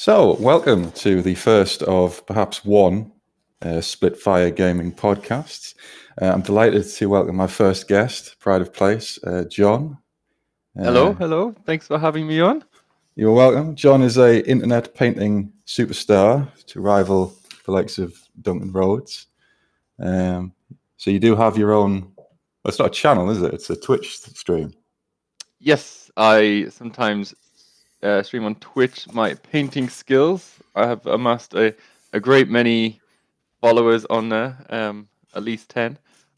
So, welcome to the first of perhaps one Splitfire gaming podcasts. I'm delighted to welcome my first guest, pride of place, John. Hello. Thanks for having me on. You're welcome. John is a internet painting superstar to rival the likes of Duncan Rhodes. So you do have your own. Well, it's not a channel, is it? It's a Twitch stream. Yes, I sometimes stream on Twitch my painting skills. I have amassed a great many followers on there, at least 10.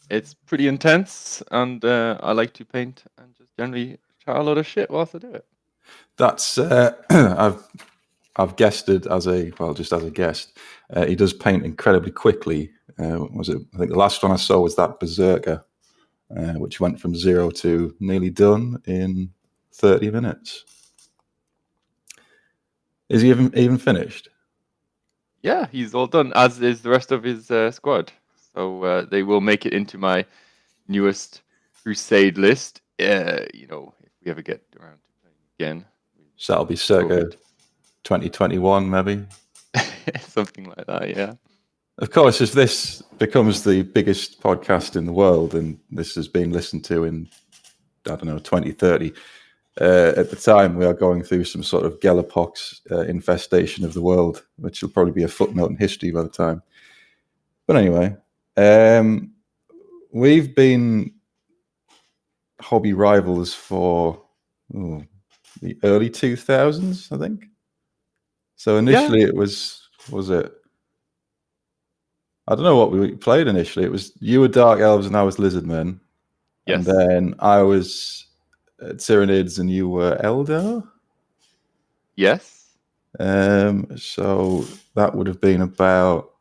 It's pretty intense, and I like to paint and just generally chat a lot of shit whilst I do it. That's I've guested as a guest. He does paint incredibly quickly. Was it? I think the last one I saw was that Berserker, which went from 0 to nearly done in 30 minutes. Is he even finished? Yeah, he's all done, as is the rest of his squad. So they will make it into my newest Crusade list. If we ever get around to playing again. So that'll be circa 2021, maybe. Something like that, yeah. Of course, as this becomes the biggest podcast in the world, and this has been listened to in, 2030, at the time we are going through some sort of Gellerpox infestation of the world, which will probably be a footnote in history by the time. But anyway, we've been hobby rivals for the early 2000s, I think. So initially it was it? I don't know what we played initially. It was you were Dark Elves and I was Lizardmen. Yes. And then I was Tyranids and you were Eldar. Yes. So that would have been about.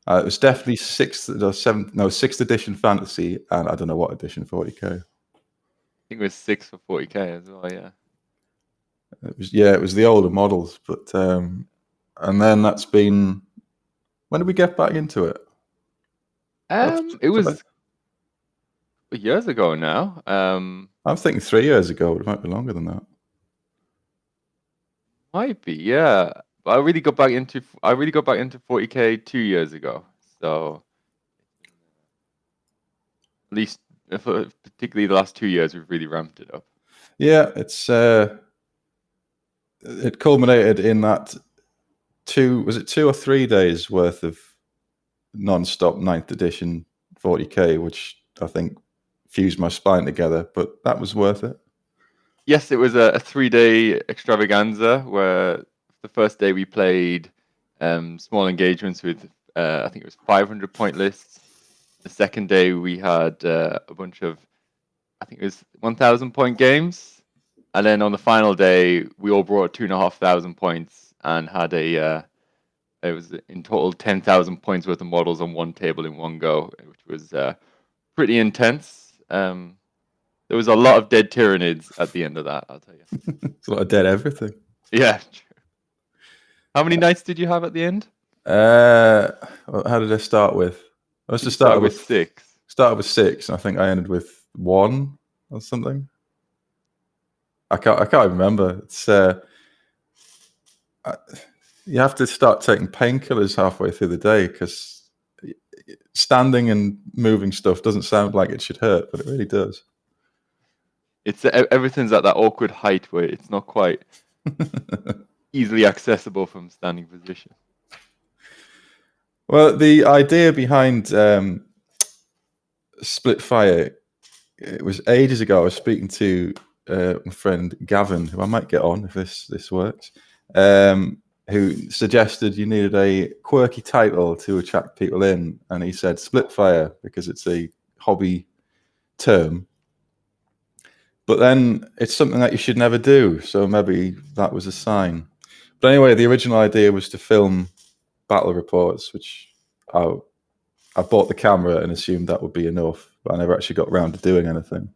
It was definitely sixth edition fantasy, and I don't know what edition 40k. I think it was 6 for 40k as well. Yeah. It was the older models, but and then that's been. When did we get back into it? It was years ago now. I'm thinking 3 years ago, but it might be longer than that. Might be, yeah. But I really got back into 40k 2 years ago. So at least, particularly the last 2 years, we've really ramped it up. Yeah, it culminated in that 2 or 3 days worth of non-stop 9th edition 40k, which I think fused my spine together, but that was worth it. Yes, it was a 3-day extravaganza where the first day we played small engagements with, I think it was 500 point lists. The second day we had a bunch of, I think it was 1,000 point games. And then on the final day, we all brought 2,500 points and had it was in total 10,000 points worth of models on one table in one go, which was pretty intense. There was a lot of dead Tyranids at the end of that, I'll tell you. It's a lot of dead everything. Yeah, true. How many knights did you have at the end? How did I start with? I must have started with 6. Started with 6, and I think I ended with 1 or something. I can't remember. It's you have to start taking painkillers halfway through the day because standing and moving stuff doesn't sound like it should hurt, but it really does. It's everything's at that awkward height where it's not quite easily accessible from standing position. Well, the idea behind Splitfire, it was ages ago. I was speaking to my friend Gavin, who I might get on if this works, who suggested you needed a quirky title to attract people in, and he said Splitfire because it's a hobby term. But then it's something that you should never do, so maybe that was a sign. But anyway, the original idea was to film battle reports, which I bought the camera and assumed that would be enough, but I never actually got around to doing anything.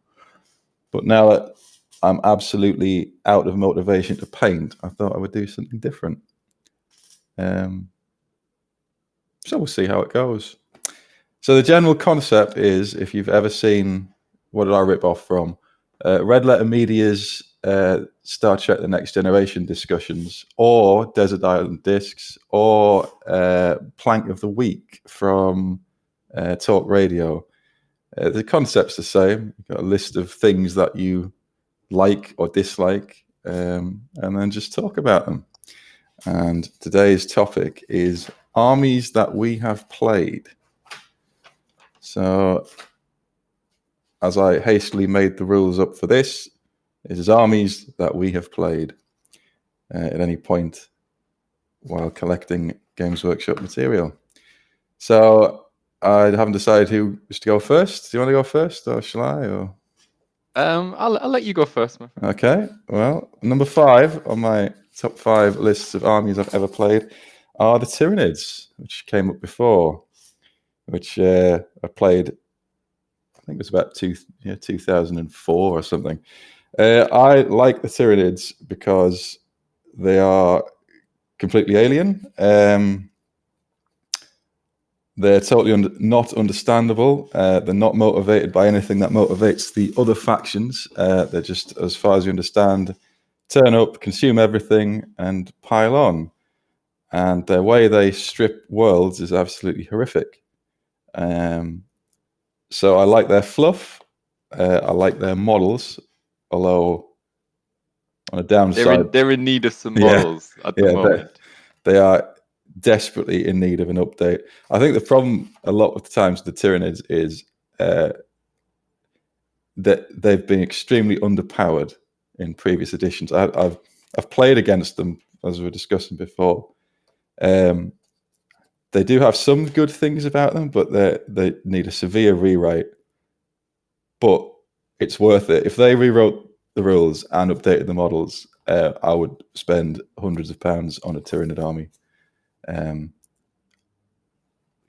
But now that I'm absolutely out of motivation to paint, I thought I would do something different. So we'll see how it goes. So the general concept is, if you've ever seen, what did I rip off from? Red Letter Media's Star Trek: The Next Generation discussions, or Desert Island Discs, or Plank of the Week from Talk Radio. The concept's the same. You've got a list of things that you like or dislike, and then just talk about them. And today's topic is armies that we have played. So, as I hastily made the rules up for this, it is armies that we have played at any point while collecting Games Workshop material. So, I haven't decided who is to go first. Do you want to go first, or shall I? Or I'll let you go first, my friend. okay. Well, number 5 on my top 5 lists of armies I've ever played are the Tyranids, which came up before, which I played. I think it was about 2004 or something. I like the Tyranids because they are completely alien. They're totally not understandable. They're not motivated by anything that motivates the other factions. They're just, as far as you understand, turn up, consume everything, and pile on. And the way they strip worlds is absolutely horrific. So I like their fluff. I like their models, although on a downside, they're in need of some models at the moment. They are desperately in need of an update. I think the problem a lot of the times with the Tyranids is that they've been extremely underpowered in previous editions. I've played against them, as we were discussing before. They do have some good things about them, but they need a severe rewrite. But it's worth it. If they rewrote the rules and updated the models, I would spend hundreds of pounds on a Tyranid army.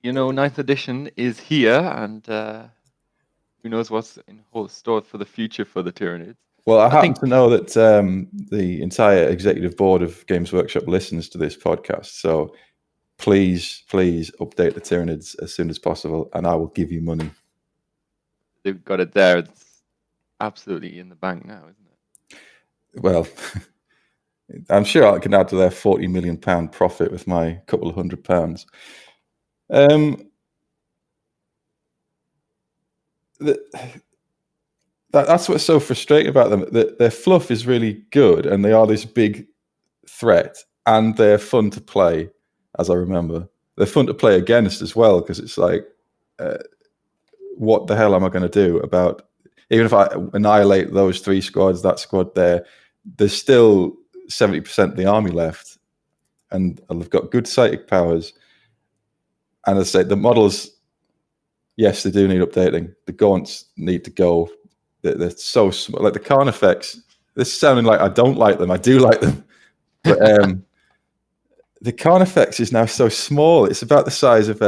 9th edition is here, and who knows what's in store for the future for the Tyranids. Well, I happen to know that the entire executive board of Games Workshop listens to this podcast, so please update the Tyranids as soon as possible, and I will give you money. They've got it there. It's absolutely in the bank now, isn't it? Well, I'm sure I can add to their £40 million profit with my couple of £100. That's what's so frustrating about them. Their fluff is really good, and they are this big threat, and they're fun to play, as I remember. They're fun to play against as well, because it's like, what the hell am I going to do about... Even if I annihilate those 3 squads, that squad there's still 70% of the army left, and they've got good psychic powers. And as I say, the models, yes, they do need updating. The gaunts need to go. They're so small. Like the Carnifex, this is sounding like I don't like them. I do like them. But the Carnifex is now so small. It's about the size of...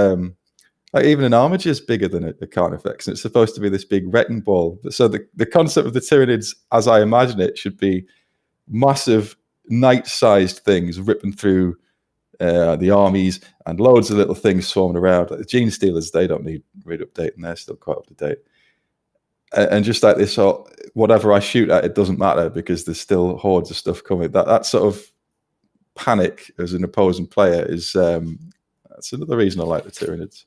like even an Armiger is bigger than a Carnifex, and it's supposed to be this big wrecking ball. So the concept of the Tyranids, as I imagine it, should be massive knight-sized things ripping through the armies, and loads of little things swarming around. Like the Gene Stealers, they don't need really updating. They're still quite up to date. And just like this, whatever I shoot at, it doesn't matter because there's still hordes of stuff coming. That sort of panic as an opposing player is that's another reason I like the Tyranids.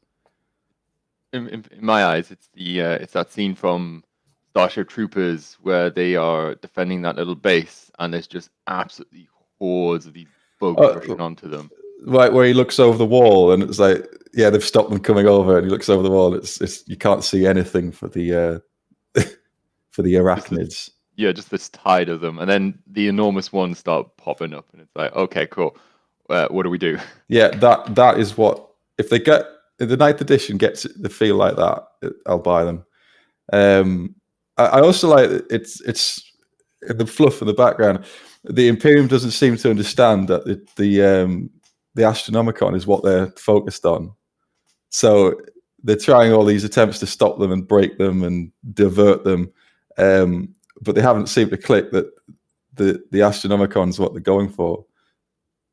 In my eyes, it's that scene from Starship Troopers where they are defending that little base, and there's just absolutely hordes of these bugs rushing onto them. Right, where he looks over the wall, and it's like, yeah, they've stopped them coming over, and he looks over the wall. And it's you can't see anything for the for the arachnids. Just this tide of them, and then the enormous ones start popping up, and it's like, okay, cool. What do we do? Yeah, that is what, if they get... If the 9th edition gets the feel like that, I'll buy them. I also like it's in the fluff in the background. The Imperium doesn't seem to understand that the Astronomicon is what they're focused on. So they're trying all these attempts to stop them and break them and divert them, but they haven't seemed to click that the Astronomicon is what they're going for.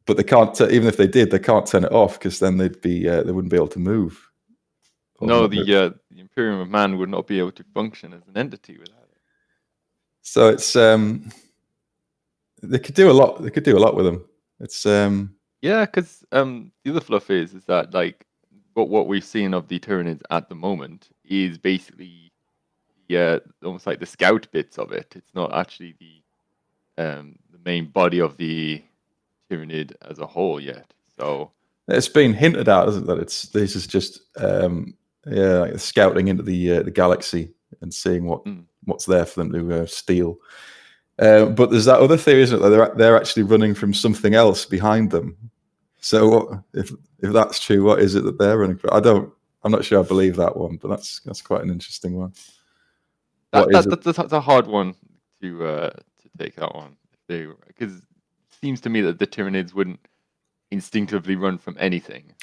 But they can't. Even if they did, they can't turn it off because then they'd be they wouldn't be able to move. No, the Imperium of Man would not be able to function as an entity without it. So it's They could do a lot. They could do a lot with them. It's Yeah, because the other fluff is that like what we've seen of the Tyranids at the moment is basically almost like the scout bits of it. It's not actually the main body of the Tyranid as a whole yet. So it's been hinted at, isn't it? That this is just like scouting into the galaxy and seeing what's there for them to steal. But there's that other theory, isn't it? That they're actually running from something else behind them. So if that's true, what is it that they're running from? I'm not sure I believe that one, but that's quite an interesting one. that's a hard one to take, that one, because it seems to me that the Tyranids wouldn't instinctively run from anything.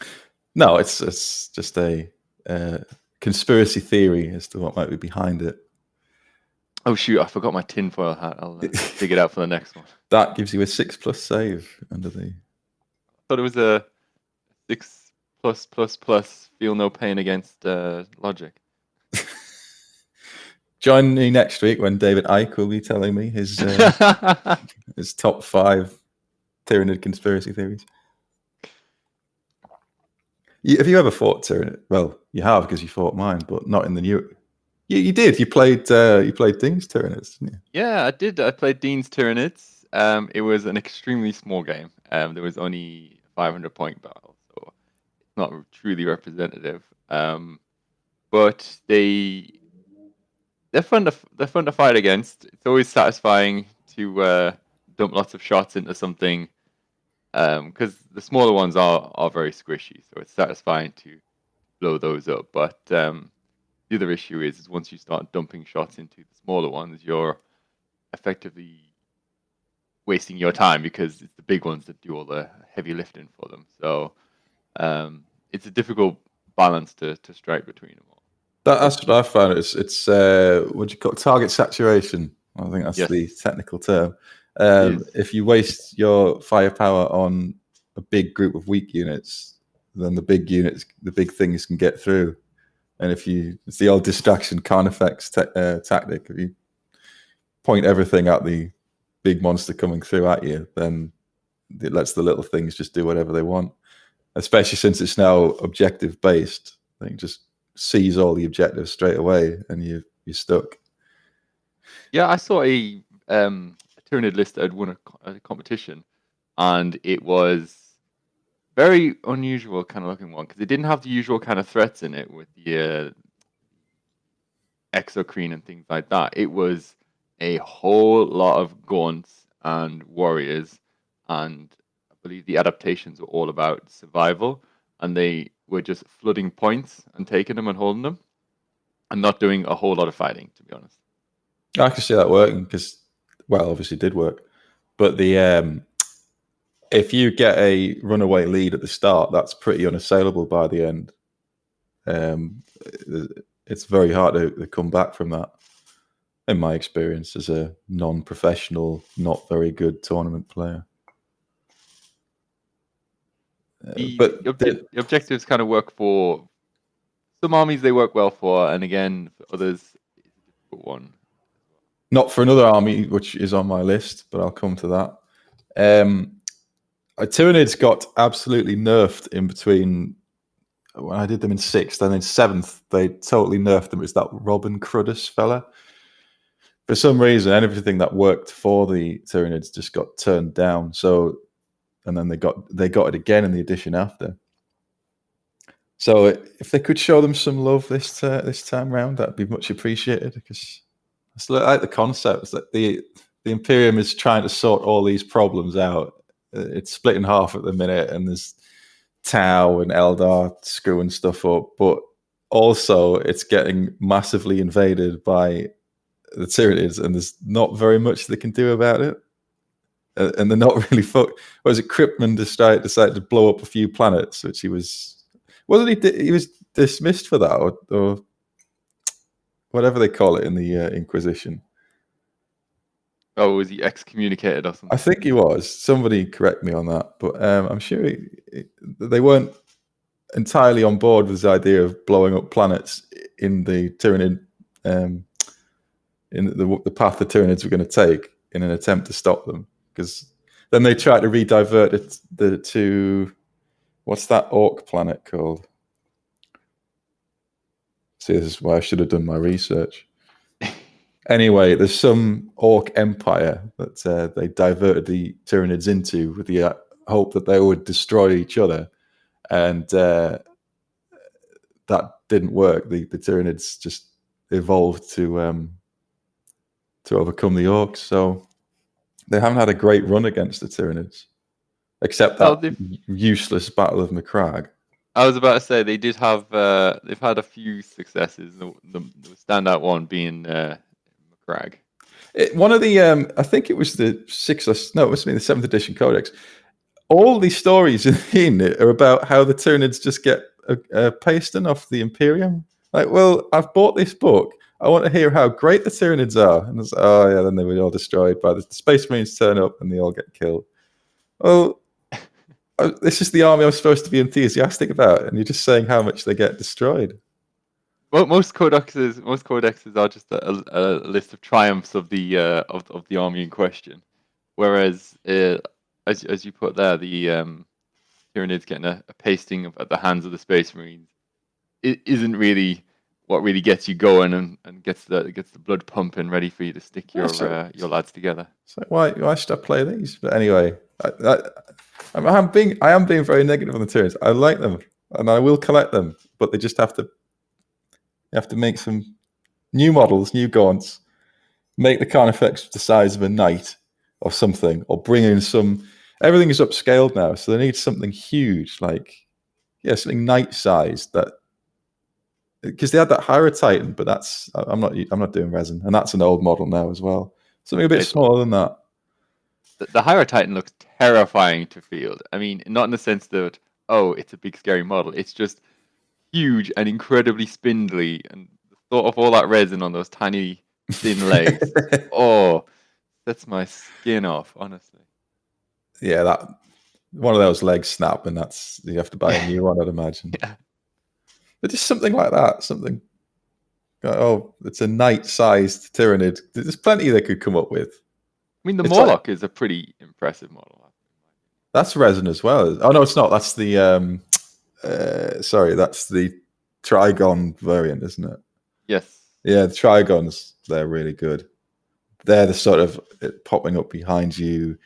No, it's just a conspiracy theory as to what might be behind it. Oh shoot! I forgot my tinfoil hat. I'll dig it out for the next one. That gives you a 6+ save under the. I thought it was a 6+++. Feel no pain against logic. Join me next week when David Icke will be telling me his his top 5 Tyranid conspiracy theories. Have you ever fought Tyranid? Well, you have because you fought mine, but not in the new. You did. You played Dean's Tyranids, didn't you? Yeah, I did. I played Dean's Tyranids. It was an extremely small game. There was only 500-point battle, so it's not truly representative. But they're fun to fight against. It's always satisfying to dump lots of shots into something, because the smaller ones are very squishy, so it's satisfying to blow those up. But the other issue is once you start dumping shots into the smaller ones, you're effectively wasting your time because it's the big ones that do all the heavy lifting for them. So it's a difficult balance to strike between them all. That's what I found. It's what do you call it? Target saturation. I think that's the technical term. If you waste your firepower on a big group of weak units, then the big things can get through. And it's the old distraction Carnifex tactic. If you point everything at the big monster coming through at you, then it lets the little things just do whatever they want. Especially since it's now objective based, I think just seize all the objectives straight away, and you're stuck. Yeah, I saw a Tyranid list that had won a competition, and it was very unusual kind of looking one because it didn't have the usual kind of threats in it with the exocrine and things like that. It was a whole lot of gaunts and warriors, and I believe the adaptations were all about survival, and they were just flooding points and taking them and holding them, and not doing a whole lot of fighting, to be honest. I can see that working because, well, obviously it did work, but if you get a runaway lead at the start, that's pretty unassailable by the end. It's very hard to come back from that, in my experience as a non-professional, not very good tournament player. The objectives kind of work for some armies. They work well for, and again, for others, it's a difficult one. Not for another army, which is on my list, but I'll come to that. Tyranids got absolutely nerfed in between. When I did them in 6th and in 7th, they totally nerfed them. It was that Robin Cruddas fella. For some reason, everything that worked for the Tyranids just got turned down. So, and then they got it again in the edition after. So, if they could show them some love this time round, that'd be much appreciated. Because I like the concept that the Imperium is trying to sort all these problems out. It's split in half at the minute, and there's Tau and Eldar screwing stuff up, but also it's getting massively invaded by the Tyranids, and there's not very much they can do about it. And they're not really Was it Kryptman decided to blow up a few planets, which he was dismissed for that, or whatever they call it in the Inquisition. Oh, was he excommunicated or something? I think he was. Somebody correct me on that, but I'm sure they weren't entirely on board with this idea of blowing up planets in the Tyranid, in the path the Tyranids were going to take in an attempt to stop them. because then they tried to re-divert it to what's that orc planet called? See, this is why I should have done my research. Anyway, there's some orc empire that they diverted the Tyranids into with the hope that they would destroy each other, and that didn't work. The Tyranids just evolved to overcome the orcs, so they haven't had a great run against the Tyranids, except that useless Battle of Macragge. I was about to say they did have they've had a few successes. The standout one being Macragge. One of the I think it was the it must have been the 7th edition Codex. All these stories in it are about how the Tyranids just get a pasting off the Imperium. Like, well, I've bought this book. I want to hear how great the Tyranids are. And it's like, oh yeah, then they were all destroyed by the Space Marines turn up and they all get killed. Well, this is the army I'm supposed to be enthusiastic about, and you're just saying how much they get destroyed. Well, most codexes are just a list of triumphs of the army in question. Whereas, as you put there, the Tyranids getting a pasting at the hands of the Space Marines, it isn't really what really gets you going and gets the blood pumping, ready for you to stick your lads together. So why should I play these? But anyway, I am being very negative on the Tyranids. I like them and I will collect them, but they just have to. You have to make some new models, new gaunts, make the Carnifex the size of a knight or something, or bring in some. Everything is upscaled now, so they need something huge, like something knight-sized. That because they had that Hydra Titan, but I'm not doing resin, and that's an old model now as well. Something a bit smaller than that. The Hydra Titan looks terrifying to field. I mean, not in the sense that it's a big scary model. It's just huge and incredibly spindly, and the thought of all that resin on those tiny thin legs, that's my skin off, honestly. Yeah, that one of those legs snap, and you have to buy a new one, I'd imagine. Yeah. But just something like that, something. It's a knight-sized Tyranid. There's plenty they could come up with. I mean, the Morlock is a pretty impressive model. That's resin as well. Oh no, it's not. That's the that's the Trigon variant, isn't it? Yes. Yeah, the Trigons, they're really good. They're the sort of popping up behind you,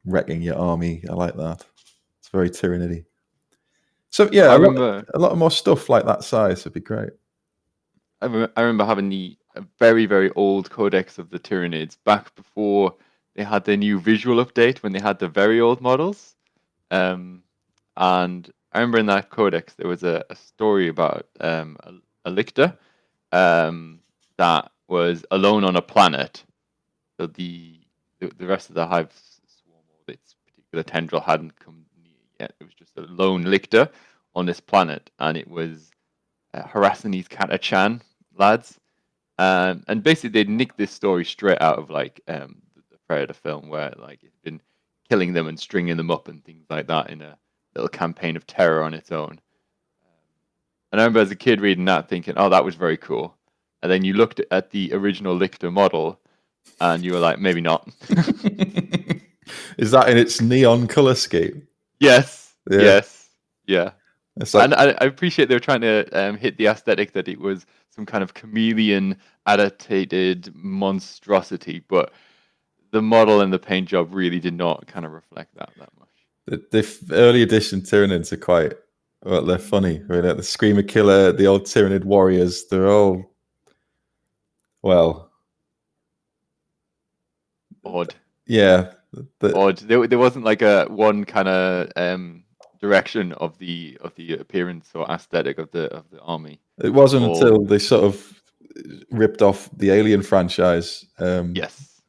wrecking your army. I like that. It's very Tyranidy. So yeah, I remember a lot more stuff like that size would be great. I remember having a very, very old Codex of the Tyranids back before they had their new visual update, when they had the very old models. And I remember in that Codex there was a story about a lictor that was alone on a planet. So the rest of the Hive Swarm, or its particular tendril, hadn't come near yet. It was just a lone lictor on this planet, and it was harassing these Kata-chan lads. And basically they'd nicked this story straight out of the Predator film, where it's been killing them and stringing them up and things like that in a little campaign of terror on its own. And I remember as a kid reading that, thinking, that was very cool. And then you looked at the original Lictor model, and you were like, maybe not. Is that in its neon color scheme? Yes. Yeah. Yes. Yeah. And I appreciate they were trying to hit the aesthetic that it was some kind of chameleon adapted monstrosity, but the model and the paint job really did not kind of reflect that much. The early edition Tyranids are they're funny. Right? The Screamer Killer, the old Tyranid warriors, they're all, odd. Yeah. Odd. There wasn't like a one kind of direction of the appearance or aesthetic of the army. It wasn't until they sort of ripped off the Alien franchise. Yes,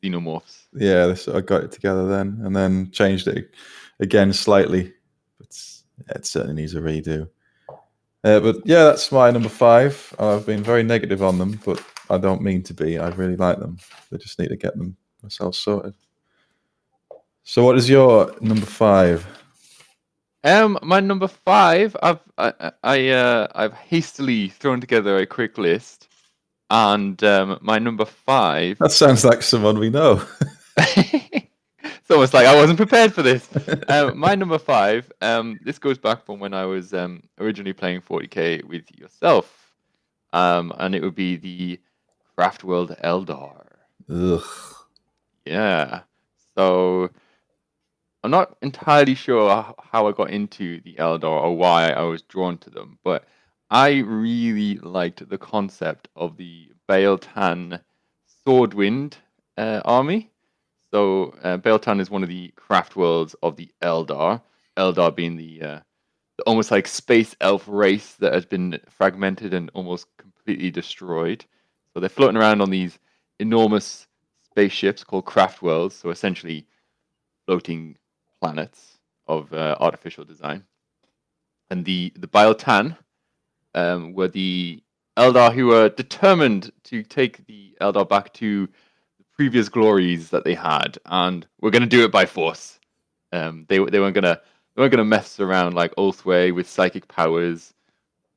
Xenomorphs. Yeah, they sort of got it together then, and then changed it again slightly. But it certainly needs a redo. But yeah, that's my number 5. I've been very negative on them, but I don't mean to be. I really like them. They just need to get them themselves sorted. So, what is your number 5? My number 5, I've hastily thrown together a quick list, And my number 5. That sounds like someone we know. It's almost like I wasn't prepared for this. My number 5. This goes back from when I was originally playing 40k with yourself, and it would be the Craftworld Eldar. Ugh. Yeah. So I'm not entirely sure how I got into the Eldar or why I was drawn to them, but I really liked the concept of the Baeltan Swordwind army. So Baeltan is one of the craft worlds of the Eldar. Eldar being the almost like space elf race that has been fragmented and almost completely destroyed. So they're floating around on these enormous spaceships called craft worlds. So essentially floating planets of artificial design. And the Baeltan were the Eldar who were determined to take the Eldar back to the previous glories that they had, and we're going to do it by force. They weren't gonna mess around like Ulthway with psychic powers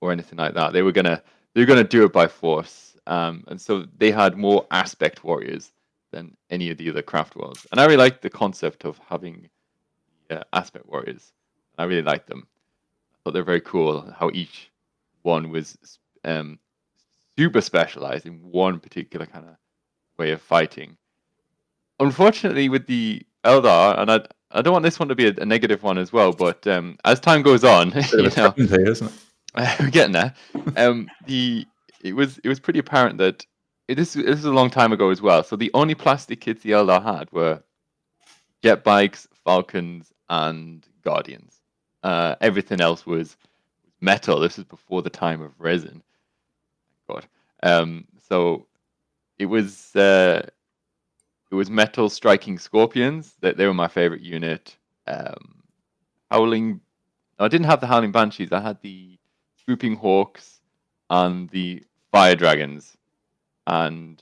or anything like that. They were gonna do it by force. And so they had more aspect warriors than any of the other craft worlds. And I really liked the concept of having aspect warriors. I really liked them. I thought they're very cool. How each one was super specialized in one particular kind of way of fighting. Unfortunately, with the Eldar, and I don't want this one to be a negative one as well, but as time goes on, Bit of a trend here, isn't it? we're getting there. It was pretty apparent that this is a long time ago as well. So the only plastic kits the Eldar had were jet bikes, falcons, and guardians. Everything else was metal. This is before the time of resin. God. So it was metal striking scorpions. They were my favorite unit. Howling. I didn't have the howling banshees. I had the swooping hawks and the fire dragons. And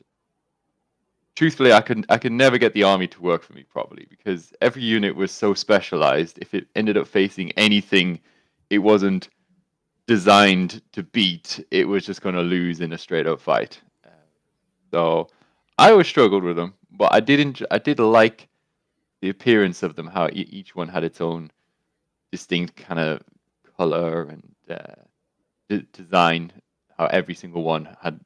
truthfully, I could never get the army to work for me properly because every unit was so specialized. If it ended up facing anything, it wasn't designed to beat. It was just going to lose in a straight up fight. So I always struggled with them, but I did like the appearance of them. How each one had its own distinct kind of color and design. How every single one had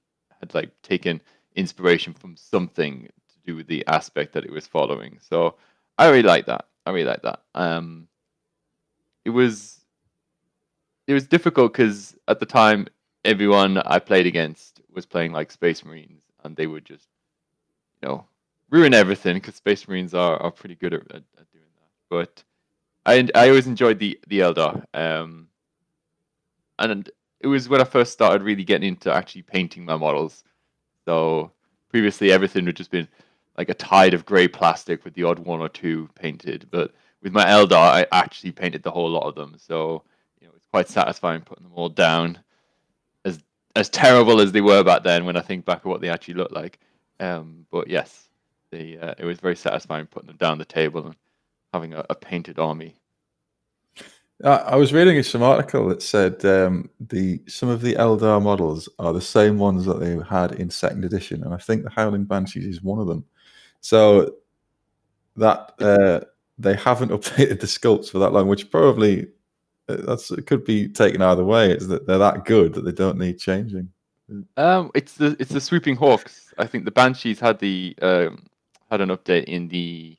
like taken inspiration from something to do with the aspect that it was following. So I really like that. It was difficult because at the time everyone I played against was playing like Space Marines, and they would just ruin everything because Space Marines are pretty good at doing that. But I always enjoyed the Eldar, and it was when I first started really getting into actually painting my models. So previously everything had just been like a tide of grey plastic with the odd one or two painted, but with my Eldar I actually painted the whole lot of them. So it's quite satisfying putting them all down, as terrible as they were back then when I think back at what they actually looked like. But yes, it was very satisfying putting them down the table and having a painted army. I was reading some article that said some of the Eldar models are the same ones that they had in second edition, and I think the Howling Banshees is one of them. So that they haven't updated the sculpts for that long, which probably it could be taken either way. It's that they're that good that they don't need changing. It's the Swooping Hawks. I think the Banshees had an update in the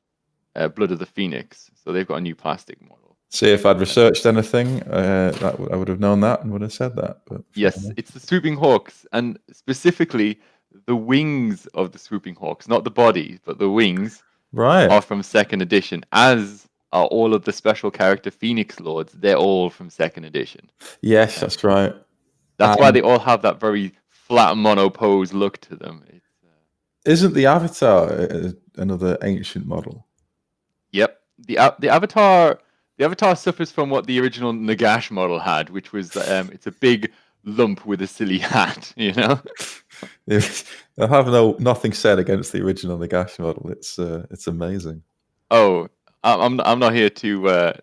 Blood of the Phoenix, so they've got a new plastic model. See, if I'd researched anything, I would have known that and would have said that. But yes, it's the Swooping Hawks, and specifically the wings of the Swooping Hawks, not the body, but the wings, are from second edition, as are all of the special character Phoenix Lords. They're all from second edition. Yes, that's right. That's why they all have that very flat monopose look to them. Isn't the Avatar another ancient model? Yep. The Avatar suffers from what the original Nagash model had, which was it's a big lump with a silly hat. I have nothing said against the original Nagash model. It's amazing. Oh, I'm not here to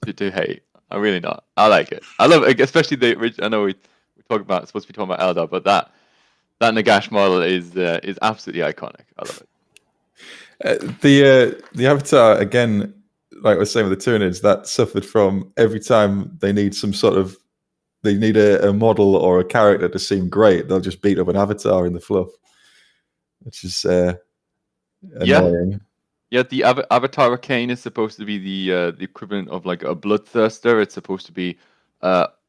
hate. I'm really not. I like it. I love it, especially the original. I know we're supposed to be talking about Eldar, but that Nagash model is absolutely iconic. I love it. The avatar again, like I was saying with the Tyranids, that suffered from every time they need a model or a character to seem great, they'll just beat up an avatar in the fluff, which is annoying. Yeah, the Avatar Arcane is supposed to be the equivalent of like a bloodthirster. It's supposed to be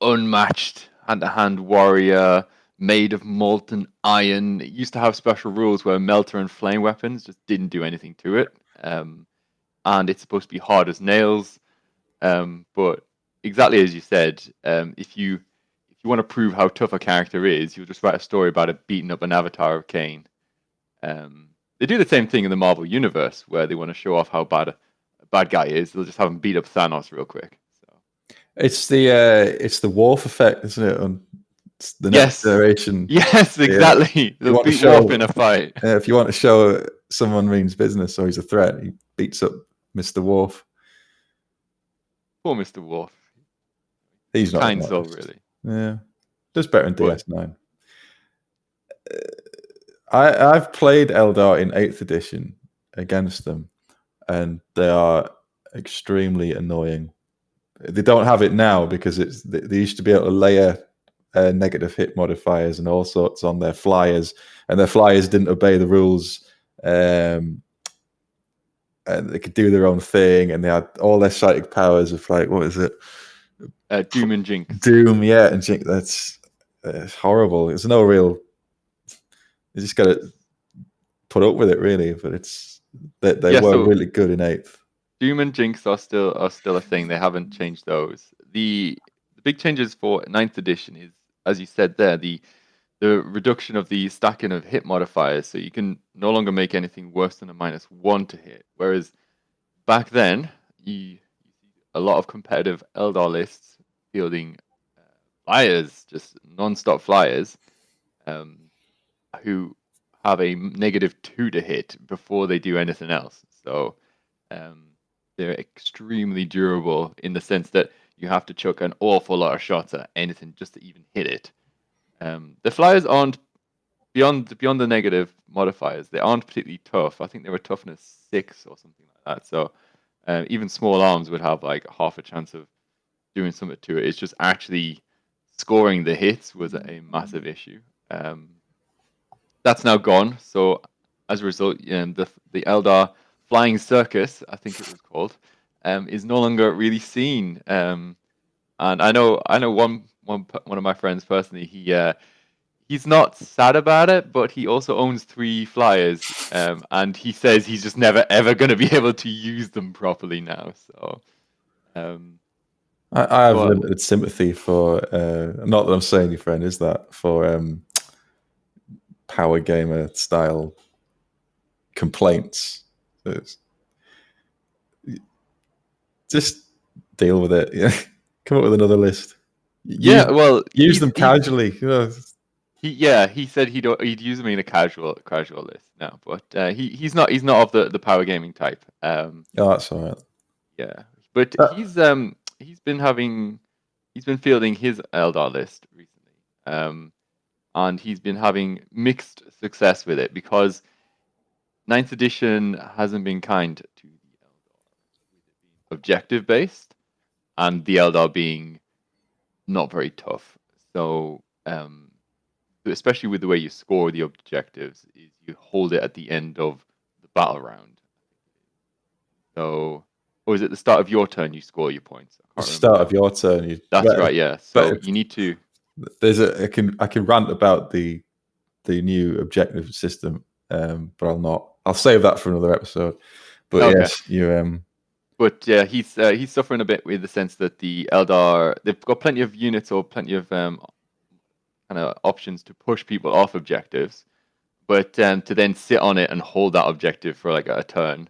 unmatched hand-to-hand warrior made of molten iron. It used to have special rules where melter and flame weapons just didn't do anything to it. And it's supposed to be hard as nails. But exactly as you said, if you want to prove how tough a character is, you'll just write a story about it beating up an Avatar Arcane. They do the same thing in the Marvel universe, where they want to show off how bad a bad guy is. They'll just have him beat up Thanos real quick. So it's the Worf effect, isn't it? On the next generation. Yes, exactly. They'll beat Worf in a fight. If you want to show someone means business or he's a threat, he beats up Mr. Worf. Poor Mr. Worf. He's not kind soul, really. Yeah, does better in DS9. I've played Eldar in 8th edition against them, and they are extremely annoying. They don't have it now because they used to be able to layer negative hit modifiers and all sorts on their flyers, and their flyers didn't obey the rules. And they could do their own thing, and they had all their psychic powers of like, what is it? Doom and Jinx. Doom, yeah, and Jinx. That's horrible. There's no real. You just got to put up with it, really. But they were really good in 8th. Doom and Jinx are still a thing. They haven't changed those. The big changes for 9th edition is, as you said there, the reduction of the stacking of hit modifiers. So you can no longer make anything worse than a -1 to hit. Whereas back then, you see a lot of competitive Eldar lists fielding flyers, just non-stop flyers, who have a -2 to hit before they do anything else. So they're extremely durable in the sense that you have to chuck an awful lot of shots at anything just to even hit it. The flyers aren't beyond the negative modifiers. They aren't particularly tough. I think they were toughness 6 or something like that. So even small arms would have like half a chance of doing something to it. It's just actually scoring the hits was a massive issue. That's now gone. So as a result, the Eldar Flying Circus, I think it was called, is no longer really seen. And I know one of my friends personally. He's not sad about it, but he also owns 3 flyers, and he says he's just never ever going to be able to use them properly now. So I have limited sympathy for. Not that I'm saying your friend is that for power gamer style complaints. Just deal with it. Yeah, come up with another list. Use them casually. He said he'd use them in a casual list now, but he's not of the power gaming type. Oh, that's all right. Yeah, but he's been fielding his Eldar list recently, and he's been having mixed success with it because 9th edition hasn't been kind to the Eldar, objective based, and the Eldar being not very tough. So especially with the way you score the objectives, is you hold it at the end of the battle round. So, or is it the start of your turn you score your points? The start of your turn. That's right, yeah. So you need to. I can rant about the new objective system, but I'll not. I'll save that for another episode. But okay. Yes, you. But yeah, he's suffering a bit with the sense that the Eldar, they've got plenty of units or plenty of kind of options to push people off objectives, but to then sit on it and hold that objective for like a turn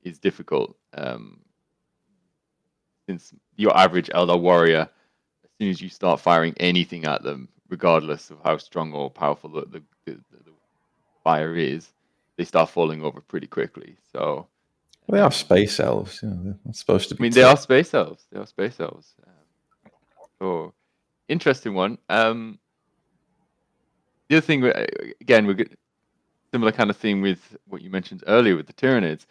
is difficult. Since your average Eldar warrior, as soon as you start firing anything at them, regardless of how strong or powerful the fire is, they start falling over pretty quickly. So. Well, they are space elves. They're supposed to be. I mean, they are space elves. They are space elves. So, interesting one. The other thing, again, we're similar kind of theme with what you mentioned earlier with the Tyranids.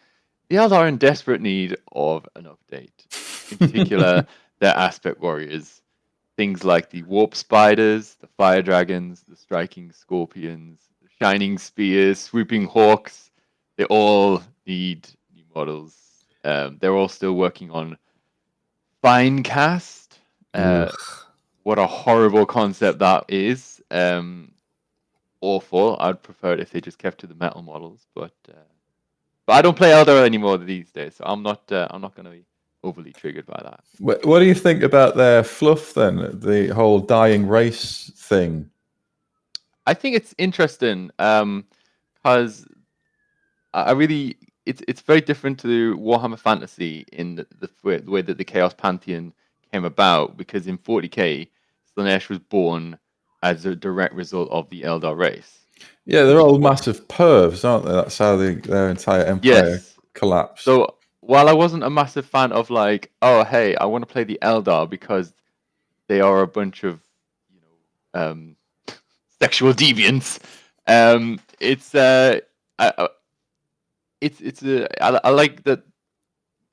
The Eldar are in desperate need of an update. In particular, their aspect warriors. Things like the warp spiders, the fire dragons, the striking scorpions, the shining spears, swooping hawks. They all need new models. They're all still working on Finecast. What a horrible concept that is. Awful. I'd prefer it if they just kept to the metal models, but I don't play Eldar anymore these days, so I'm not going to be overly triggered by that. What do you think about their fluff then? The whole dying race thing. I think it's interesting because I really it's very different to Warhammer Fantasy in the way that the Chaos Pantheon came about, because in 40k Slanesh was born as a direct result of the Eldar race. Yeah, they're all massive pervs, aren't they? That's how their entire empire collapsed. So while I wasn't a massive fan of like, oh hey, I want to play the Eldar because they are a bunch of, sexual deviants. I like that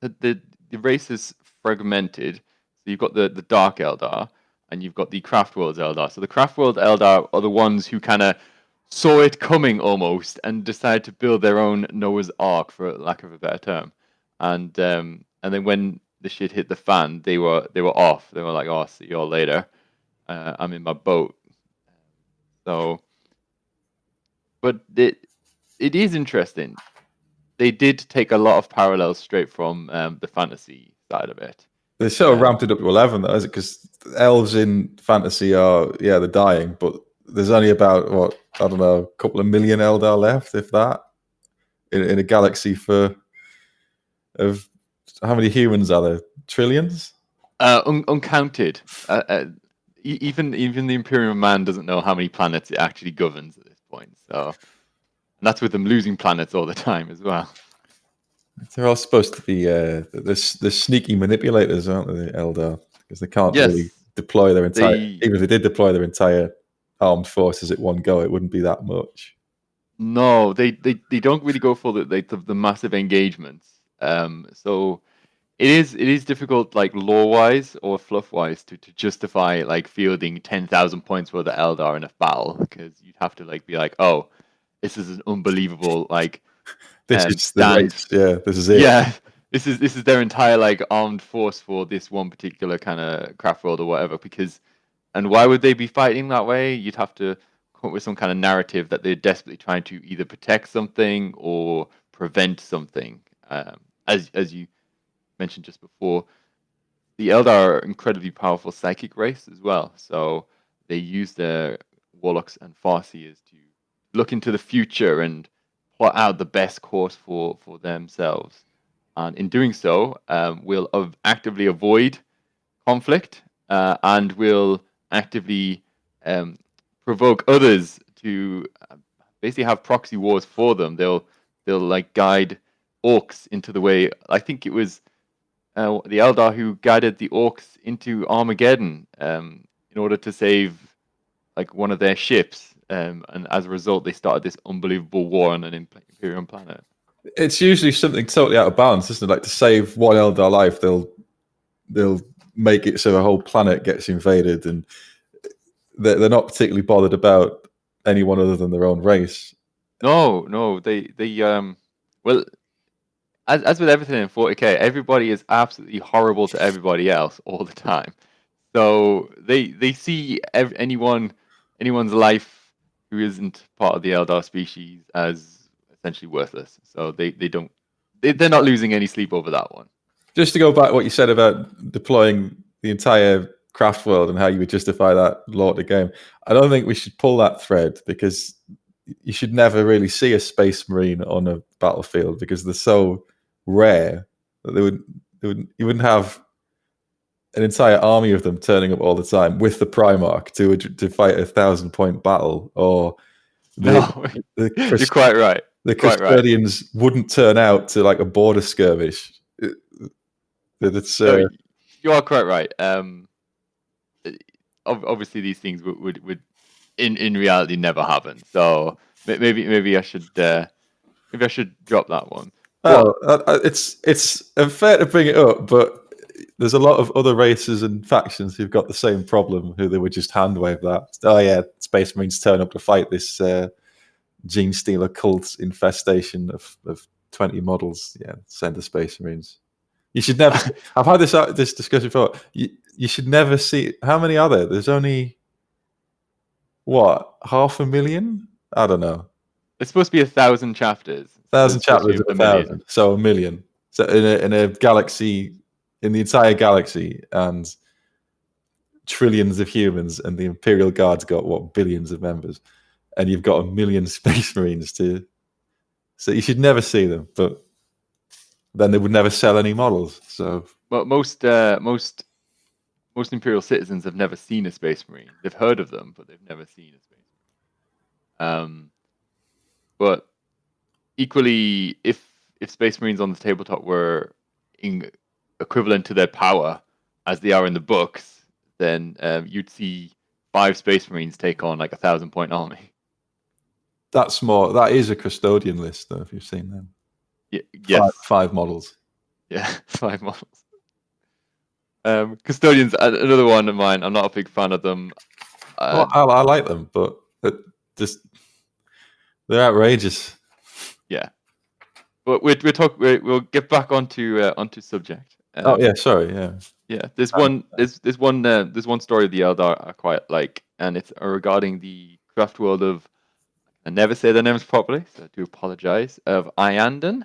the race is fragmented. So you've got the Dark Eldar and you've got the Craftworld Eldar. So the Craftworld Eldar are the ones who kind of saw it coming almost and decided to build their own Noah's Ark, for lack of a better term. And then when the shit hit the fan, they were off. They were like, "Oh, see you all later. I'm in my boat." So, but it is interesting. They did take a lot of parallels straight from the fantasy side of it. They sort of ramped it up to 11, though, is it? Because elves in fantasy are, they're dying, but there's only about, I don't know, a couple of million Eldar left, if that, in a galaxy of how many humans are there? Trillions? Uncounted. Even the Imperial Man doesn't know how many planets it actually governs at this point. So, and that's with them losing planets all the time as well. They're all supposed to be the sneaky manipulators, aren't they, the Eldar? Because they can't really deploy their entire. Even if they did deploy their entire armed forces at one go, it wouldn't be that much. No, they don't really go for the massive engagements. So it is difficult, like lore wise or fluff wise, to justify like fielding 10,000 points worth of Eldar in a battle, because you'd have to like be like, oh, this is an unbelievable like. This is the race. Yeah, this is it. Yeah, this is their entire like armed force for this one particular kind of craft world or whatever. And why would they be fighting that way? You'd have to come up with some kind of narrative that they're desperately trying to either protect something or prevent something. As you mentioned just before, the Eldar are incredibly powerful psychic race as well. So they use their warlocks and farseers to look into the future and plot out the best course for themselves. And in doing so, will actively avoid conflict and will actively provoke others to basically have proxy wars for them. They'll like guide orcs into the way. I think it was the Eldar who guided the orcs into Armageddon in order to save like one of their ships, and as a result, they started this unbelievable war on an Imperial planet. It's usually something totally out of balance, isn't it? Like to save one Eldar life, they'll make it so a whole planet gets invaded, and they're not particularly bothered about anyone other than their own race. No, they well, as with everything in 40k, everybody is absolutely horrible to everybody else all the time. So they see anyone's life who isn't part of the Eldar species as essentially worthless. So they're not losing any sleep over that one. Just to go back to what you said about deploying the entire craft world and how you would justify that law of the game, I don't think we should pull that thread, because you should never really see a space marine on a battlefield because they're so rare that you wouldn't have an entire army of them turning up all the time with the Primarch to fight a 1,000-point battle. Or you're quite right. The custodians wouldn't turn out to like a border skirmish. You are quite right. Obviously, these things would in reality never happened. So maybe I should drop that one. Well, it's unfair to bring it up, but there's a lot of other races and factions who've got the same problem. Who they would just hand wave that. Oh yeah, Space Marines turn up to fight this Gene Stealer cult infestation of 20 models. Yeah, send the Space Marines. You should never. I've had this discussion before. You should never see. How many are there? There's only what 500,000? I don't know. It's supposed to be 1,000 chapters. 1,000 chapters of 1,000. So 1,000,000. So in a galaxy, in the entire galaxy, and trillions of humans, and the Imperial Guard's got what billions of members, and you've got 1,000,000 Space Marines to. So you should never see them, but then they would never sell any models. So, but most Imperial citizens have never seen a Space Marine. They've heard of them, but they've never seen a Space Marine. But equally, if Space Marines on the tabletop were equivalent to their power as they are in the books, then you'd see 5 Space Marines take on like 1,000-point army. That's more. That is a custodian list, though. If you've seen them, yes, 5 models. Yeah, 5 models. Custodians, another one of mine. I'm not a big fan of them. Well, I like them, but they're outrageous. Yeah, but we'll get back onto subject. Oh yeah, sorry, yeah. Yeah, there's one story of the Eldar I quite like, and it's regarding the Craftworld of. I never say their names properly, so I do apologize. Of Iandan,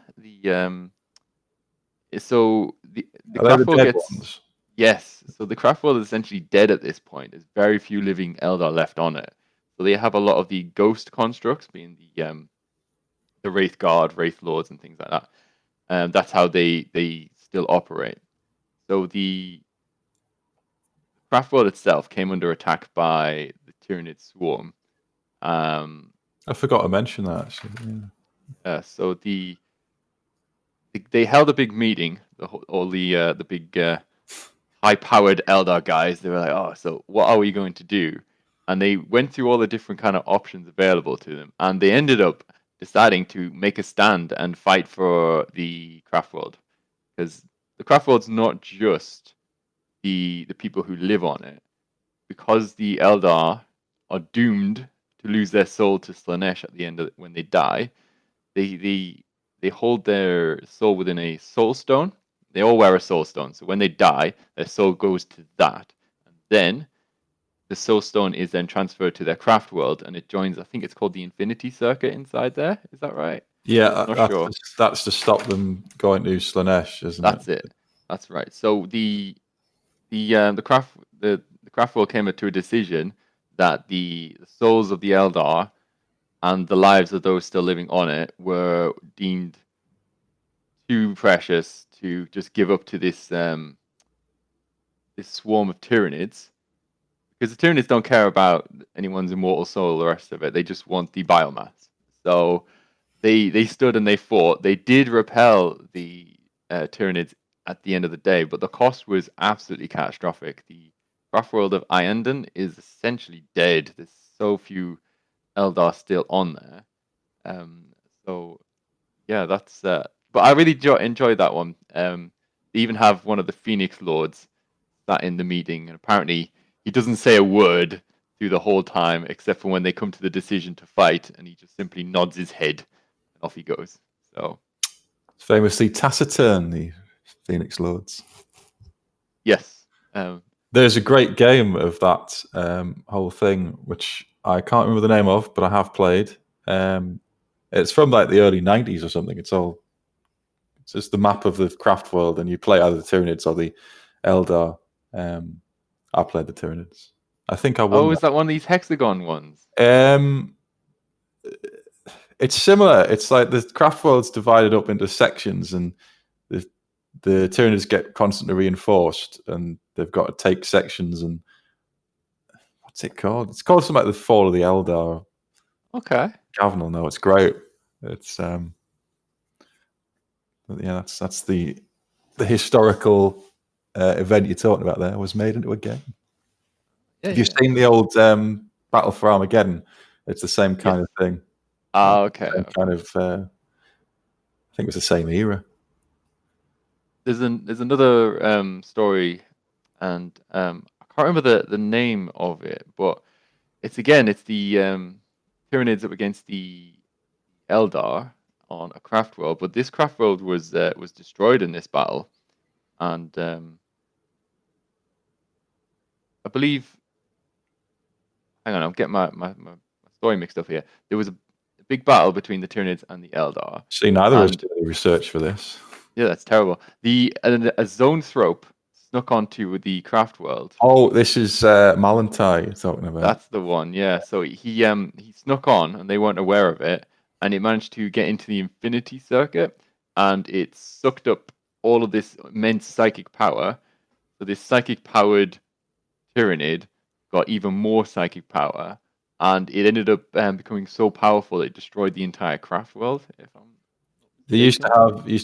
so the Craftworld gets ones? Yes. So the Craftworld is essentially dead at this point. There's very few living Eldar left on it. So they have a lot of the ghost constructs, being the Wraith Guard, Wraith Lords, and things like that. That's how they still operate. So the Craftworld itself came under attack by the Tyranid Swarm. I forgot to mention that actually. Yeah. So they held a big meeting. All the big high-powered Eldar guys. They were like, "Oh, so what are we going to do?" And they went through all the different kind of options available to them, and they ended up deciding to make a stand and fight for the Craftworld, because the Craftworld's not just the people who live on it, because the Eldar are doomed to lose their soul to Slaanesh at the end of when they die. They hold their soul within a soul stone. They all wear a soul stone, so when they die, their soul goes to that, and then the soul stone is then transferred to their craft world, and it joins. I think it's called the Infinity Circuit inside there. Is that right? Yeah, that's to stop them going to Slaanesh, isn't it? That's it. That's right. So the craft world came to a decision that the souls of the Eldar and the lives of those still living on it were deemed too precious to just give up to this this swarm of Tyranids, because the Tyranids don't care about anyone's immortal soul, the rest of it. They just want the biomass. So they stood and they fought. They did repel the Tyranids at the end of the day, but the cost was absolutely catastrophic. The rough world of Iandan is essentially dead. There's so few Eldar still on there. So yeah, that's. But I really enjoyed that one. They even have one of the Phoenix Lords sat in the meeting, and apparently he doesn't say a word through the whole time, except for when they come to the decision to fight, and he just simply nods his head, and off he goes. So famously taciturn, the Phoenix Lords. Yes. There's a great game of that whole thing, which I can't remember the name of, but I have played. It's from like the early 90s or something. It's just the map of the craft world, and you play either the Tyranids or the Eldar. I played the Tyranids. I think I won. Oh, is that one of these hexagon ones? It's similar. It's like the craft world's divided up into sections, and the Tyranids get constantly reinforced, and they've got to take sections. And what's it called? It's called something like the Fall of the Eldar. Okay. Gavin will know. It's great. It's yeah, that's the historical event you're talking about. There was made into a game. Yeah, Have you seen the old Battle for Armageddon. It's the same kind of thing. Okay. Same kind of. I think it was the same era. There's another story, and I can't remember the name of it, but it's the Tyranids up against the Eldar on a Craftworld, but this Craftworld was destroyed in this battle, and I believe. Hang on, I'm getting my story mixed up here. There was a big battle between the Tyranids and the Eldar. See, neither of us did any research for this. Yeah, that's terrible. A zone thrope snuck onto the Craftworld. Oh, this is Malantai you're talking about. That's the one, yeah. So he snuck on, and they weren't aware of it, and it managed to get into the Infinity Circuit, and it sucked up all of this immense psychic power. So this psychic-powered Tyranid got even more psychic power, and it ended up becoming so powerful it destroyed the entire Craftworld. They used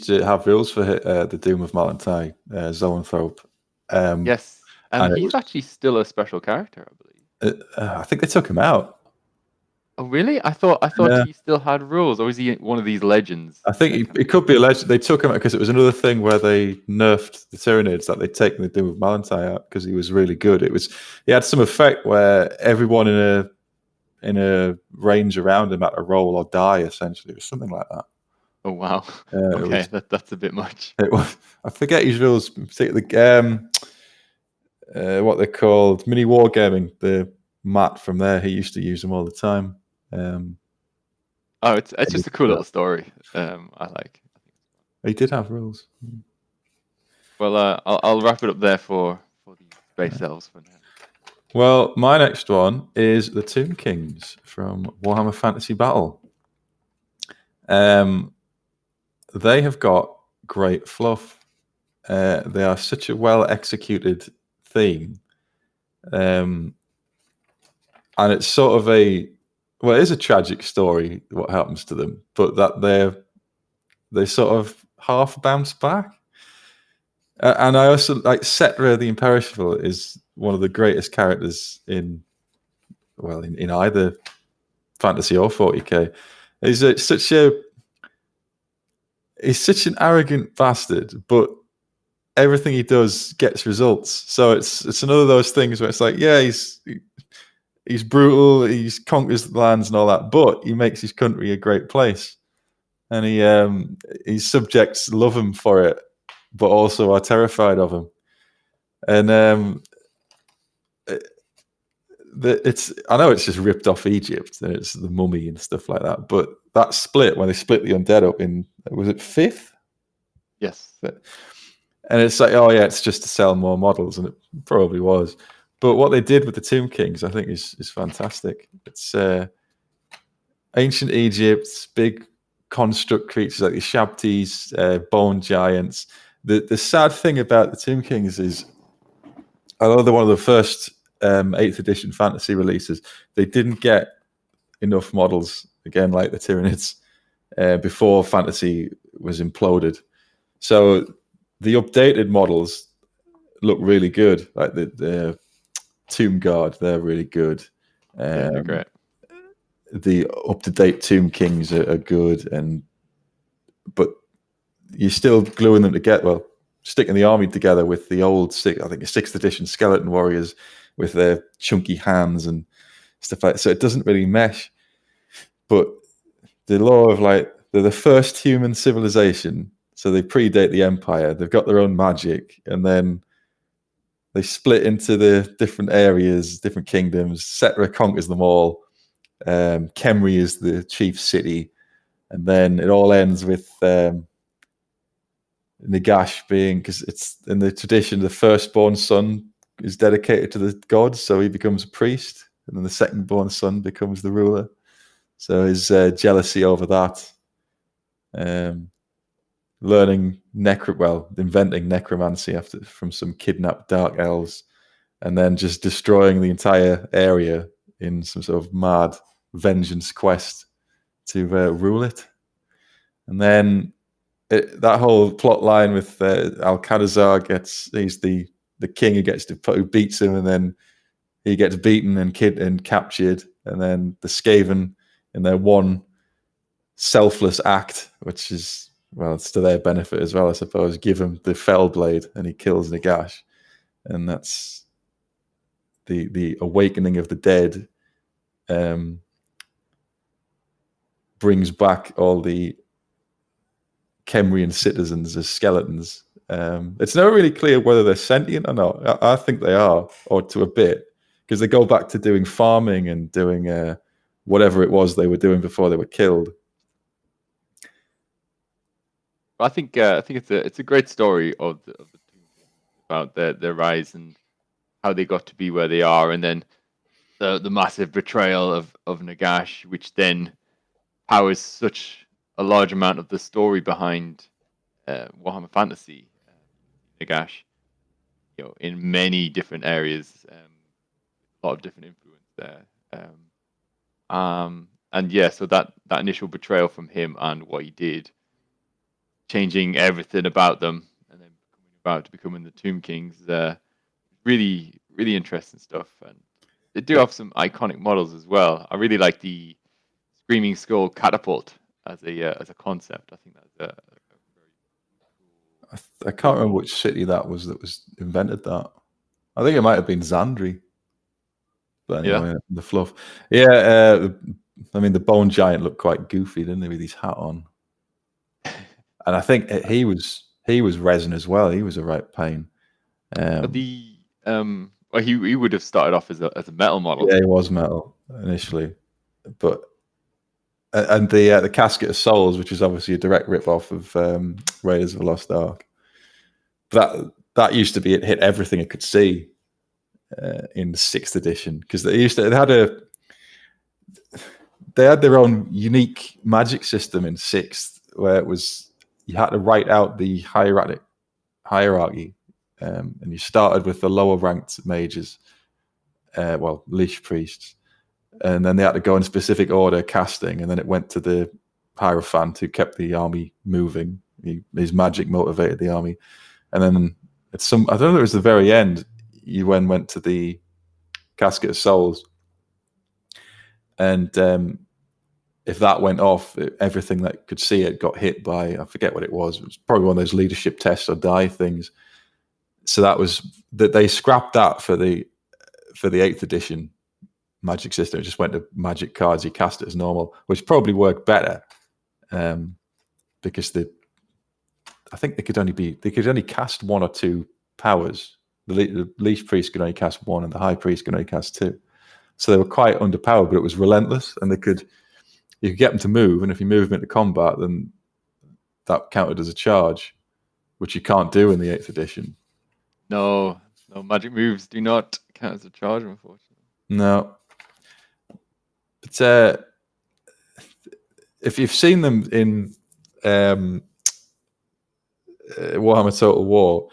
to have rules for the Doom of Malantai, Zoanthrope. Yes, and he's actually still a special character, I believe. I think they took him out. Oh, really? I thought he still had rules, or is he one of these legends? I think it could be a legend. They took him out because it was another thing where they nerfed the Tyranids, that they'd taken the Doom of Malantai out because he was really good. He had some effect where everyone in a range around him had to roll or die. Essentially, it was something like that. Oh wow! Okay, that's a bit much. It was. I forget his rules, particularly what they're called, mini wargaming. The Matt from there, he used to use them all the time. It's just a cool little story. I like. He did have rules. Well, I'll wrap it up there for the Space Elves for now. Well, my next one is the Tomb Kings from Warhammer Fantasy Battle. They have got great fluff. They are such a well-executed theme. And it's sort of it is a tragic story, what happens to them, but that they sort of half bounce back. And I also like Setra the Imperishable is one of the greatest characters in either fantasy or 40k. He's such an arrogant bastard, but everything he does gets results. So it's another of those things where it's like, yeah, he's brutal, he conquers the lands and all that, but he makes his country a great place, and his subjects love him for it, but also are terrified of him. And I know it's just ripped off Egypt and it's the mummy and stuff like that, but that split when they split the undead up in, was it 5th? Yes. And it's like, oh yeah, it's just to sell more models, and it probably was. But what they did with the Tomb Kings, I think, is fantastic. It's ancient Egypt, big construct creatures like the Shabtis, bone giants. The sad thing about the Tomb Kings is, although they're one of the first 8th edition fantasy releases, they didn't get enough models, again, like the Tyranids, before fantasy was imploded. So the updated models look really good. Like the Tomb Guard, they're really good. They're great. The up-to-date Tomb Kings are good, but you're still gluing them together. Well, sticking the army together with the old, I think, 6th edition skeleton warriors with their chunky hands and stuff like that. So it doesn't really mesh. But the law of they're the first human civilization, so they predate the Empire. They've got their own magic, and then they split into the different areas, different kingdoms. Setra conquers them all. Khemri is the chief city, and then it all ends with Nagash being, because it's in the tradition, the firstborn son is dedicated to the gods, so he becomes a priest, and then the second-born son becomes the ruler. So his jealousy over that, inventing necromancy from some kidnapped Dark Elves, and then just destroying the entire area in some sort of mad vengeance quest to rule it. And then that whole plot line with Al-Qadazar he's the king who beats him, and then he gets beaten and captured, and then the Skaven, in their one selfless act, which is, well, it's to their benefit as well, I suppose, give him the fell blade, and he kills Nagash, and that's the awakening of the dead. Brings back all the Kemrian citizens as skeletons. It's never really clear whether they're sentient or not. I think they are, or to a bit, because they go back to doing farming and doing whatever it was they were doing before they were killed. I think it's a great story of the about their rise and how they got to be where they are, and then the massive betrayal of Nagash, which then powers such a large amount of the story behind Warhammer Fantasy. Nagash, in many different areas, a lot of different influence there. And yeah, so that initial betrayal from him and what he did, changing everything about them, and then becoming the Tomb Kings, really, really interesting stuff. And they do have some iconic models as well. I really like the Screaming Skull catapult as a concept. I think that's a I can't remember which city that was invented that. I think it might have been Zandri. But anyway, the fluff. Yeah, I mean, the Bone Giant looked quite goofy, didn't he, with his hat on? And I think he was resin as well. He was a right pain. He would have started off as a metal model. Yeah, he was metal initially, but and the Casket of Souls, which is obviously a direct rip-off of Raiders of the Lost Ark. That used to be, it hit everything it could see in 6th edition, because they had their own unique magic system in 6th, where it was, you had to write out the hierarchy, and you started with the lower ranked mages, leash priests, and then they had to go in specific order casting, and then it went to the Hierophant, who kept the army moving. His magic motivated the army, and then I don't know, it was the very end, you went to the Casket of Souls, and if that went off, everything that could see it got hit by, I forget what it was. It was probably one of those leadership tests or die things. So that they scrapped that for the 8th edition magic system. It just went to magic cards. You cast it as normal, which probably worked better, because I think they could only cast 1 or 2 powers. The leash priest could only cast 1, and the high priest could only cast 2. So they were quite underpowered, but it was relentless, and you could get them to move, and if you move them into combat, then that counted as a charge, which you can't do in the 8th edition. No, magic moves do not count as a charge, unfortunately. No. But if you've seen them in Warhammer Total War,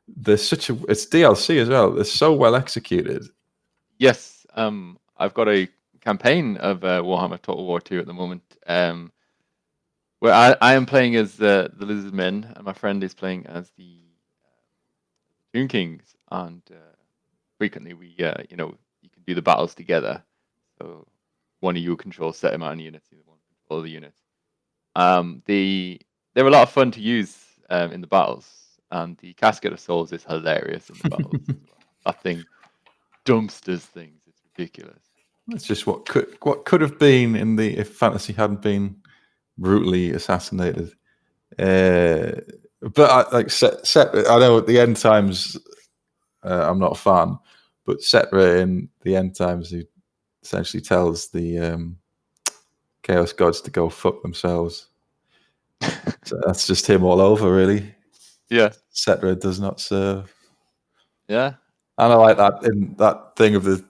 it's DLC as well. They're so well executed. Yes, I've got a campaign of Warhammer Total War 2 at the moment, where I am playing as the Lizardmen, and my friend is playing as the Tomb Kings, and frequently we you can do the battles together. So one of you controls set amount of units, the other one controls the units. They're a lot of fun to use in the battles, and the Casket of Souls is hilarious in the battles as well. That thing dumpsters things. It's ridiculous. It's just what could have been if fantasy hadn't been brutally assassinated. But I know at the end times, I'm not a fan, but Setra in the end times, he essentially tells the Chaos Gods to go fuck themselves. So that's just him all over, really. Yeah. Setra does not serve. Yeah. And I like that in that thing of the.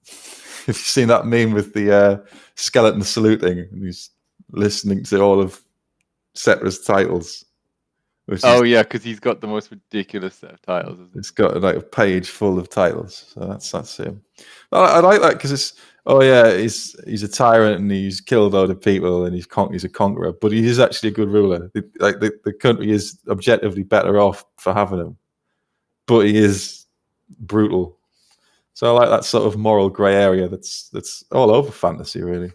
If you've seen that meme with the skeleton saluting, and he's listening to all of Setra's titles. Yeah, because he's got the most ridiculous set of titles. It's got like a page full of titles, so that's him. I like that because he's a tyrant and he's killed a lot of people and he's a conqueror, but he is actually a good ruler. The country is objectively better off for having him, but he is brutal. So I like that sort of moral grey area that's all over fantasy, really.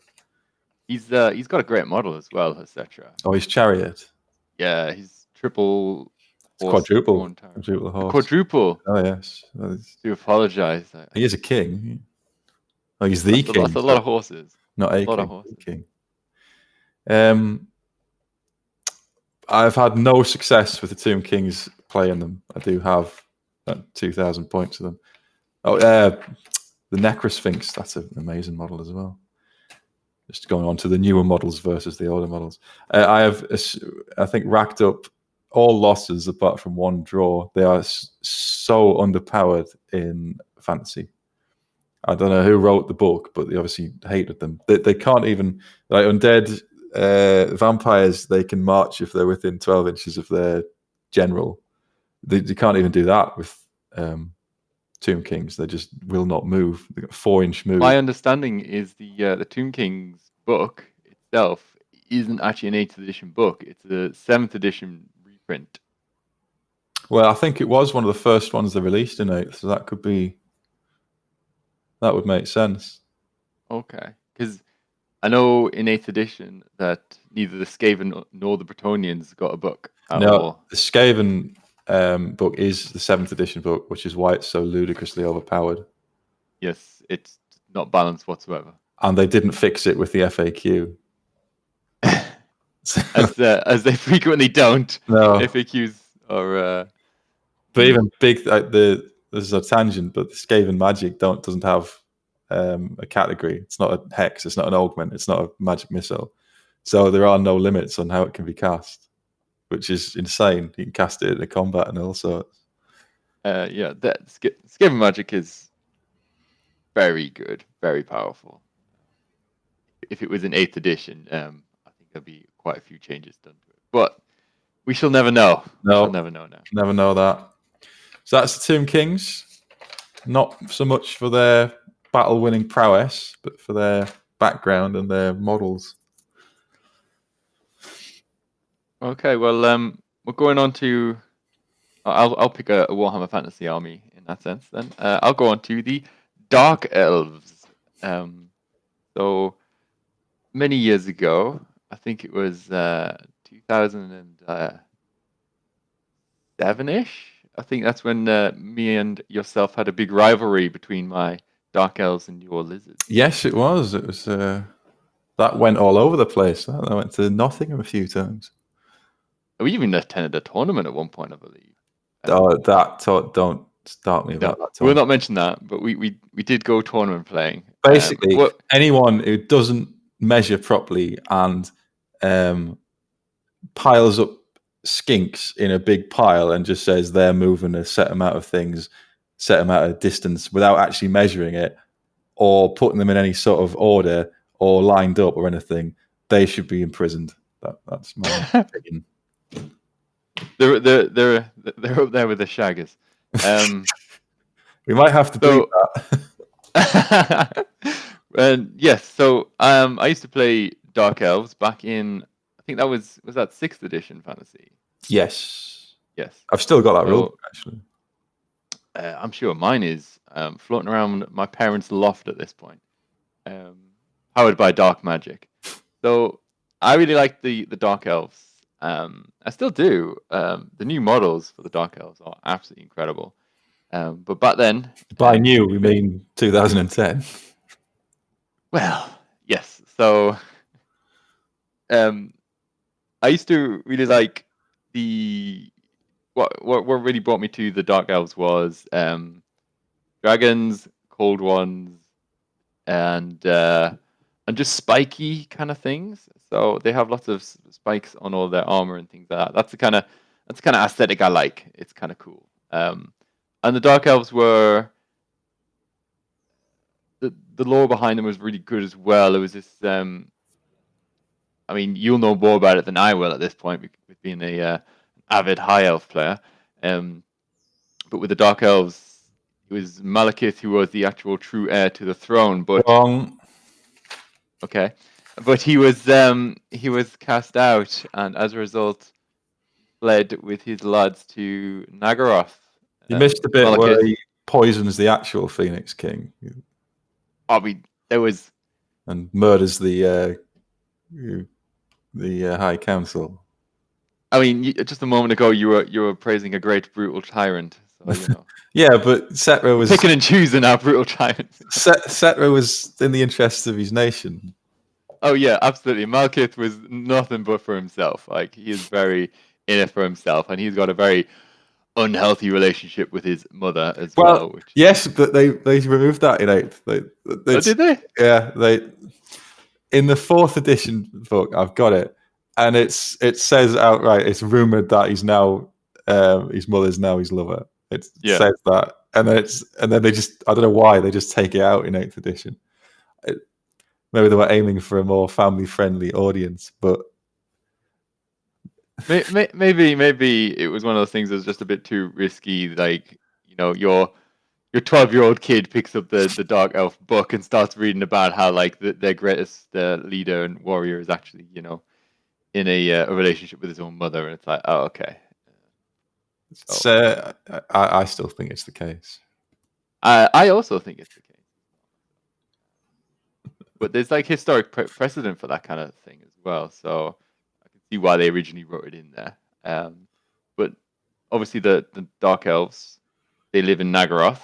He's got a great model as well, etc. Oh, his chariot. Yeah, he's triple It's horse quadruple. drawn tower. Quadruple horse. Quadruple. Oh, yes. To apologize. He is a king. Oh, he's the king. That's a lot of horses. Not a lot king. of horses. King. I've had no success with the Tomb Kings playing them. I do have 2,000 points of them. Oh, the Necrosphinx. That's an amazing model as well. Just going on to the newer models versus the older models. I have, I think, racked up all losses apart from one draw. They are so underpowered in fantasy. I don't know who wrote the book, but they obviously hated them. They can't even, like, undead vampires, they can march if they're within 12 inches of their general. They can't even do that with Tomb Kings. They just will not move. They got 4-inch move. My understanding is the Tomb Kings book itself isn't actually an 8th edition book. It's a 7th edition reprint. Well, I think it was one of the first ones they released in 8th, so that would make sense. Okay, because I know in 8th edition that neither the Skaven nor the Bretonnians got a book at all. The Skaven book is the 7th edition book, which is why it's so ludicrously overpowered. Yes, it's not balanced whatsoever. And they didn't fix it with the FAQ. as they frequently don't. No. FAQs are... But even big, this is a tangent, but the Skaven magic doesn't have a category. It's not a hex, it's not an augment, it's not a magic missile. So there are no limits on how it can be cast, which is insane. You can cast it in a combat and all sorts. Yeah, that Skaven magic is very good, very powerful. If it was in 8th edition, I think there'd be quite a few changes done to it. But we shall never know. No, we'll never know now. Never know that. So that's the Tomb Kings. Not so much for their battle-winning prowess, but for their background and their models. Okay, well, we're going on to... I'll pick a Warhammer Fantasy army in that sense then. I'll go on to the Dark Elves. So many years ago, I think it was 2007-ish. I think that's when me and yourself had a big rivalry between my Dark Elves and your Lizards. Yes, it was. It was that went all over the place. That went to Nottingham a few times. We even attended a tournament at one point, I believe. Don't start me about that. We'll not mention that, but we did go tournament playing. Basically, anyone who doesn't measure properly and piles up skinks in a big pile and just says they're moving a set amount of things, set amount of distance without actually measuring it or putting them in any sort of order or lined up or anything, they should be imprisoned. That's my opinion. They're up there with the shaggers. We might have to do that. And yes, so I used to play Dark Elves back in, I think that was that 6th edition fantasy. Yes. I've still got that rule actually. I'm sure mine is floating around my parents' loft at this point, powered by dark magic. So I really like the Dark Elves. I still do. The new models for the Dark Elves are absolutely incredible. But back then... By new, we mean 2010. Well, yes. So I used to really like what really brought me to the Dark Elves was dragons, cold ones, and just spiky kind of things. So they have lots of spikes on all their armor and things like that. That's the kind of aesthetic I like. It's kind of cool. And the Dark Elves were the lore behind them was really good as well. It was this. I mean, you'll know more about it than I will at this point, with being an avid High Elf player. But with the Dark Elves, it was Mechanicus who was the actual true heir to the throne. But wrong. Okay. But he was cast out, and as a result, fled with his lads to Nagaroth. You missed the bit where poisons the actual Phoenix King. I mean, there was and murders the High Council. I mean, just a moment ago, you were praising a great brutal tyrant. So yeah, but Setro was picking and choosing our brutal tyrants. Setro was in the interests of his nation. Oh yeah, absolutely. Malkith was nothing but for himself. Like he is very in it for himself, and he's got a very unhealthy relationship with his mother as well. Which yes, but they removed that in 8th. oh, did they? Yeah, they in the 4th edition book. I've got it, and it says outright. It's rumored that he's now his mother's now his lover. It says that, and then they just I don't know why they just take it out in 8th edition. Maybe they were aiming for a more family friendly audience, but maybe it was one of those things that was just a bit too risky. Like your 12-year-old kid picks up the Dark Elf book and starts reading about how like their greatest leader and warrior is actually in a relationship with his own mother, and it's like, oh, okay. So, I still think it's the case. I also think it's the case, but there's like historic precedent for that kind of thing as well. So I can see why they originally wrote it in there. But obviously the Dark Elves, they live in Nagaroth,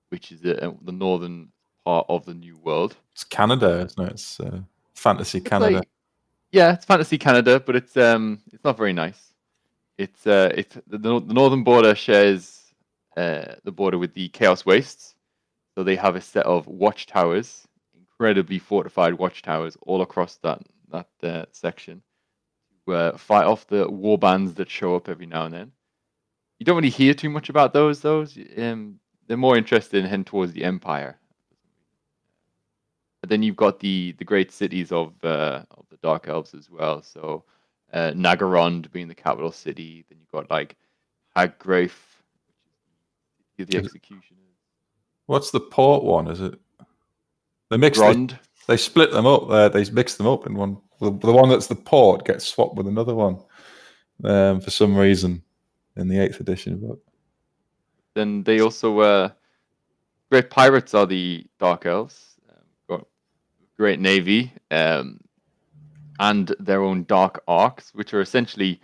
which is the northern part of the New World. It's Canada, isn't it? It's fantasy Canada. It's fantasy Canada, but it's not very nice. It's the northern border shares the border with the Chaos Wastes, so they have a set of watchtowers, incredibly fortified watchtowers all across that section, to fight off the war bands that show up every now and then. You don't really hear too much about those. They're more interested in heading towards the Empire. But then you've got the great cities of the Dark Elves as well. So Nagarond being the capital city. Then you've got like Haggrafe, which is the executioners. What's the port one? Is it? They split them up. They mix them up in one. The one that's the port gets swapped with another one for some reason in the 8th edition book. Then they also great pirates are the Dark Elves. Got great navy and their own dark arcs, which are essentially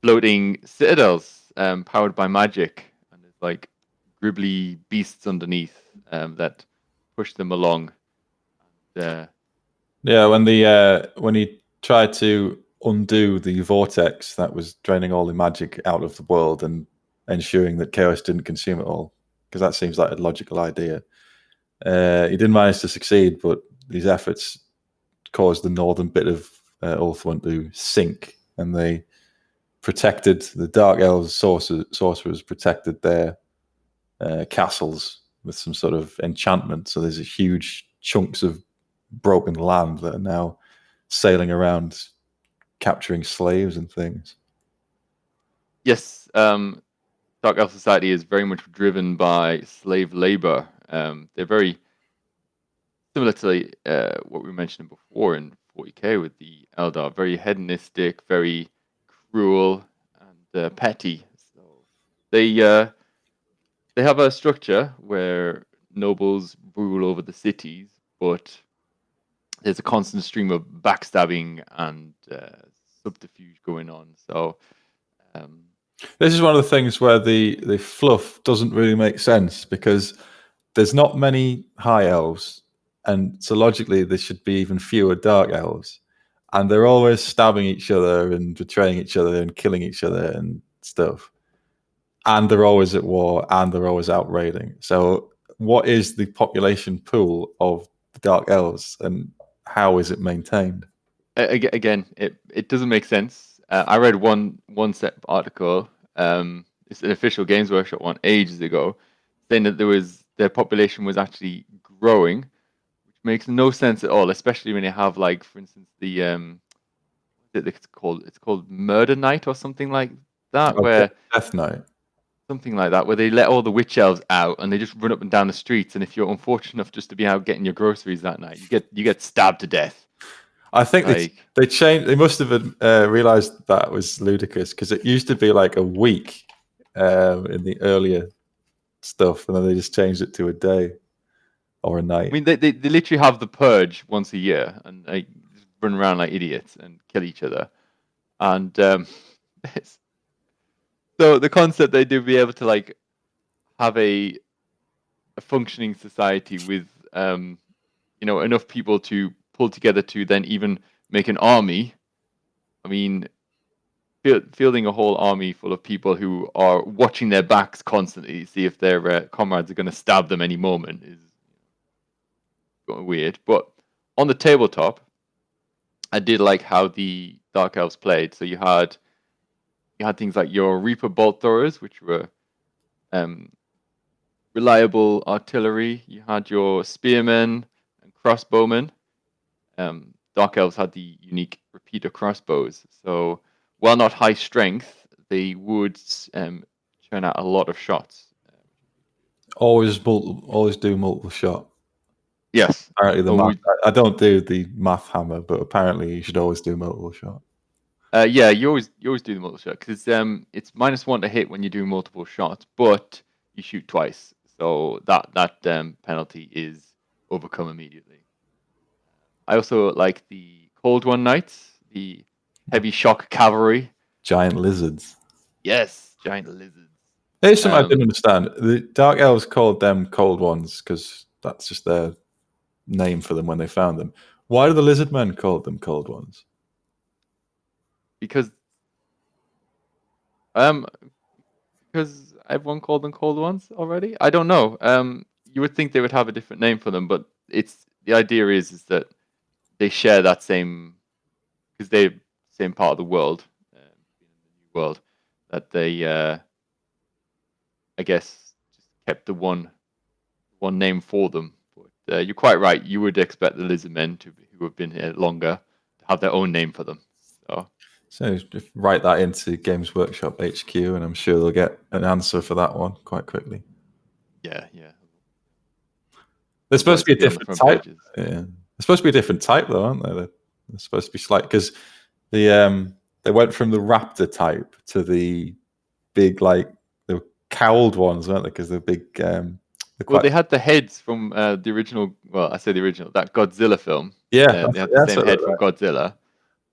floating citadels powered by magic, and there's like gribbly beasts underneath that push them along. Yeah, when he tried to undo the vortex that was draining all the magic out of the world and ensuring that chaos didn't consume it all, because that seems like a logical idea. He didn't manage to succeed, but these efforts caused the northern bit of Ulthuan to sink, and they protected the Dark Elves sorcerers protected their castles with some sort of enchantment. So there's huge chunks of broken land that are now sailing around capturing slaves and things. Yes, Dark Elf society is very much driven by slave labor. They're very similar to what we were mentioning before in 40k with the Eldar. Very hedonistic, very cruel, and petty. So they have a structure where nobles rule over the cities, but there's a constant stream of backstabbing and subterfuge going on. So this is one of the things where the fluff doesn't really make sense, because there's not many high elves, and so logically there should be even fewer dark elves, and they're always stabbing each other and betraying each other and killing each other and stuff, and they're always at war and they're always out raiding. So what is the population pool of the dark elves, and how is it maintained? Again, it doesn't make sense. I read one set article. It's an official Games Workshop one ages ago, saying that their population was actually growing, which makes no sense at all. Especially when you have, like, for instance, it's called Murder Night or something like that, where Death Night, something like that, where they let all the witch elves out and they just run up and down the streets. And if you're unfortunate enough just to be out getting your groceries that night, you get stabbed to death. I think they changed. They must have realized that was ludicrous, because it used to be like a week in the earlier stuff, and then they just changed it to a day or a night. I mean, they literally have the purge once a year, and they just run around like idiots and kill each other. And so the concept they do be able to like have a functioning society with enough people to pull together to then even make an army. I mean, fielding a whole army full of people who are watching their backs constantly to see if their comrades are going to stab them any moment is weird. But on the tabletop, I did like how the Dark Elves played. So you had things like your Reaper bolt throwers, which were reliable artillery. You had your spearmen and crossbowmen. Dark Elves had the unique repeater crossbows. So while not high strength, they would churn out a lot of shots. Always do multiple shot. Yes. Apparently the math, I don't do the math hammer, but apparently you should always do multiple shot. Yeah, you always do the multiple shot because it's -1 to hit when you do multiple shots, but you shoot twice, so that penalty is overcome immediately. I also like the Cold One Knights, the heavy shock cavalry. Giant lizards. Yes, giant lizards. Here's something I didn't understand. The Dark Elves called them Cold Ones because that's just their name for them when they found them. Why do the Lizardmen call them Cold Ones? Because everyone called them Cold Ones already. I don't know. You would think they would have a different name for them, but the idea is that they share that same, because they're same part of the world, in the new world, that they I guess just kept the one name for them. But you're quite right. You would expect the Lizardmen who have been here longer to have their own name for them. So just write that into Games Workshop HQ, and I'm sure they'll get an answer for that one quite quickly. Yeah. They're supposed to be a different type. Yeah, they're supposed to be a different type, though, aren't they? They're supposed to be slight because they went from the raptor type to the big, like the cowled ones, weren't they? Because they're big. Well, they had the heads from the original. Well, I say the original, that Godzilla film. Yeah, they had the same head from Godzilla.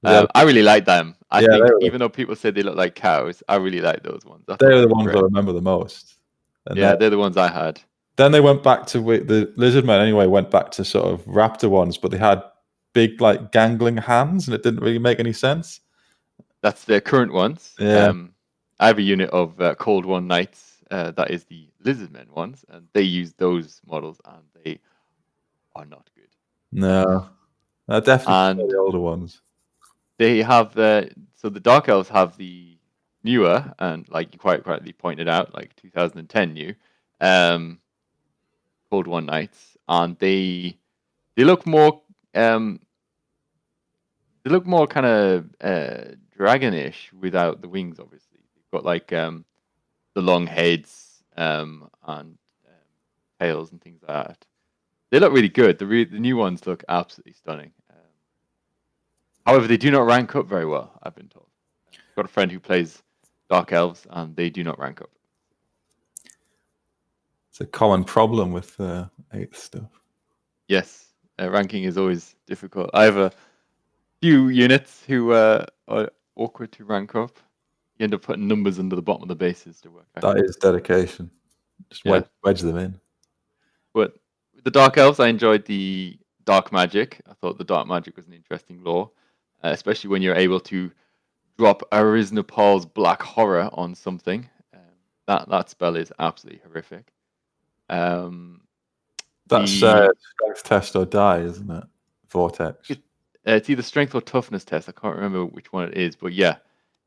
Yeah. I really like them. I think even though people say they look like cows, I really like those ones. They're the ones I remember the most. And they're the ones I had. Then they went back to the Lizardmen anyway. Went back to sort of raptor ones, but they had big, like gangling hands, and it didn't really make any sense. That's their current ones. Yeah. I have a unit of Cold One Knights. That is the Lizardmen ones, and they use those models, and they are not good. No, definitely the older ones. They have so the Dark Elves have the newer, and like you quite rightly pointed out, like 2010 new, Cold One Knights, and they look more kind of dragonish without the wings. Obviously, they've got like the long heads and tails and things like that. They look really good. The new ones look absolutely stunning. However, they do not rank up very well, I've been told. I've got a friend who plays Dark Elves, and they do not rank up. It's a common problem with 8th stuff. Yes, ranking is always difficult. I have a few units who are awkward to rank up. You end up putting numbers under the bottom of the bases to work out. That is dedication. Just wedge them in. But with the Dark Elves, I enjoyed the Dark Magic. I thought the Dark Magic was an interesting lore. Especially when you're able to drop Ariznapal's Black Horror on something. That spell is absolutely horrific. That's strength test or die, isn't it? Vortex. It's either strength or toughness test. I can't remember which one it is, but yeah,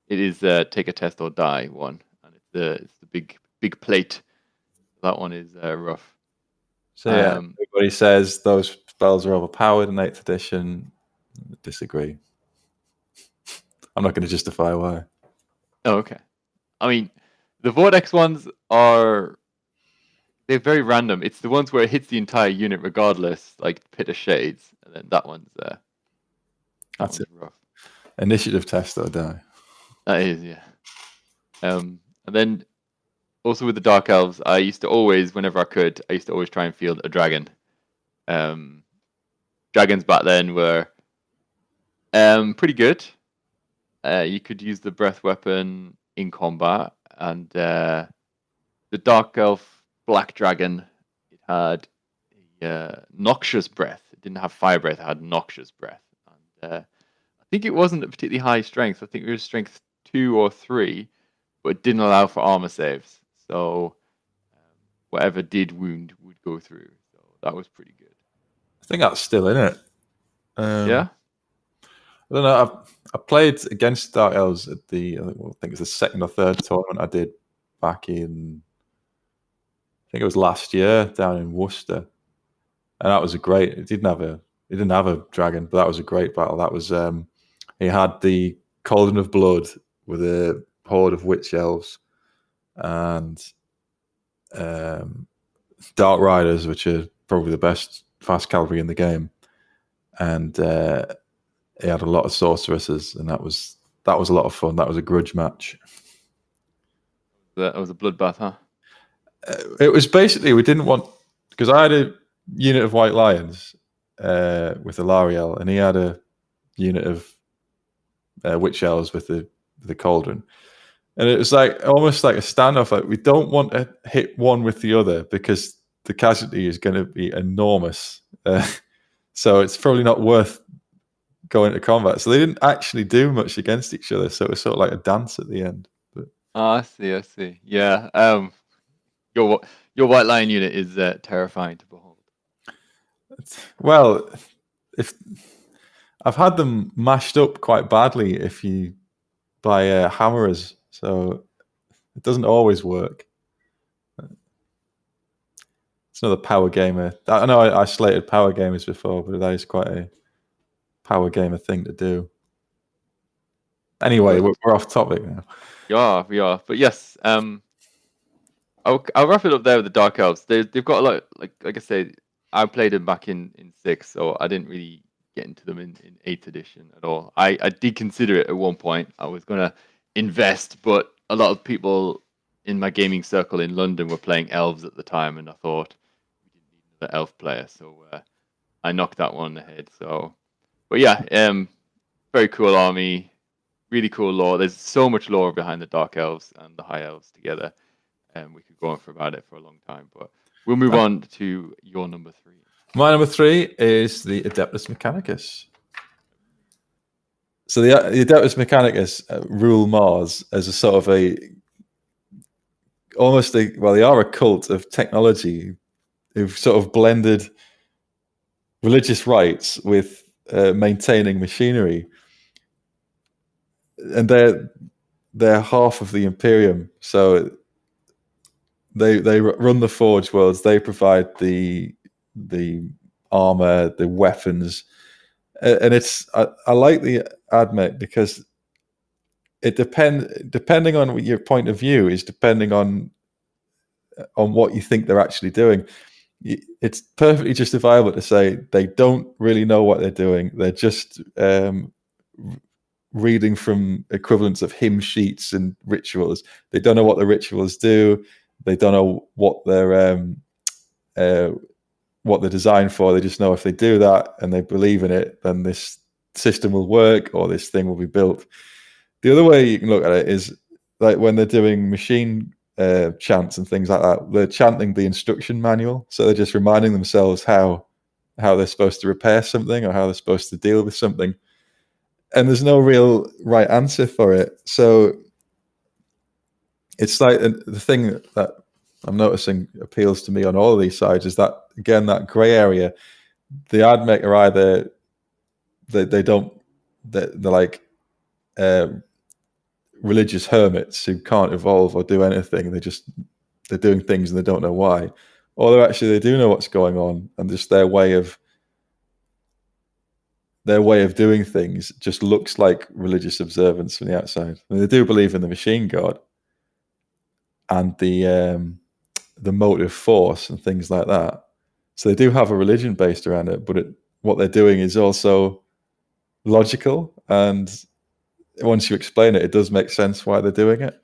it is take a test or die one, and it's the big plate. That one is rough. So yeah, everybody says those spells are overpowered in 8th edition. I disagree. I'm not going to justify why. Oh, okay. I mean, the Vortex ones they're very random. It's the ones where it hits the entire unit regardless, like Pit of Shades, and then that one's that's it. Rough. Initiative test or die. That is, yeah. And then also with the Dark Elves, I used to always, whenever I could, I used to always try and field a dragon. Dragons back then were pretty good. You could use the breath weapon in combat, and the Dark Elf Black Dragon, it had noxious breath. It didn't have fire breath; it had noxious breath. And I think it wasn't a particularly high strength. I think it was strength 2 or 3, but it didn't allow for armor saves. So whatever did wound would go through. So that was pretty good. I think that's still in it. Yeah. I don't know. I played against Dark Elves at I think it's the second or third tournament I did back in. I think it was last year down in Worcester, and that was a great. It didn't have a dragon, but that was a great battle. That was he had the Cauldron of Blood with a horde of witch elves, and Dark Riders, which are probably the best fast cavalry in the game, and he had a lot of sorceresses, and that was a lot of fun. That was a grudge match. That was a bloodbath, huh? It was basically, we didn't want, because I had a unit of White Lions with Ilariel, and he had a unit of Witch Elves with the Cauldron. And it was like almost like a standoff. Like, we don't want to hit one with the other because the casualty is going to be enormous. So it's probably not worth going to combat. So they didn't actually do much against each other. So it was sort of like a dance at the end. But I see. Yeah. Your White Lion unit is terrifying to behold. Well, if I've had them mashed up quite badly if you buy hammerers, so it doesn't always work. It's another power gamer. I know I slated power gamers before, but that is quite a power gamer thing to do. Anyway, we're off topic now. We are. But yes, I'll wrap it up there with the Dark Elves. They've got a lot, like I said, I played them back in 6, so I didn't really get into them in 8th edition at all. I did consider it at one point. I was going to invest, but a lot of people in my gaming circle in London were playing elves at the time, and I thought we didn't need another elf player, so I knocked that one ahead. So, but yeah, very cool army, really cool lore. There's so much lore behind the Dark Elves and the High Elves together, and we could go on about it for a long time. But we'll move on to your number 3. My number 3 is the Adeptless Mechanicus. So the Adeptless Mechanicus rule Mars as a sort of they are a cult of technology who've sort of blended religious rites with maintaining machinery, and they're half of the Imperium. So they run the Forge Worlds. They provide the armor, the weapons, and it's I like the admech because it depending on your point of view is depending on what you think they're actually doing. It's perfectly justifiable to say they don't really know what they're doing. They're just reading from equivalents of hymn sheets and rituals. They don't know what the rituals do. They don't know what they're designed for. They just know if they do that and they believe in it, then this system will work or this thing will be built. The other way you can look at it is like when they're doing machine chants and things like that, they're chanting the instruction manual. So they're just reminding themselves how they're supposed to repair something or how they're supposed to deal with something. And there's no real right answer for it. So it's like the thing that I'm noticing appeals to me on all of these sides is that, again, that grey area. The admech are either they're like religious hermits who can't evolve or do anything. They're doing things and they don't know why, or they do know what's going on, and just their way of doing things just looks like religious observance from the outside. I mean, they do believe in the machine god and the motive force and things like that. So they do have a religion based around it, but what they're doing is also logical, and once you explain it, it does make sense why they're doing it.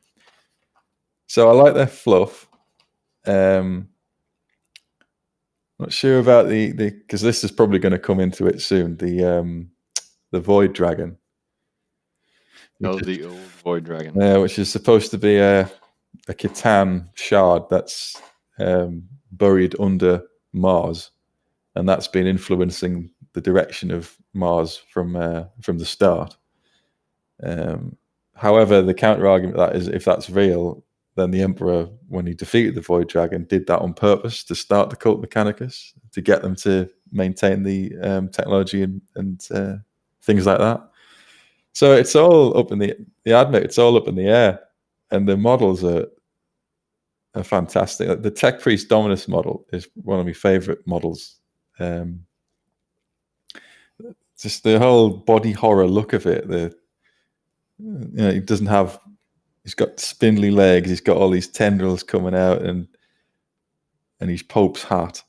So I like their fluff. Not sure about the because this is probably going to come into it soon. The Void Dragon, The old Void Dragon. which is supposed to be a Catan shard that's buried under Mars, and that's been influencing the direction of Mars from the start. However, the counter argument to that is if that's real, then the Emperor, when he defeated the Void Dragon, did that on purpose to start the cult Mechanicus, to get them to maintain the technology and things like that. So it's all up in the admit, it's all up in the air, and the models are fantastic. The Tech Priest Dominus model is one of my favorite models. Just the whole body horror look of it. He doesn't have. He's got spindly legs. He's got all these tendrils coming out, and he's Pope's hat.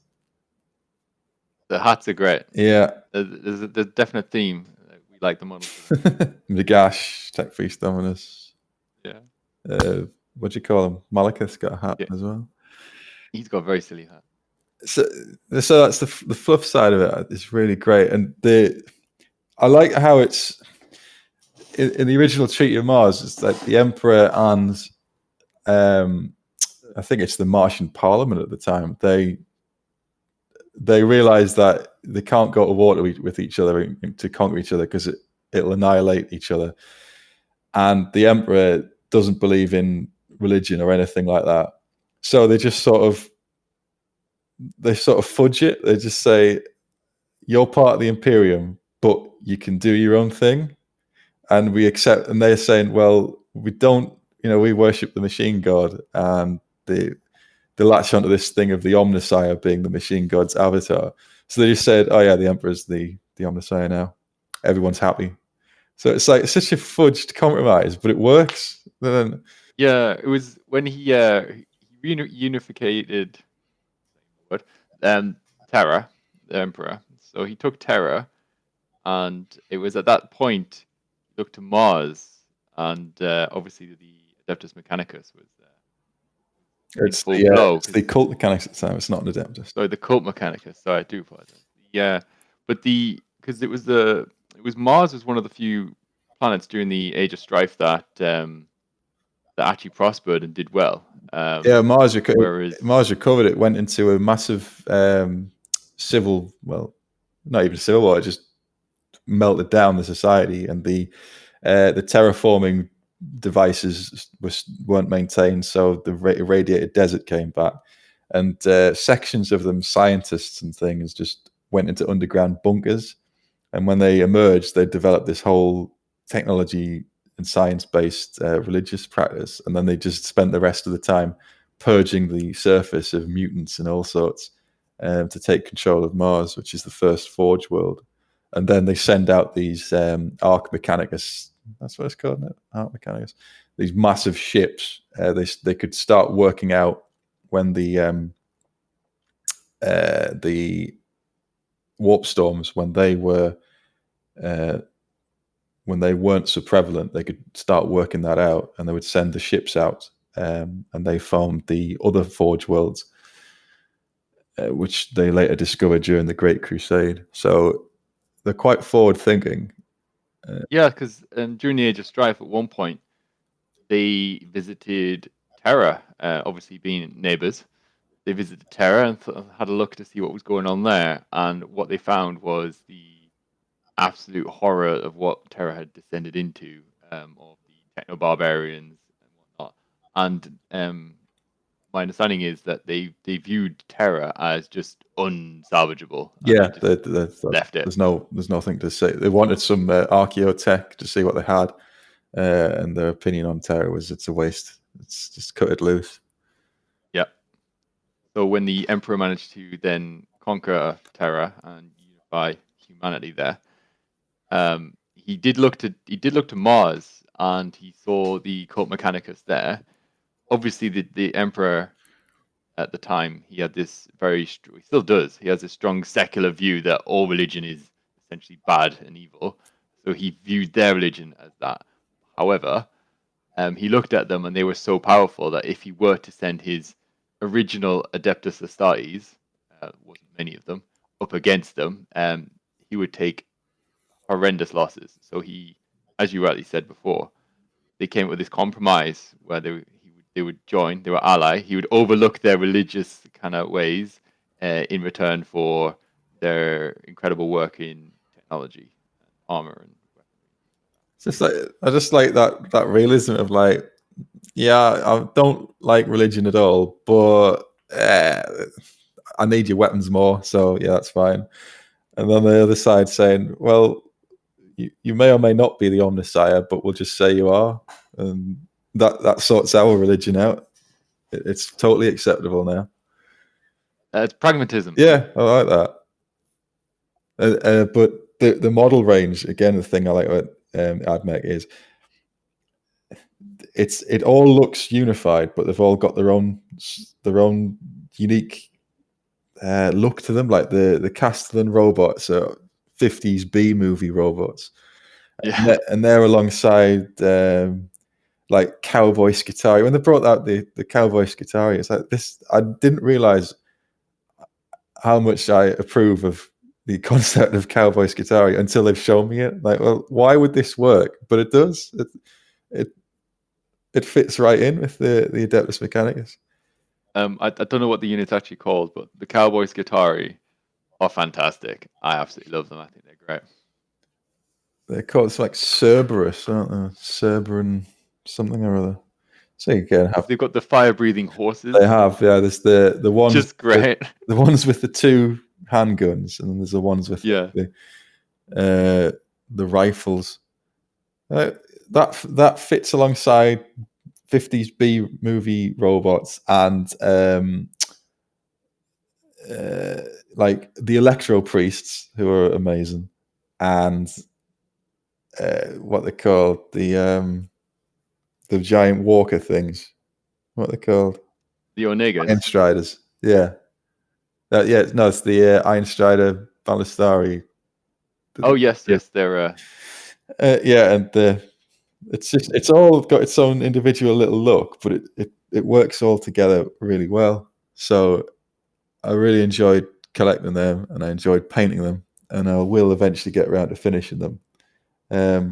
The hats are great. Yeah, there's a definite theme. We like the models. Nagash, Tech Priest Dominus. Yeah. What do you call him? Mechanicus got a hat as well. He's got a very silly hat. So that's the fluff side of it. It's really great, and I like how it's in the original Treaty of Mars. It's like the Emperor and I think it's the Martian Parliament at the time. They realize that they can't go to war with each other to conquer each other because it'll annihilate each other, and the Emperor doesn't believe in religion or anything like that. So they just sort of fudge it. They just say, you're part of the Imperium, but you can do your own thing. And we accept, and they're saying, well, we don't, we worship the machine god. And they latch onto this thing of the Omnissiah being the machine god's avatar. So they just said, oh yeah, the Emperor's the Omnissiah now. Everyone's happy. So it's like such a fudged compromise, but it works. Yeah, it was when he unificated Terra, the Emperor. So he took Terra, and it was at that point he looked to Mars, and obviously the Adeptus Mechanicus was it's the cult Mechanicus at the time. It's not an Adeptus. Sorry, the cult Mechanicus. Sorry, I do apologize. Yeah, but because it was Mars was one of the few planets during the Age of Strife that actually prospered and did well. Mars recovered. It went into a massive civil, well, not even civil war. It just melted down the society, and the terraforming devices weren't maintained. So the irradiated desert came back, and sections of them, scientists and things, just went into underground bunkers. And when they emerged, they developed this whole technology and science-based religious practice, and then they just spent the rest of the time purging the surface of mutants and all sorts to take control of Mars, which is the first Forge world. And then they send out these Arc Mechanicus. That's what it's called, isn't it? Arc Mechanicus. These massive ships. They could start working out when the warp storms, when they weren't so prevalent, they could start working that out, and they would send the ships out, and they formed the other Forge worlds, which they later discovered during the Great Crusade. So they're quite forward thinking. Yeah, because during the Age of Strife, at one point, they visited Terra, obviously being neighbors. They visited Terra and had a look to see what was going on there, and what they found was the absolute horror of what Terra had descended into, of the techno-barbarians and whatnot. And my understanding is that they viewed Terra as just unsalvageable. Yeah, left it. There's nothing to say. They wanted some archaeotech to see what they had, and their opinion on Terra was it's a waste. It's just cut it loose. Yeah. So when the Emperor managed to then conquer Terra and unify humanity there, he did look to Mars, and he saw the cult Mechanicus there. Obviously, the Emperor at the time, he had this he still does. He has a strong secular view that all religion is essentially bad and evil. So he viewed their religion as that. However, he looked at them and they were so powerful that if he were to send his original Adeptus Astartes, wasn't many of them, up against them, he would take horrendous losses. So he, as you rightly said before, they came up with this compromise where they would join, they were ally. He would overlook their religious kind of ways in return for their incredible work in technology, armor, and It's just like I just like that realism of like, yeah, I don't like religion at all, but I need your weapons more, so yeah, that's fine. And then the other side saying, well, you may or may not be the Omnissiah, but we'll just say you are, and that sorts our religion out. It's totally acceptable now. it's pragmatism. Yeah, I like that. But the model range, again, the thing I like about AdMech is it all looks unified, but they've all got their own unique look to them. Like the Castellan robots are 50s B movie robots, Yeah. and they're alongside like Cowboy Scutari. When they brought out the Cowboy Scutari, it's like this. I didn't realize how much I approve of the concept of Cowboy Scutari until they've shown me it. Like, well, why would this work? But it does. It fits right in with the Adeptless Mechanicus. I don't know what the unit's actually called, but the Cowboys Guitari are fantastic. I absolutely love them. I think they're great. They're called, it's like Cerberus, aren't they? Cerberan something or other. So you can have. They've got the fire-breathing horses. They have, yeah. There's the ones Just great. the ones with the two handguns, and then there's the ones with Yeah. the rifles. That fits alongside 50s B movie robots and like the Electro Priests, who are amazing, and what they called the giant walker things. What they're called? The Onegas. Iron Striders. Yeah. Yeah, no, it's the Iron Strider Ballistari. Oh yes, they're yeah, and it's all got its own individual little look, but it works all together really well. So I really enjoyed collecting them, and I enjoyed painting them, and I will eventually get around to finishing them. I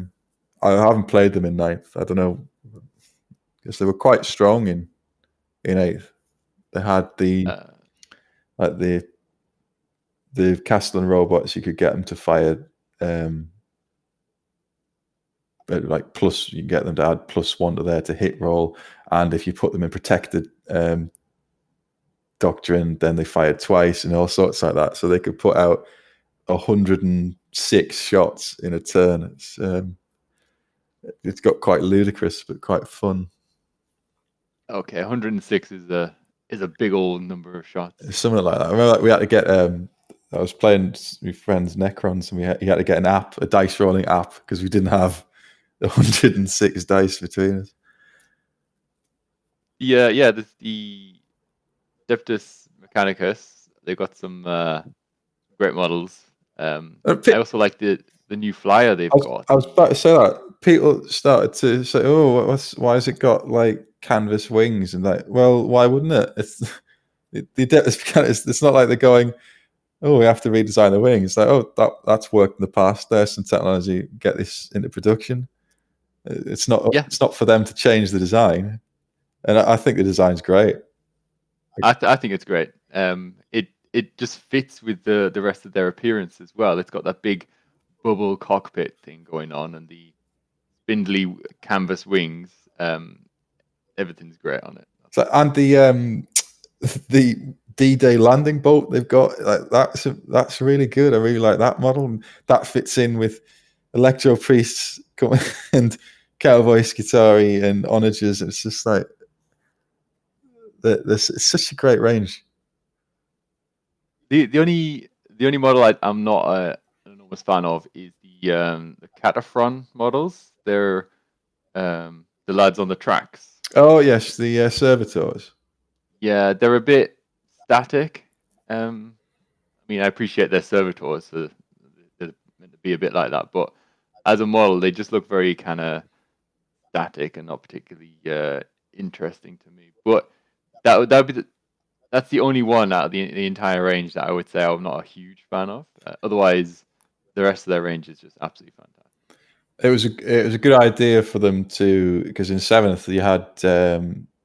haven't played them in 9th. I don't know, because they were quite strong in 8th. They had like the Castellan robots. You could get them to fire like plus. You can get them to add +1 to their to hit roll, and if you put them in protected doctrine, then they fired twice and all sorts like that. So they could put out 106 shots in a turn. It's got quite ludicrous, but quite fun. okay. 106 is a big old number of shots. Something like that. I remember we had to get. I was playing with friends Necrons, and he had to get a dice rolling app, because we didn't have 106 dice between us. Yeah. The Adeptus Mechanicus. They've got some great models. I also like the new flyer they've got. I was about to say that. People started to say, "Oh, why has it got like canvas wings?" And like, well, why wouldn't it? It's the Adeptus Mechanicus. It's not like they're going, "Oh, we have to redesign the wings." It's like, "Oh, that's worked in the past. There's some technology. Get this into production." It's not. Yeah. It's not for them to change the design, and I think the design's great. I think it's great. It just fits with the rest of their appearance as well. It's got that big bubble cockpit thing going on, and the spindly canvas wings. Everything's great on it. So, and the D-Day landing boat they've got, like that's really good. I really like that model. And that fits in with Electro Priests and Cowboy Scutari and Onagers. It's just like it's such a great range. The only model I'm not an enormous fan of is the Cataphren models. They're the lads on the tracks. Oh yes, the servitors. Yeah, they're a bit static. I mean, I appreciate their servitors, so they're meant to be a bit like that. But as a model, they just look very kind of static and not particularly interesting to me. But that would be that's the only one out of the entire range that I would say I'm not a huge fan of. Otherwise, the rest of their range is just absolutely fantastic. It was a good idea for them to, because in 7th you had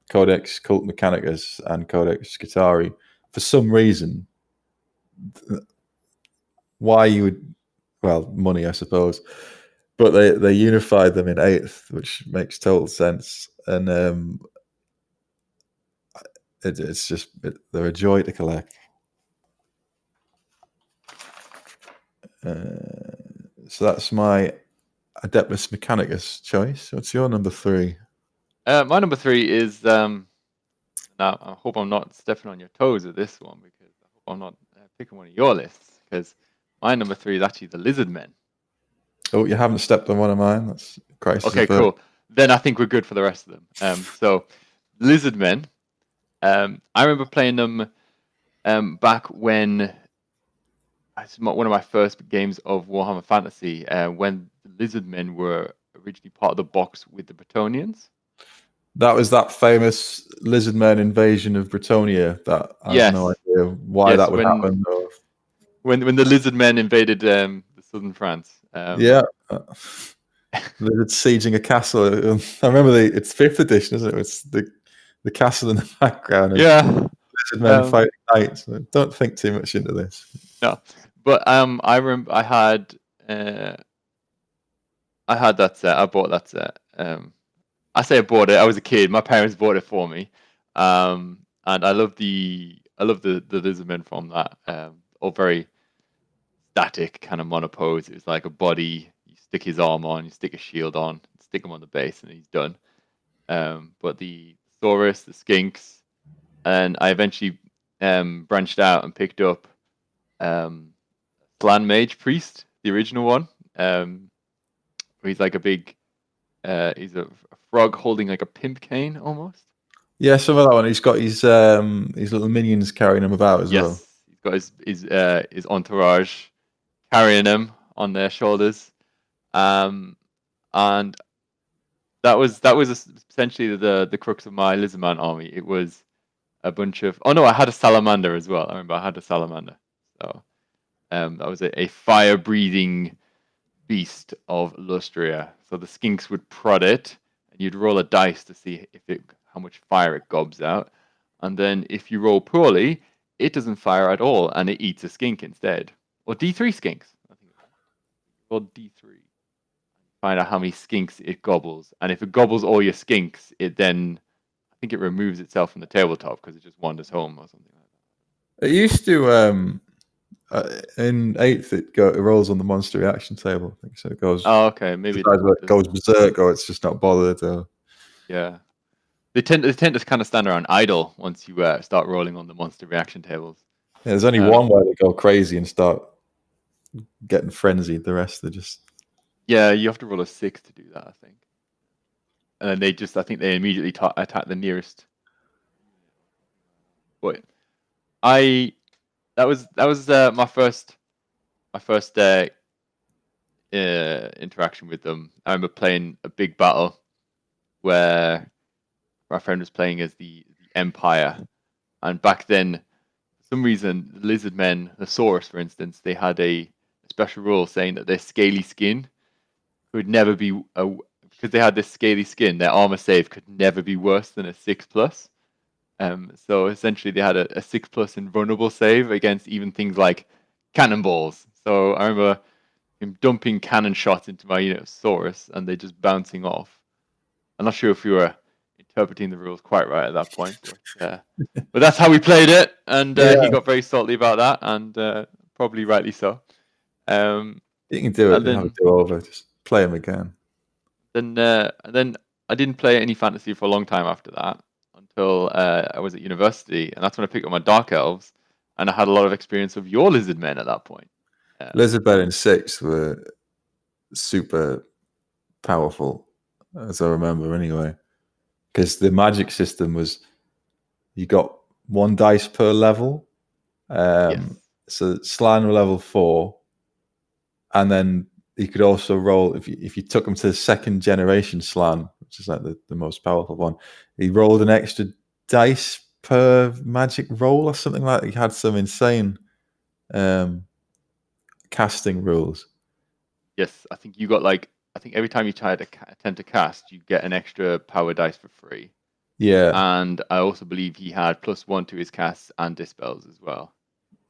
Codex Cult Mechanicus and Codex Scutari. For some reason, why you would, well, money, I suppose, but they unified them in 8th, which makes total sense. And it's just they're a joy to collect. So that's my Adeptless Mechanicus choice. What's your number 3? My number 3 is now. I hope I'm not stepping on your toes with this one, because I hope I'm not picking one of your lists, because my number 3 is actually the Lizardmen. Oh, you haven't stepped on one of mine. That's Crisis. Okay, cool. Then I think we're good for the rest of them. So Lizardmen. I remember playing them back when it's one of my first games of Warhammer Fantasy, when the Lizardmen were originally part of the box with the Bretonnians. That was that famous Lizardmen invasion of Bretonnia. That I have no idea why that would happen. Or... When the Lizardmen invaded the southern France. Lizard sieging a castle. I remember it's 5th edition, isn't it? It's the castle in the background. Lizardmen fighting knights. Don't think too much into this. No, but I remember I had that set. I bought that set. I say I bought it. I was a kid. My parents bought it for me, and I love the Lizardmen from that. All very static, kind of monopose. It was like a body. You stick his arm on, you stick a shield on, stick him on the base, and he's done. But the Saurus, the Skinks, and I eventually branched out and picked up Slan Mage Priest, the original one. He's like a big. He's a frog holding like a pimp cane almost. Yeah, some of that one. He's got his little minions carrying him about as well. He's got his entourage carrying him on their shoulders, and that was essentially the crux of my Lizardman army. It was a bunch of. Oh no, I had a salamander as well. I remember I had a salamander. So that was a fire breathing beast of Lustria. So the Skinks would prod it, and you'd roll a dice to see how much fire it gobs out. And then if you roll poorly, it doesn't fire at all, and it eats a skink instead. Or D3 skinks. I think roll D3. Find out how many skinks it gobbles. And if it gobbles all your skinks, I think it removes itself from the tabletop because it just wanders home or something like that. It used to in 8th it rolls on the monster reaction table. I think so. It goes. Oh, okay. Maybe it goes berserk, or it's just not bothered. Or... Yeah, they tend to kind of stand around idle once you start rolling on the monster reaction tables. Yeah, there's only one way they go crazy and start getting frenzied. The rest are just. Yeah, you have to roll a 6 to do that, I think. And then I think they immediately attack the nearest. But that was my first interaction with them. I remember playing a big battle where my friend was playing as the Empire, and back then, for some reason, the Lizardmen, the Saurus, for instance, they had a special rule saying that their scaly skin could never be because they had this scaly skin. Their armor save could never be worse than a 6+. So essentially, they had a 6+ invulnerable save against even things like cannonballs. So I remember him dumping cannon shots into my Saurus, and they just bouncing off. I'm not sure if you were interpreting the rules quite right at that point, but that's how we played it, and he got very salty about that, and probably rightly so. You can do it. Then have a do-over. Just play them again. Then I didn't play any fantasy for a long time after that, until I was at university, and that's when I picked up my Dark Elves, and I had a lot of experience of your Lizardmen at that point. Lizardmen in 6th were super powerful, as I remember anyway, because the magic system was you got 1 dice per level. So Slan were level 4, and then he could also roll if you took him to the second generation slan, which is like the most powerful one. He rolled an extra dice per magic roll or something like that. He had some insane casting rules. Yes, I think you got like I think every time you try to attempt to cast, you get an extra power dice for free. Yeah, And I also believe he had +1 to his casts and dispels as well.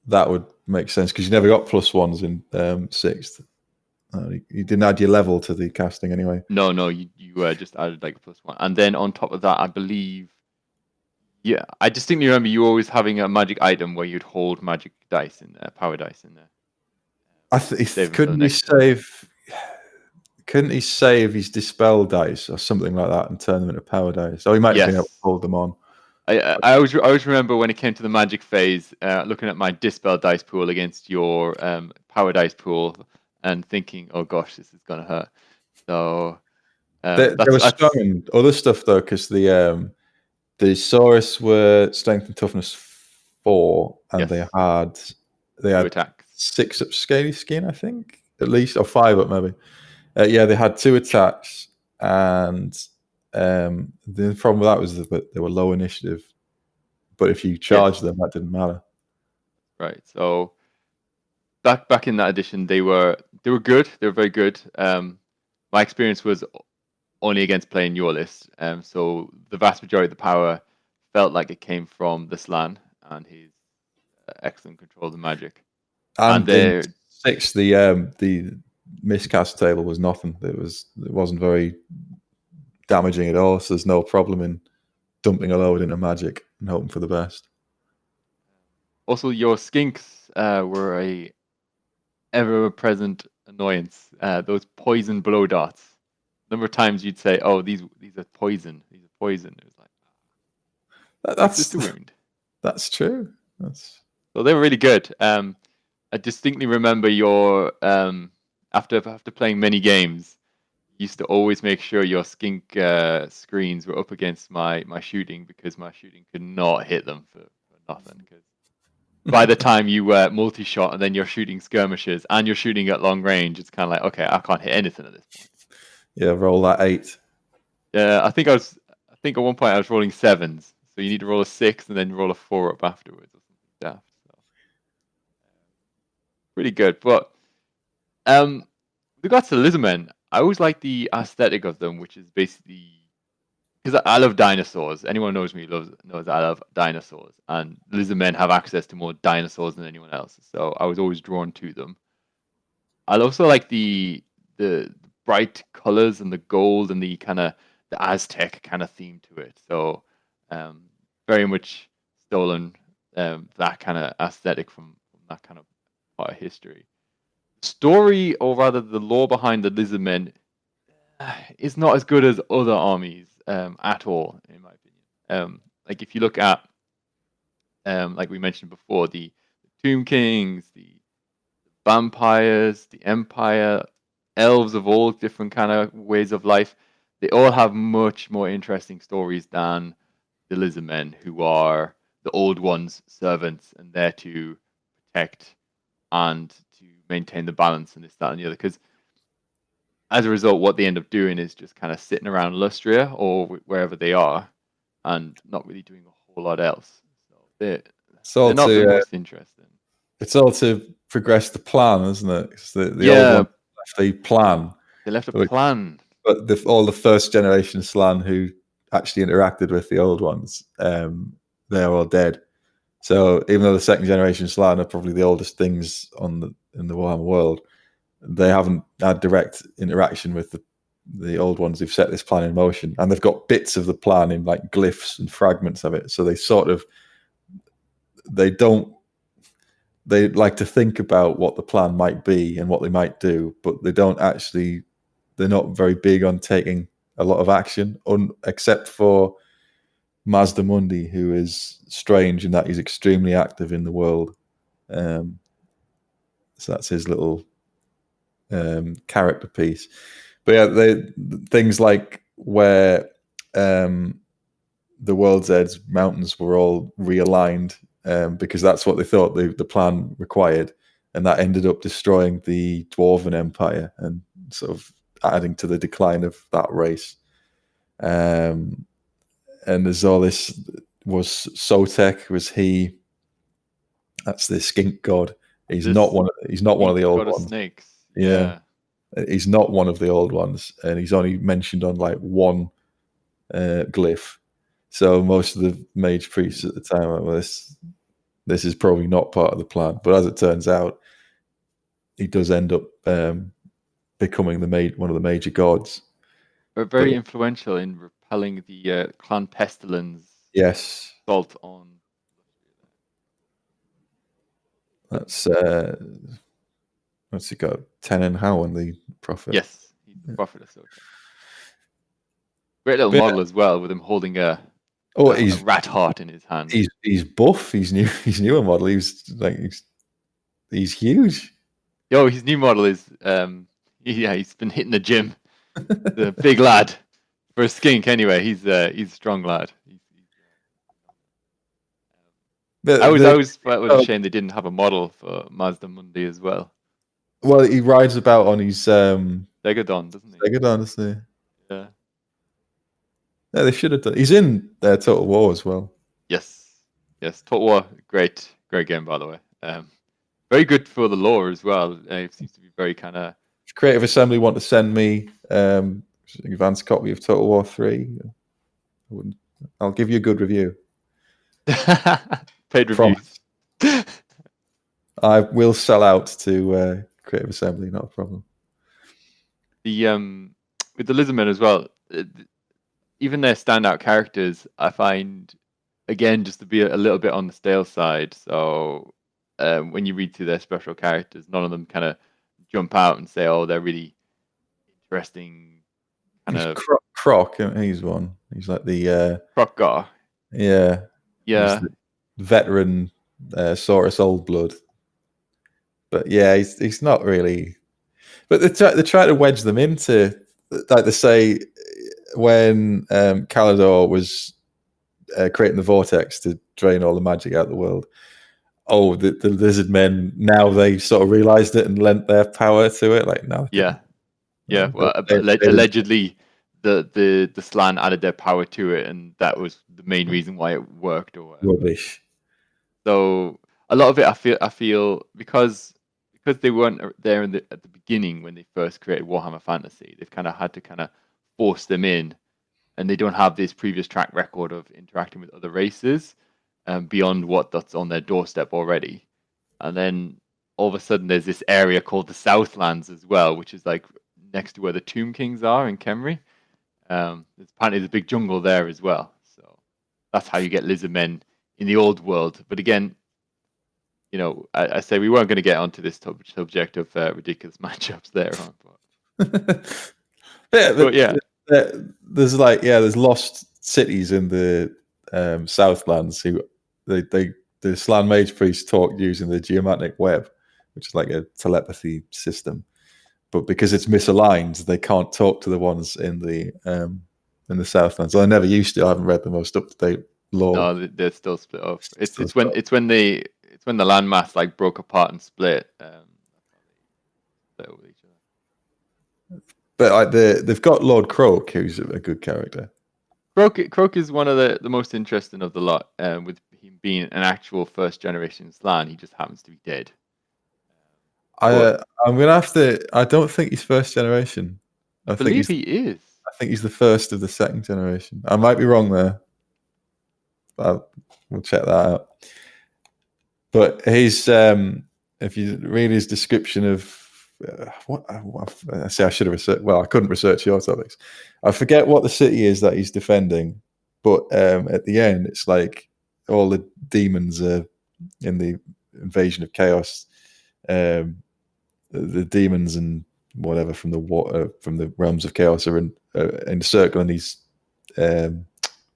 that would make sense because you never got +1s in 6th. You didn't add your level to the casting anyway. No, you just added like a +1, and then on top of that, I believe, yeah, I distinctly remember you always having a magic item where you'd hold magic dice in there, power dice in there. Couldn't he save his dispel dice or something like that and turn them into power dice? Oh, he might have been able to hold them on. I always remember when it came to the magic phase, looking at my dispel dice pool against your power dice pool and thinking, "Oh gosh, this is gonna hurt." So They were strong in other stuff though, because the Saurus were strength and toughness 4, and they had 6 up scaly skin, I think, at least, or 5 up maybe. Yeah, they had 2 attacks, and the problem with that was that they were low initiative. But if you charged them, that didn't matter. Right. So back in that edition, they were good. They were very good. My experience was only against playing your list. So the vast majority of the power felt like it came from the Slan and his excellent control of the magic. And in 6, the miscast table was nothing. It wasn't very damaging at all. So there's no problem in dumping a load into magic and hoping for the best. Also, your skinks were a ever-present annoyance. Those poison blow dots. Number of times you'd say, "Oh, these are poison. These are poison." It was like that's just a wound. That's true. So they were really good. I distinctly remember your after playing many games, you used to always make sure your skink screens were up against my shooting because my shooting could not hit them for nothing. Because by the time you multi-shot and then you're shooting skirmishes and you're shooting at long range, it's kind of like, okay, I can't hit anything at this point. Yeah, roll that 8. Yeah, I think at one point I was rolling 7s, so you need to roll a 6 and then roll a 4 up afterwards or something like that. So, pretty good. But with regards to Lizardmen, I always like the aesthetic of them, which is basically because I love dinosaurs. Anyone who knows me knows I love dinosaurs, and Lizardmen have access to more dinosaurs than anyone else. So I was always drawn to them. I also like the bright colors and the gold and the kind of the Aztec kind of theme to it. So very much stolen that kind of aesthetic from that kind of part of history. Story, or rather the lore behind the Lizardmen, is not as good as other armies at all, in my opinion. Like if you look at, like we mentioned before, the Tomb Kings, the vampires, the Empire, elves of all different kind of ways of life, they all have much more interesting stories than the Lizardmen, who are the old ones' servants and there to protect and to maintain the balance and this, that, and the other. Because as a result, what they end up doing is just kind of sitting around Lustria or wherever they are and not really doing a whole lot else. So they're not the most interesting. It's all to progress the plan, isn't it? The old one left a plan. They left a plan. But all the first generation Slan who actually interacted with the old ones, they're all dead. So even though the second generation Slan are probably the oldest things in the Warhammer world, they haven't had direct interaction with the old ones who've set this plan in motion, and they've got bits of the plan in like glyphs and fragments of it. So they like to think about what the plan might be and what they might do, but they're not very big on taking a lot of action, except for Mazda Mundi, who is strange in that he's extremely active in the world. So that's his little character piece. But yeah, things like where the World's Edge mountains were all realigned because that's what they thought the plan required. and that ended up destroying the Dwarven Empire and sort of adding to the decline of that race. And there's all this was Sotek, was he? That's the skink god. He's not one of the old ones. Snakes. Yeah. He's not one of the old ones, and he's only mentioned on like one glyph. So most of the mage priests at the time were, well, this is probably not part of the plan. But as it turns out, he does end up becoming one of the major gods. But very influential in repelling the clan pestilence. Yes. Assault on. That's what's he got? Tenon Howan, the prophet. Yes, he's the prophet of Sotek. Great little model as well, with him holding a rat heart in his hand. He's buff. He's new. He's newer model. He's huge. Yo, his new model is he's been hitting the gym. The big lad for a skink. Anyway, he's a strong lad. It was a shame they didn't have a model for Mazda Mundi as well. Well, he rides about on his Stegodon, doesn't he? Stegodon, isn't he? Yeah. Yeah, they should have done. He's in Total War as well. Yes. Total War, great game, by the way. Very good for the lore as well. It seems to be very kind of. If Creative Assembly want to send me an advanced copy of Total War 3, I'll give you a good review. Paid reviews. I will sell out to Creative Assembly, not a problem. With the Lizardmen as well, even their standout characters, I find, again, just to be a little bit on the stale side. So when you read through their special characters, none of them kind of jump out and say, "Oh, they're really interesting." Croc, he's one. He's like the Croc guy. Yeah. Yeah. Veteran Saurus Old Blood. But yeah, he's not really. But they try to wedge them into, like they say, when Calidor was creating the vortex to drain all the magic out of the world. Oh, the Lizardmen, now they sort of realized it and lent their power to it. Like, no. Yeah. Well, allegedly, the Slan added their power to it, and that was the main reason why it worked. Or whatever. Rubbish. So a lot of it, I feel because they weren't there at the beginning when they first created Warhammer Fantasy, they've kind of had to force them in, and they don't have this previous track record of interacting with other races beyond that's on their doorstep already. And then all of a sudden there's this area called the Southlands as well, which is like next to where the Tomb Kings are in Khemri. There's a big jungle there as well. So that's how you get Lizardmen in the old world. But again, I say we weren't going to get onto this subject of ridiculous matchups there on. There's lost cities in the Southlands who the Slan Mage Priests talk using the geomatic web, which is like a telepathy system. But because it's misaligned, they can't talk to the ones in the Southlands. I never used to. I haven't read the most up to date lore. No, they're still split off. It's when the landmass like broke apart and split. Split with each other. But they've got Lord Croak, who's a good character. Croak is one of the most interesting of the lot. With him being an actual first generation Slan, he just happens to be dead. I'm gonna have to. I don't think he's first generation. I believe he is. I think he's the first of the second generation. I might be wrong there. But we'll check that out. But he's if you read his description of I say I should have researched. Well, I couldn't research your topics. I forget what the city is that he's defending, but at the end, it's like all the demons are in the invasion of chaos. The demons and whatever from the realms of chaos are encircling his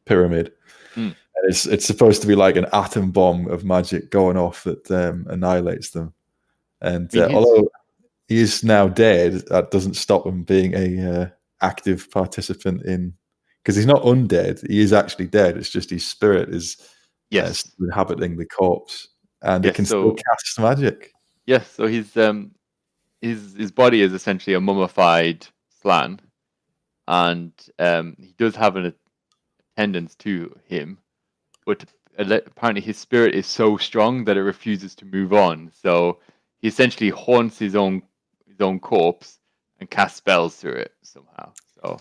pyramid. And it's supposed to be like an atom bomb of magic going off that annihilates them. And although he is now dead, that doesn't stop him being a active participant in, because he's not undead. He is actually dead. It's just his spirit is inhabiting the corpse, and it can still cast magic. Yes, so his body is essentially a mummified slan, and he does have an attendance to him, but apparently his spirit is so strong that it refuses to move on. So he essentially haunts his own corpse and casts spells through it somehow. So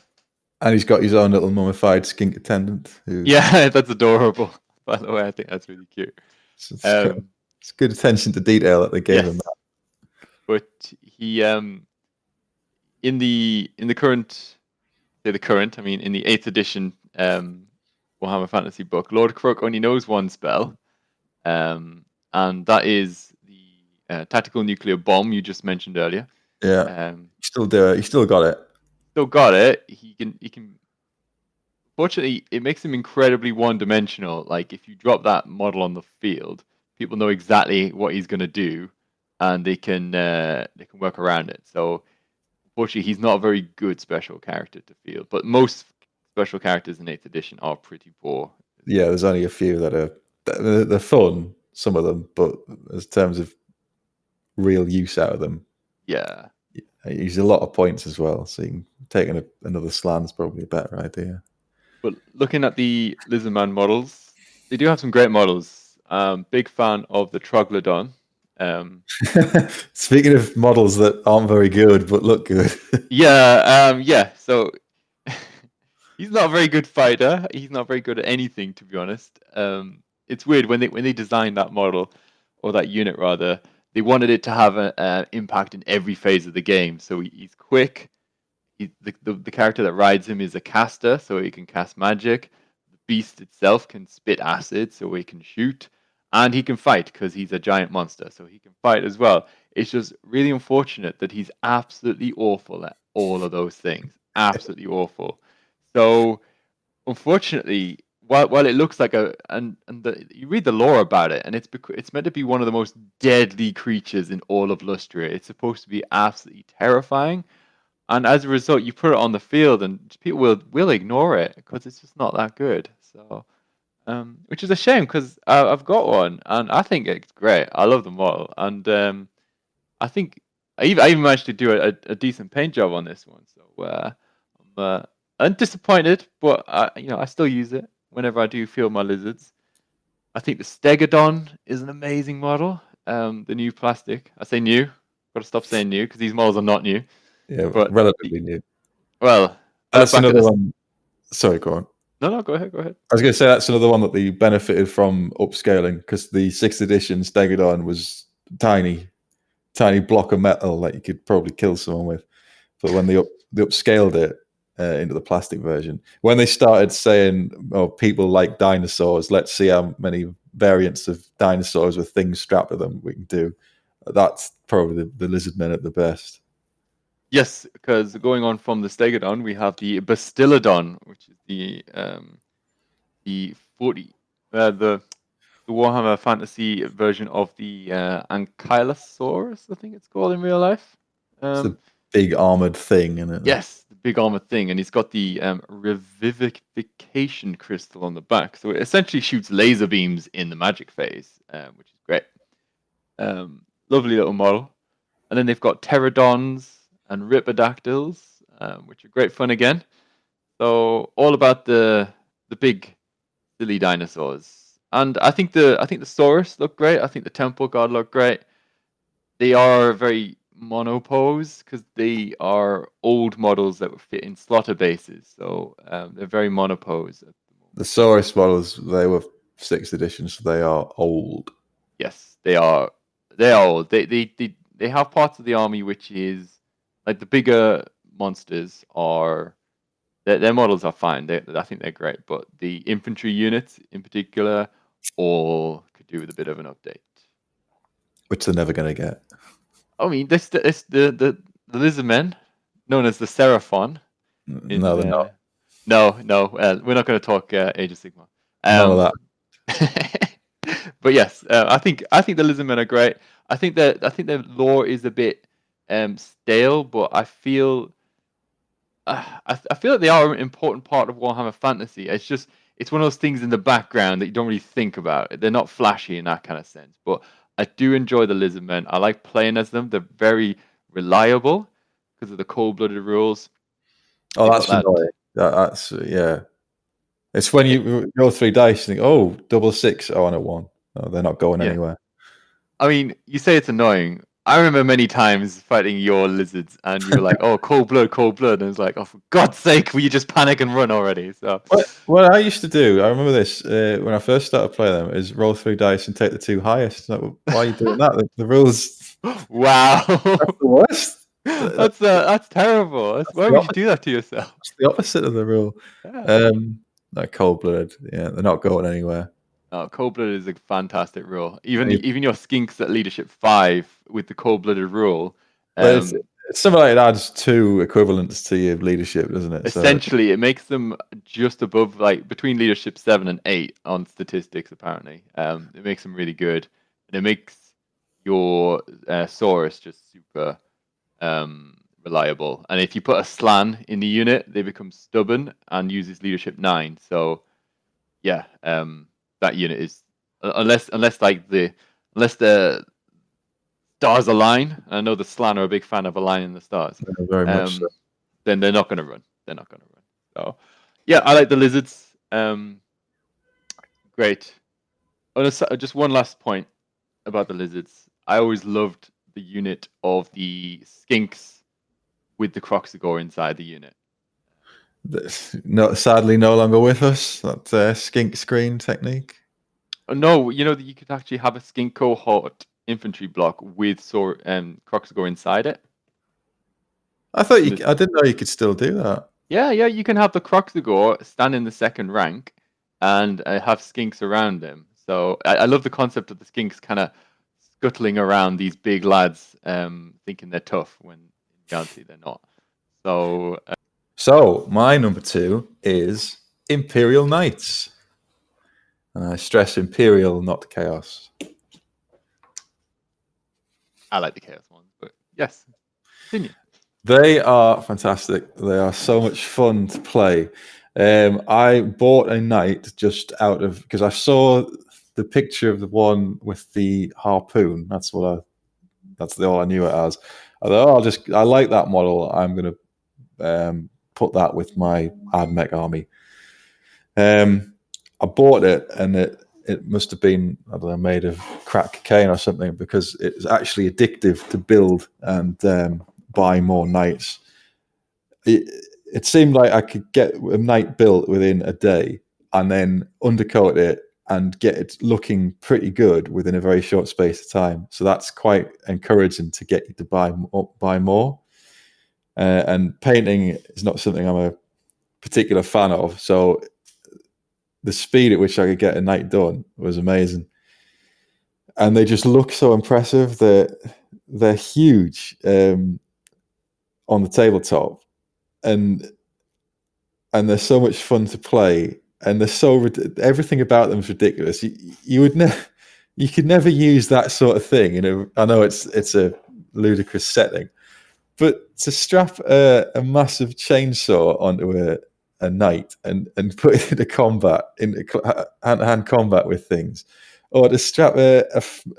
And he's got his own little mummified skink attendant. Who, yeah, that's adorable. By the way, I think that's really cute. Um, it's good attention to detail that they gave him. yes, but he in the current I mean in the 8th edition Warhammer Fantasy book, Lord Croak only knows one spell, and that is the tactical nuclear bomb you just mentioned earlier. Yeah, still do it. He still got it. Still got it. He can. Fortunately, it makes him incredibly one-dimensional. Like if you drop that model on the field, people know exactly what he's going to do, and they can work around it. So unfortunately, he's not a very good special character to field. But most special characters in 8th edition are pretty poor. Yeah, there's only a few that are they're fun, some of them, but in terms of real use out of them, Yeah. he's a lot of points as well. So taking another slan's probably a better idea. But looking at the Lizardman models, they do have some great models. Big fan of the Troglodon. Speaking of models that aren't very good but look good, Yeah. So he's not a very good fighter. He's not very good at anything, to be honest. It's weird when they designed that model or that unit rather. They wanted it to have an impact in every phase of the game. So he's quick. The character that rides him is a caster, so he can cast magic. The beast itself can spit acid, so he can shoot, and he can fight because he's a giant monster, so he can fight as well. It's just really unfortunate that he's absolutely awful at all of those things. Absolutely awful. So unfortunately, while it looks like you read the lore about it, and it's meant to be one of the most deadly creatures in all of Lustria. It's supposed to be absolutely terrifying, and as a result, you put it on the field, and people will ignore it because it's just not that good. So, which is a shame because I've got one, and I think it's great. I love the model, and I think I even managed to do a decent paint job on this one. So I'm disappointed, but I still use it whenever I do field my lizards. I think the Stegodon is an amazing model. The new plastic. I say new. Got to stop saying new because these models are not new. yeah, But relatively new. well, That's back at another this. one. Sorry, go on. No, go ahead. Go ahead. I was going to say that's another one that they benefited from upscaling because the 6th edition Stegodon was tiny block of metal that you could probably kill someone with. But when they upscaled it into the plastic version, when they started saying, "Oh, people like dinosaurs, let's see how many variants of dinosaurs with things strapped to them we can do," that's probably the Lizardmen at the best. Yes, because going on from the Stegodon, we have the Bastillodon, which is the 40 the Warhammer Fantasy version of the Ankylosaurus, I think it's called in real life. It's the big armored thing, isn't it? Yes, the big armored thing, and he's got the revivification crystal on the back, so it essentially shoots laser beams in the magic phase, which is great. Lovely little model. And then they've got pterodons and ripidactyls, which are great fun again. So all about the big silly dinosaurs. And I think the Saurus look great. I think the Temple God look great. They are very monopose because they are old models that would fit in slaughter bases. So they're very monopose. The Saurus models, they were 6th edition, so they are old. Yes, they are. They are old. They have parts of the army which is like the bigger monsters are. Their models are fine. I think they're great, but the infantry units in particular all could do with a bit of an update. Which they're never going to get. I mean, this the Lizardmen, known as the Seraphon. No, they're not. No. We're not going to talk Age of Sigmar. None of that. But yes, I think the Lizardmen are great. I think their lore is a bit stale, but I feel that they are an important part of Warhammer Fantasy. It's one of those things in the background that you don't really think about. They're not flashy in that kind of sense, but I do enjoy the Lizardmen. I like playing as them. They're very reliable because of the cold-blooded rules. Oh, They've that's got that. annoying. That's yeah. It's when you roll 3 dice and think, oh, double 6. Oh, and a 1. Oh, they're not going Yeah. anywhere. I mean, you say it's annoying. I remember many times fighting your lizards, and you were like, "Oh, cold blood," and it's like, "Oh, for God's sake, will you just panic and run already?" So, What I used to do, I remember this when I first started playing them, is roll 3 dice and take the 2 highest. Like, why are you doing that? The rules. wow, That's the worst. that's terrible. Why would you do that to yourself? It's the opposite of the rule. Yeah. Like cold blooded. Yeah, they're not going anywhere. Oh, cold-blooded is a fantastic rule. Even your skinks at leadership 5 with the cold-blooded rule. But it's something like it adds 2 equivalents to your leadership, doesn't it? Essentially, it makes them just above, like between leadership 7 and 8 on statistics. Apparently, it makes them really good, and it makes your Saurus just super reliable. And if you put a Slan in the unit, they become stubborn and uses leadership 9. So, yeah, that unit is unless the stars align. I know the Slan are a big fan of aligning the stars. Very much so. Then they're not going to run. So, yeah, I like the lizards. Great. Just one last point about the lizards. I always loved the unit of the skinks with the Croxagore inside the unit. Sadly, no longer with us. That skink screen technique. No, you know that you could actually have a skink cohort infantry block with Croxagore inside it. I didn't know you could still do that. Yeah, you can have the Croxagore stand in the second rank and have skinks around him. So I love the concept of the skinks kind of scuttling around these big lads, thinking they're tough when in reality they're not. So my number 2 is Imperial Knights. And I stress Imperial, not Chaos. I like the Chaos ones, but yes, continue. They are fantastic. They are so much fun to play. I bought a knight just out of because I saw the picture of the one with the harpoon. That's all I knew it as. I thought, I like that model. I'm going to put that with my Admech army. I bought it, and it must have been, I don't know, made of crack cocaine or something, because it's actually addictive to build and buy more knights. It seemed like I could get a knight built within a day and then undercoat it and get it looking pretty good within a very short space of time. So that's quite encouraging to get you to buy more. And painting is not something I'm a particular fan of. So the speed at which I could get a knight done was amazing. And they just look so impressive. They're huge on the tabletop. And they're so much fun to play, and they're so everything about them is ridiculous. You could never use that sort of thing. I know it's a ludicrous setting, but to strap a massive chainsaw onto a knight and put it into combat, into hand-to-hand combat with things, or to strap a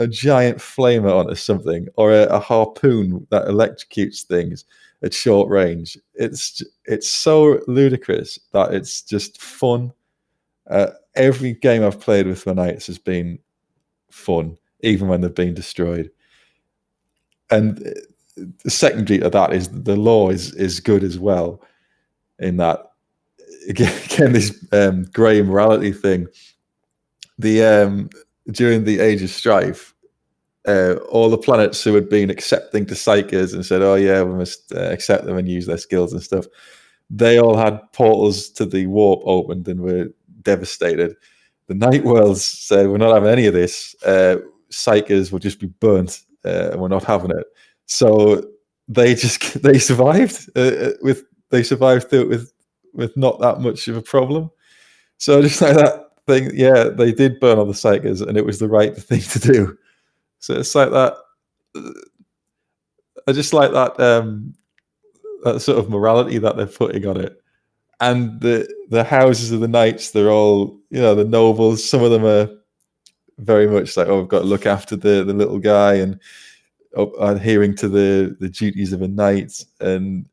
giant flamer onto something, or a harpoon that electrocutes things at short range. It's so ludicrous that it's just fun. Every game I've played with my knights has been fun, even when they've been destroyed. And the secondary to that is the lore is good as well, in that again this grey morality thing. During the Age of Strife, all the planets who had been accepting to psychers and said, "Oh yeah, we must accept them and use their skills and stuff," they all had portals to the warp opened and were devastated. The Night Worlds said, "We're not having any of this. Psychers will just be burnt, and we're not having it." So they survived they survived through it with not that much of a problem. So just like that thing, yeah, they did burn all the psychers, and it was the right thing to do. So it's like that. I just like that that sort of morality that they're putting on it. And the houses of the knights, they're all, the nobles. Some of them are very much like, oh, I've got to look after the little guy and adhering to the duties of a knight, and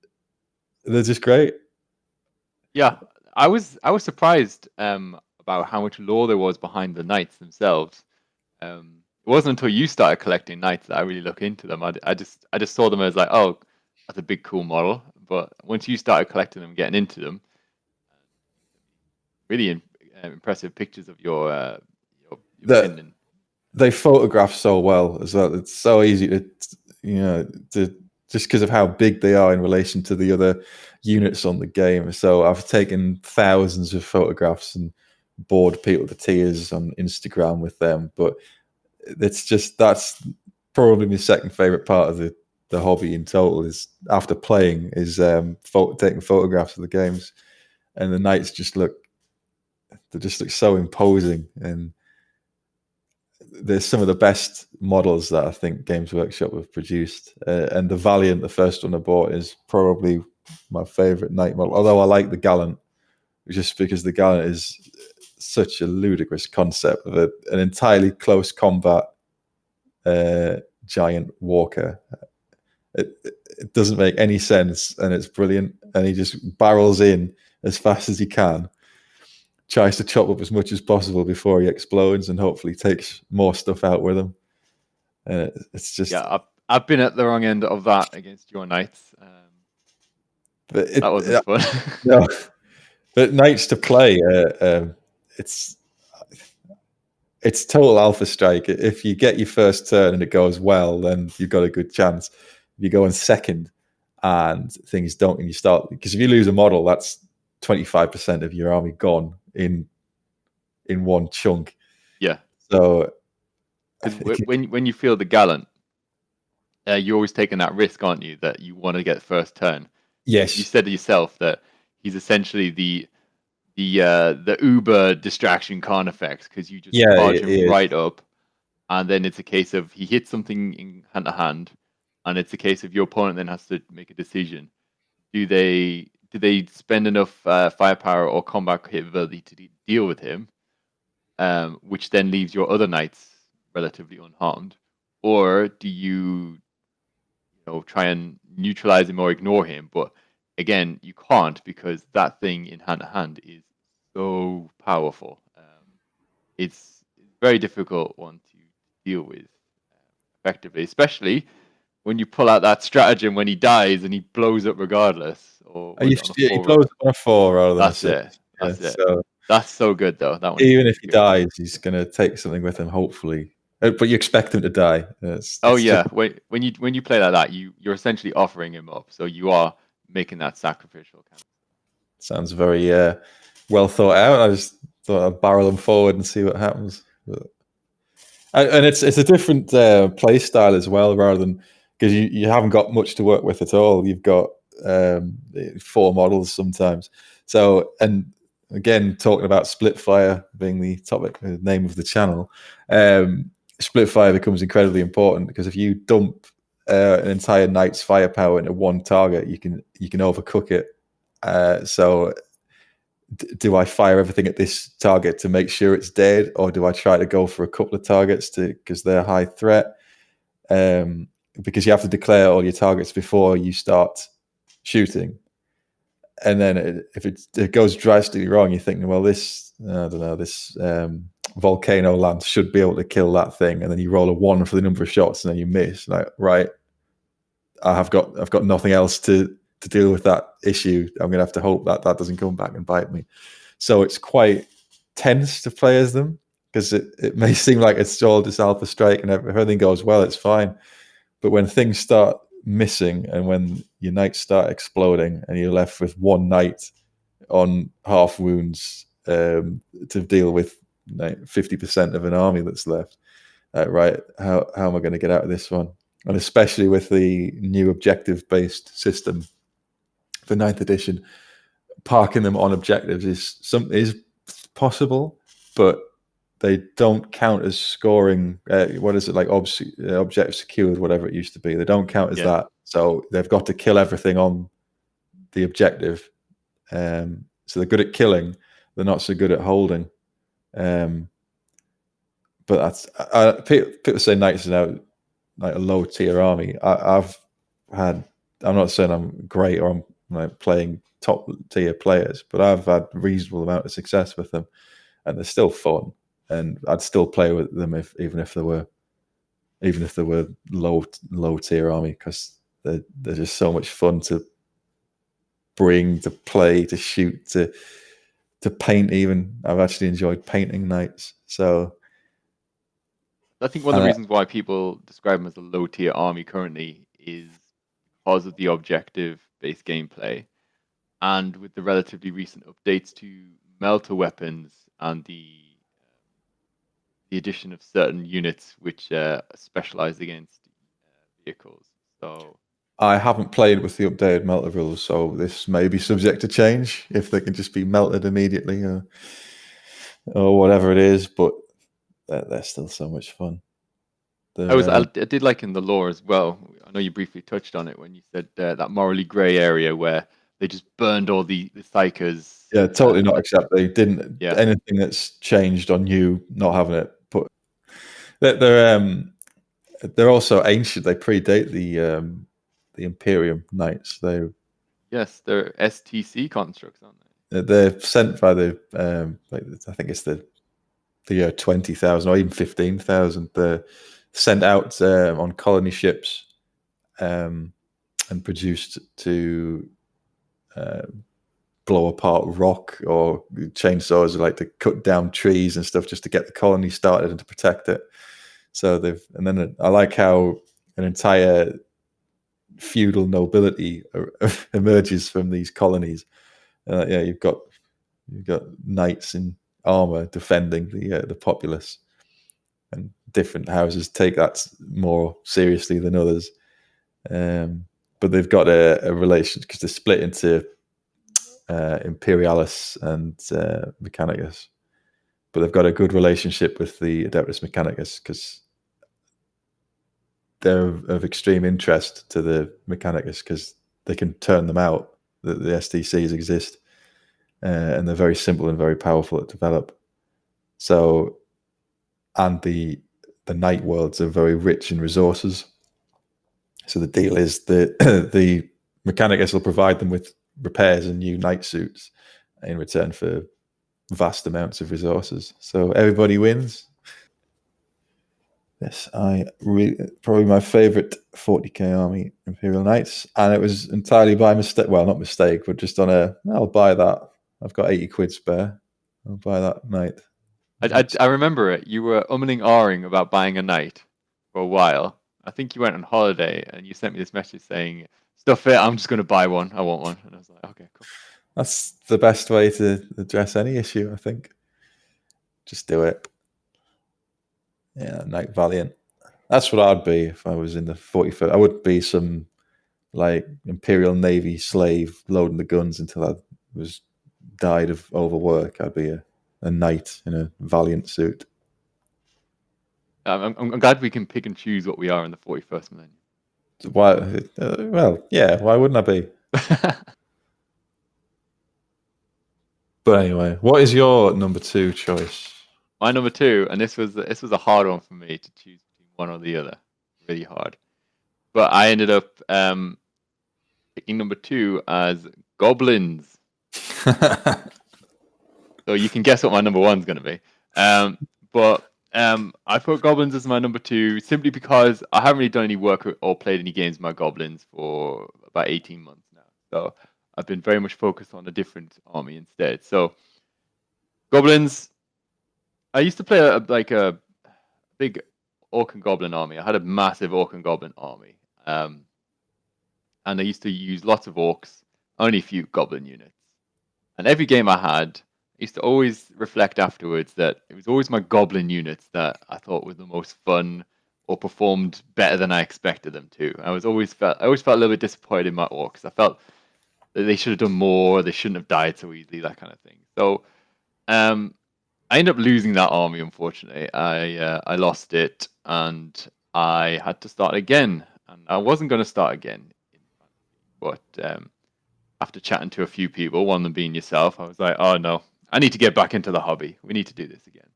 they're just great. Yeah, I was surprised about how much lore there was behind the knights themselves. It wasn't until you started collecting knights that I really looked into them. I just saw them as like, oh, that's a big cool model. But once you started collecting them, getting into them, really impressive pictures of your kin. They photograph so well as well. It's so easy to just because of how big they are in relation to the other units on the game. So I've taken thousands of photographs and bored people to tears on Instagram with them. But that's probably my second favorite part of the hobby in total, is after playing, is taking photographs of the games, and the knights just look so imposing, and there's some of the best models that I think Games Workshop have produced. And the Valiant, the first one I bought, is probably my favorite knight model. Although I like the Gallant, just because the Gallant is such a ludicrous concept of an entirely close combat giant walker. It doesn't make any sense, and it's brilliant. And he just barrels in as fast as he can, tries to chop up as much as possible before he explodes, and hopefully takes more stuff out with him. And it's just, yeah, I've been at the wrong end of that against your knights. That wasn't fun. No, but knights to play, it's total alpha strike. If you get your first turn and it goes well, then you've got a good chance. If you go in second and things don't, and you start, because if you lose a model, that's 25% of your army gone in one chunk. Yeah. So when you feel the Gallant, you're always taking that risk, aren't you? That you want to get first turn. Yes. You said to yourself that he's essentially the Uber distraction Carnifex, because you just charge him right up, and then it's a case of he hits something in hand to hand, and it's a case of your opponent then has to make a decision. Do they spend enough firepower or combat capability to deal with him, which then leaves your other knights relatively unharmed, or do you try and neutralize him or ignore him? But again, you can't, because that thing in hand to hand is so powerful. It's a very difficult one to deal with effectively, especially when you pull out that stratagem when he dies and he blows up regardless. Or he blows up on a 4 rather than that's a 6. That's it. So that's so good though. That one. Even if he dies, he's going to take something with him, hopefully. But you expect him to die. Yeah, when you play like that, you're essentially offering him up. So you are making that sacrificial. Sounds very well thought out. I just thought I'd barrel him forward and see what happens. And it's a different play style as well, rather than, because you haven't got much to work with at all. You've got 4 models sometimes. So, and again, talking about Splitfire being the topic, the name of the channel, Splitfire becomes incredibly important, because if you dump an entire knight's firepower into one target, you can overcook it. So do I fire everything at this target to make sure it's dead, or do I try to go for a couple of targets because they're high threat? Because you have to declare all your targets before you start shooting. And then if it goes drastically wrong, you're thinking, well, this volcano lance should be able to kill that thing, and then you roll a 1 for the number of shots, and then you miss. Like, right, I've got nothing else to deal with that issue. I'm going to have to hope that doesn't come back and bite me. So it's quite tense to play as them, because it may seem like it's all just alpha strike and if everything goes well, it's fine. But when things start missing, and when your knights start exploding, and you're left with one knight on half wounds to deal with 50% of an army that's left, right, how am I going to get out of this one? And especially with the new objective-based system for 9th edition, parking them on objectives is possible, but they don't count as scoring. What is it, like object secured, whatever it used to be? They don't count as that. So they've got to kill everything on the objective. So they're good at killing. They're not so good at holding. but people say Knights is now like a low tier army. I'm not saying I'm great or I'm like playing top tier players, but I've had a reasonable amount of success with them, and they're still fun. And I'd still play with them even if they were low tier army, because they're just so much fun to bring, to play, to shoot, to paint. Even I've actually enjoyed painting Knights. So I think one of the reasons why people describe them as a low tier army currently is because of the objective based gameplay, and with the relatively recent updates to melter weapons and the addition of certain units which specialize against vehicles. So I haven't played with the updated melter rules, so this may be subject to change if they can just be melted immediately or whatever it is. But they're still so much fun. I did like in the lore as well. I know you briefly touched on it when you said that morally grey area where they just burned all the psychers. Yeah, totally not accept. They didn't anything that's changed on you not having it. But they're also ancient. They predate the Imperial Knights. They're STC constructs, aren't they? They're sent by the I think it's the year 20,000 or even 15,000. They're sent out on colony ships and produced to blow apart rock, or chainsaws like to cut down trees and stuff just to get the colony started and to protect it. So I like how an entire feudal nobility emerges from these colonies. You've got knights in armor defending the populace, and different houses take that more seriously than others. But they've got a relation because they're split into Imperialis and Mechanicus, but they've got a good relationship with the Adeptless Mechanicus because they're of extreme interest to the Mechanicus because they can turn them out. The STCs exist, and they're very simple and very powerful to develop. So, and the night worlds are very rich in resources. So the deal is that the Mechanicus will provide them with repairs and new night suits in return for vast amounts of resources. So everybody wins. Yes, probably my favorite 40k army, Imperial Knights, and it was entirely by mistake. Well, not mistake, but just I'll buy that. I've got 80 quid spare. I'll buy that knight. I remember it. You were umming and ahhing about buying a knight for a while. I think you went on holiday and you sent me this message saying, "Stuff it, I'm just going to buy one. I want one." And I was like, "Okay, cool." That's the best way to address any issue, I think. Just do it. Yeah, Knight Valiant. That's what I'd be if I was in the 41st. I would be some like Imperial Navy slave loading the guns until I died of overwork. I'd be a knight in a Valiant suit. I'm glad we can pick and choose what we are in the 41st millennium. Why? Well, yeah. Why wouldn't I be? But anyway, what is your number 2 choice? My number 2, and this was a hard one for me to choose between one or the other. Really hard. But I ended up picking number 2 as Goblins. So you can guess what my number 1's going to be. But I put Goblins as my number 2 simply because I haven't really done any work or played any games with my Goblins for about 18 months now. So I've been very much focused on a different army instead. So Goblins, I used to play a big Orc and Goblin army. I had a massive Orc and Goblin army. And I used to use lots of Orcs, only a few Goblin units. And every game I had, I used to always reflect afterwards that it was always my Goblin units that I thought were the most fun or performed better than I expected them to. I always felt a little bit disappointed in my Orcs. I felt that they should have done more, they shouldn't have died so easily, that kind of thing. So I ended up losing that army, unfortunately. I lost it and I had to start again. And I wasn't going to start again. But after chatting to a few people, one of them being yourself, I was like, oh no, I need to get back into the hobby. We need to do this again.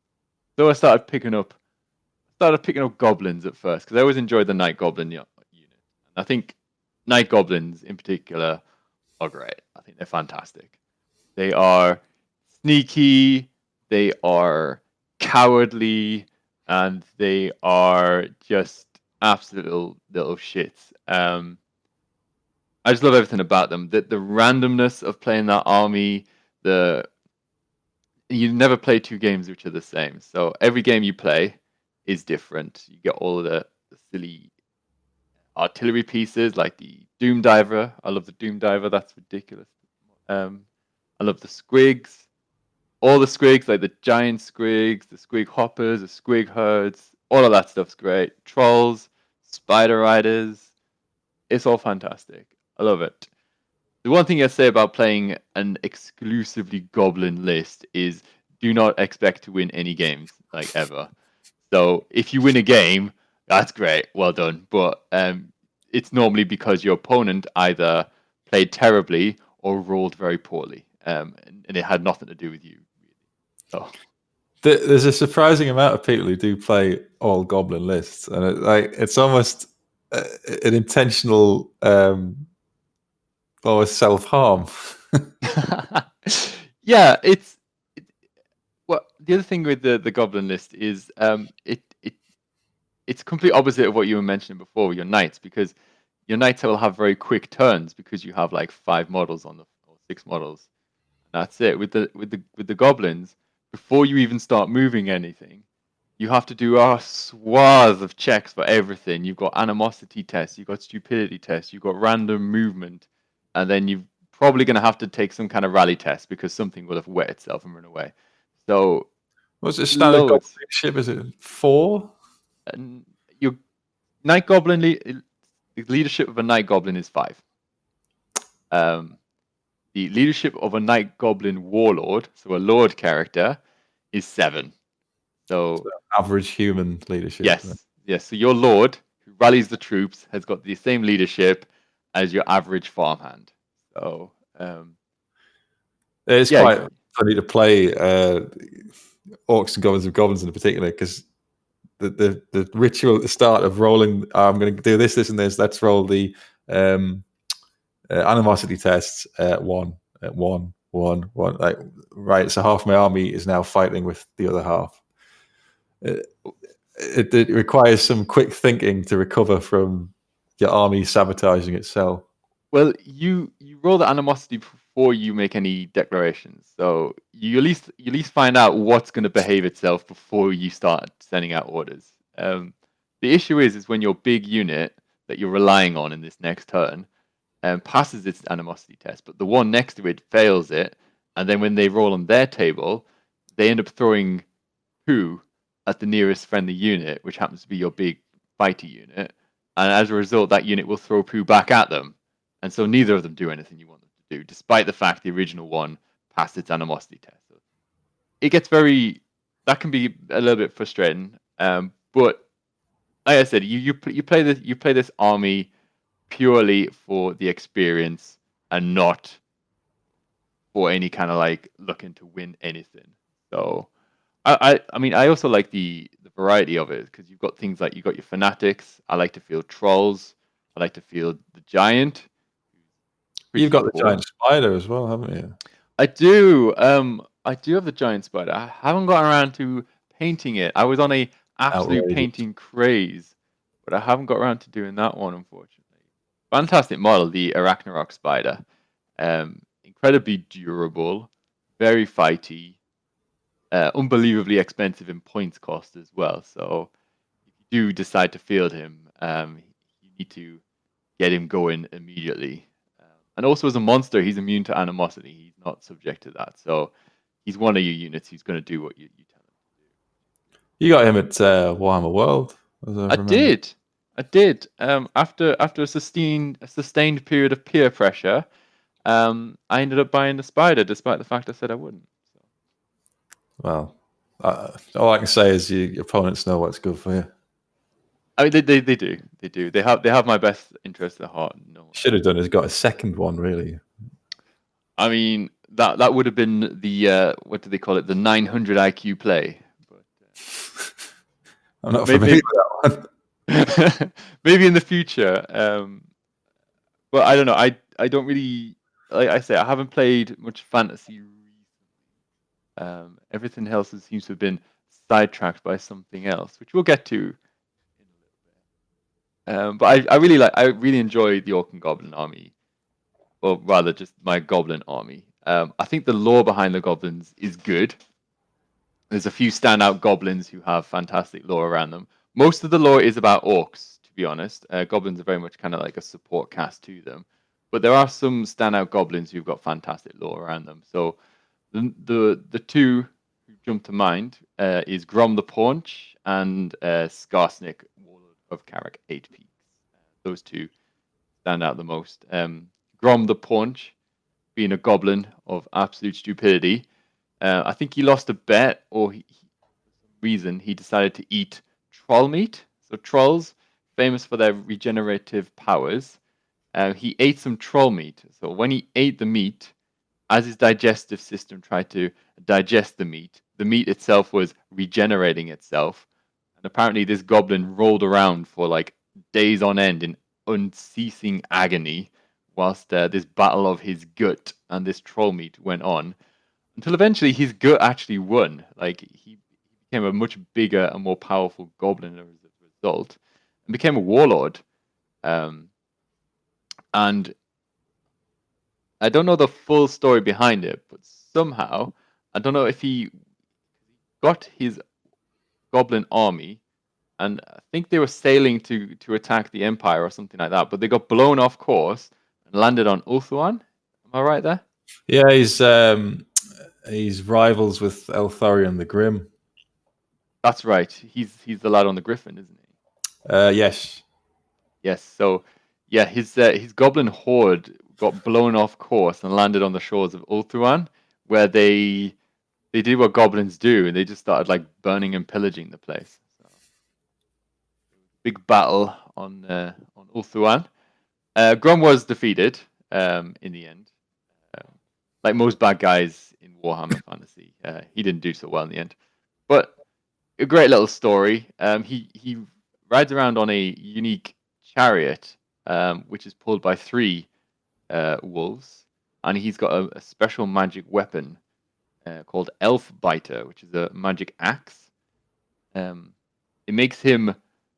So I started picking up started picking up goblins at first because I always enjoyed the Night Goblin unit. I think Night Goblins in particular are great. I think they're fantastic. They are sneaky, they are cowardly, and they are just absolute little shits. I just love everything about them. The randomness of playing that army, you never play two games which are the same. So every game you play is different. You get all of the silly artillery pieces like the Doom Diver. I love the Doom Diver. That's ridiculous. I love the squigs. All the squigs, like the giant squigs, the squig hoppers, the squig herds. All of that stuff's great. Trolls, spider riders. It's all fantastic. I love it. The one thing I say about playing an exclusively goblin list is do not expect to win any games, like ever. So if you win a game, that's great, well done. But it's normally because your opponent either played terribly or rolled very poorly, and it had nothing to do with you. Really. So There's a surprising amount of people who do play all goblin lists, and it's almost an intentional or self-harm. Yeah, well, the other thing with the goblin list is it's complete opposite of what you were mentioning before with your knights, because your knights will have very quick turns because you have like 5 models or 6 models. That's it. With the goblins, before you even start moving anything, you have to do a swath of checks for everything. You've got animosity tests, you've got stupidity tests, you've got random movement, and then you're probably going to have to take some kind of rally test because something will have wet itself and run away. So What's the standard goblin loads. leadership? Is it 4? And your Night Goblin the leadership of a Night Goblin is 5. The leadership of a Night Goblin Warlord, so a Lord character, is 7. So average human leadership. yes, Right? yes. So your Lord, who rallies the troops, has got the same leadership as your average farmhand. So it's quite funny to play orcs and goblins with goblins in particular, because the ritual at the start of rolling, I'm going to do this, and this. Let's roll the animosity tests at 1, at 1, 1, 1. Like, right, so half my army is now fighting with the other half. It requires some quick thinking to recover from your army sabotaging itself. Well, you roll the animosity before you make any declarations, so you at least find out what's going to behave itself before you start sending out orders. The issue is when your big unit that you're relying on in this next turn passes its animosity test, but the one next to it fails it, and then when they roll on their table, they end up throwing poo at the nearest friendly unit, which happens to be your big fighty unit, and as a result, that unit will throw poo back at them. And so neither of them do anything you want them to do, despite the fact the original one passed its animosity test. So it gets that can be a little bit frustrating. But like I said, you play this army purely for the experience and not for any kind of like looking to win anything. So I mean I also like the variety of it, because you've got things like you've got your fanatics. I like to field trolls. I like to field the giant. You've got the giant spider as well, haven't you? I do. I do have the giant spider. I haven't gotten around to painting it. I was on a absolute painting craze, but I haven't got around to doing that one, unfortunately. Fantastic model, the Arachna spider. Incredibly durable, very fighty, unbelievably expensive in points cost as well. So if you do decide to field him, you need to get him going immediately. And also as a monster, he's immune to animosity. He's not subject to that. So he's one of your units who's going to do what you tell him to do. You got him at Warhammer World, as I remember. I did. After a sustained period of peer pressure, I ended up buying the spider, despite the fact I said I wouldn't. So. Well, all I can say is your opponents know what's good for you. I mean, they do. They do. They have my best interest at heart. No. Should have done is got a second one, really. I mean, that would have been the what do they call it? The 900 IQ play. But, I'm not familiar with that one. Maybe in the future. But I don't know. I don't really, like I say, I haven't played much fantasy recently. Everything else seems to have been sidetracked by something else, which we'll get to in a little bit. But I really enjoy the Orc and Goblin army, or rather, just my Goblin army. I think the lore behind the goblins is good. There's a few standout goblins who have fantastic lore around them. Most of the lore is about orcs, to be honest. Goblins are very much kind of like a support cast to them. But there are some standout goblins who've got fantastic lore around them. So the two who jump to mind is Grom the Paunch and Skarsnik, Warlord of Carrick 8 Peaks. Those two stand out the most. Grom the Paunch, being a goblin of absolute stupidity. I think he lost a bet, or for some reason he decided to eat troll meat. So trolls, famous for their regenerative powers, he ate some troll meat. So when he ate the meat, as his digestive system tried to digest the meat itself was regenerating itself. And apparently this goblin rolled around for like days on end in unceasing agony whilst this battle of his gut and this troll meat went on, until eventually his gut actually won. Like he became a much bigger and more powerful goblin as a result, and became a warlord. And I don't know the full story behind it, but somehow I don't know if he got his goblin army, and I think they were sailing to attack the Empire or something like that, but they got blown off course and landed on Ulthuan. Am I right there? Yeah, he's rivals with Eltharion the Grim. That's right. He's the lad on the Griffin, isn't he? Yes. Yes. So yeah, his goblin horde got blown off course and landed on the shores of Ulthuan, where they did what goblins do, and they just started like burning and pillaging the place. So, big battle on Ulthuan. Grom was defeated in the end. Like most bad guys in Warhammer Fantasy, he didn't do so well in the end. But a great little story. He rides around on a unique chariot, which is pulled by 3 wolves, and he's got a special magic weapon called Elf Biter, which is a magic axe. It makes him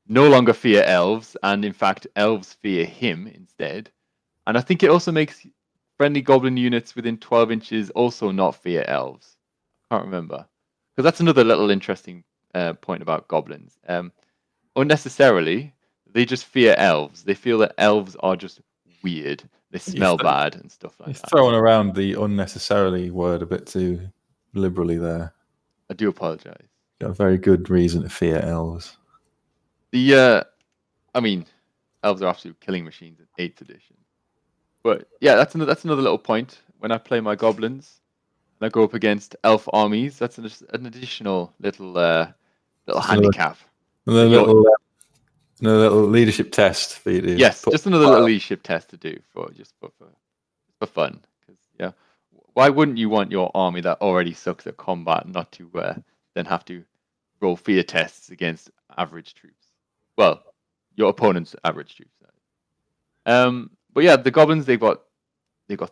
no longer fear elves, and in fact, elves fear him instead. And I think it also makes friendly goblin units within 12 inches also not fear elves. I can't remember. Because that's another little interesting point about goblins. Unnecessarily, they just fear elves. They feel that elves are just weird. They smell bad and stuff like You're that. throwing around the unnecessarily word a bit too liberally there. I do apologize. Got a very good reason to fear elves. I mean, elves are absolute killing machines in 8th edition. But yeah, that's another little point. When I play my goblins and I go up against elf armies, that's an additional little handicap. Another little leadership test for you to Yes, just another little leadership test to do for fun. Because yeah, why wouldn't you want your army that already sucks at combat not to then have to roll fear tests against average troops? Well, your opponent's average troops. But yeah, the goblins they've got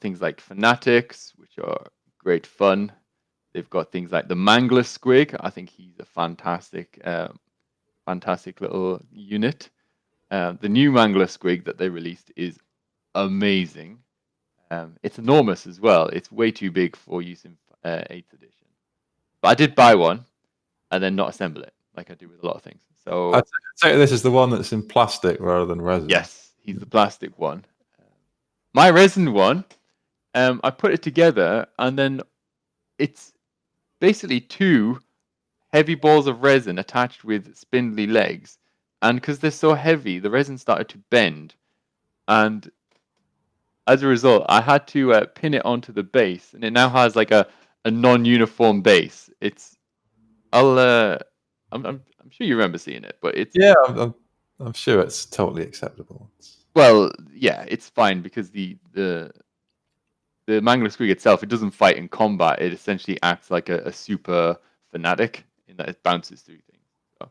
things like fanatics, which are great fun. They've got things like the Mangler Squig. I think he's a fantastic little unit. The new Mangler Squig that they released is amazing. It's enormous as well. It's way too big for use in 8th edition. But I did buy one and then not assemble it, like I do with a lot of things. So I'd say this is the one that's in plastic rather than resin. Yes, he's the plastic one. My resin one, I put it together, and then it's basically 2 heavy balls of resin attached with spindly legs. And because they're so heavy, the resin started to bend. And as a result, I had to pin it onto the base, and it now has like a non-uniform base. I'm sure you remember seeing it, but it's I'm sure it's totally acceptable. Well, yeah, it's fine because the Mangler Squig itself, it doesn't fight in combat. It essentially acts like a super fanatic in that it bounces through things. So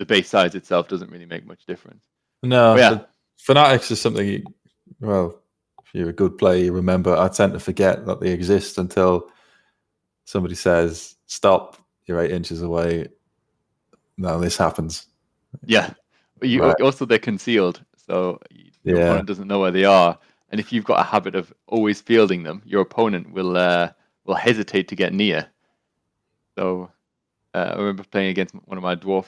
the base size itself doesn't really make much difference. No, But yeah. but fanatics is something. Well, if you're a good player, you remember. I tend to forget that they exist until somebody says, "Stop! You're 8 inches away." No, this happens. Yeah. But Right. also they're concealed, so your Yeah. opponent doesn't know where they are. And if you've got a habit of always fielding them, your opponent will hesitate to get near. So I remember playing against one of my dwarf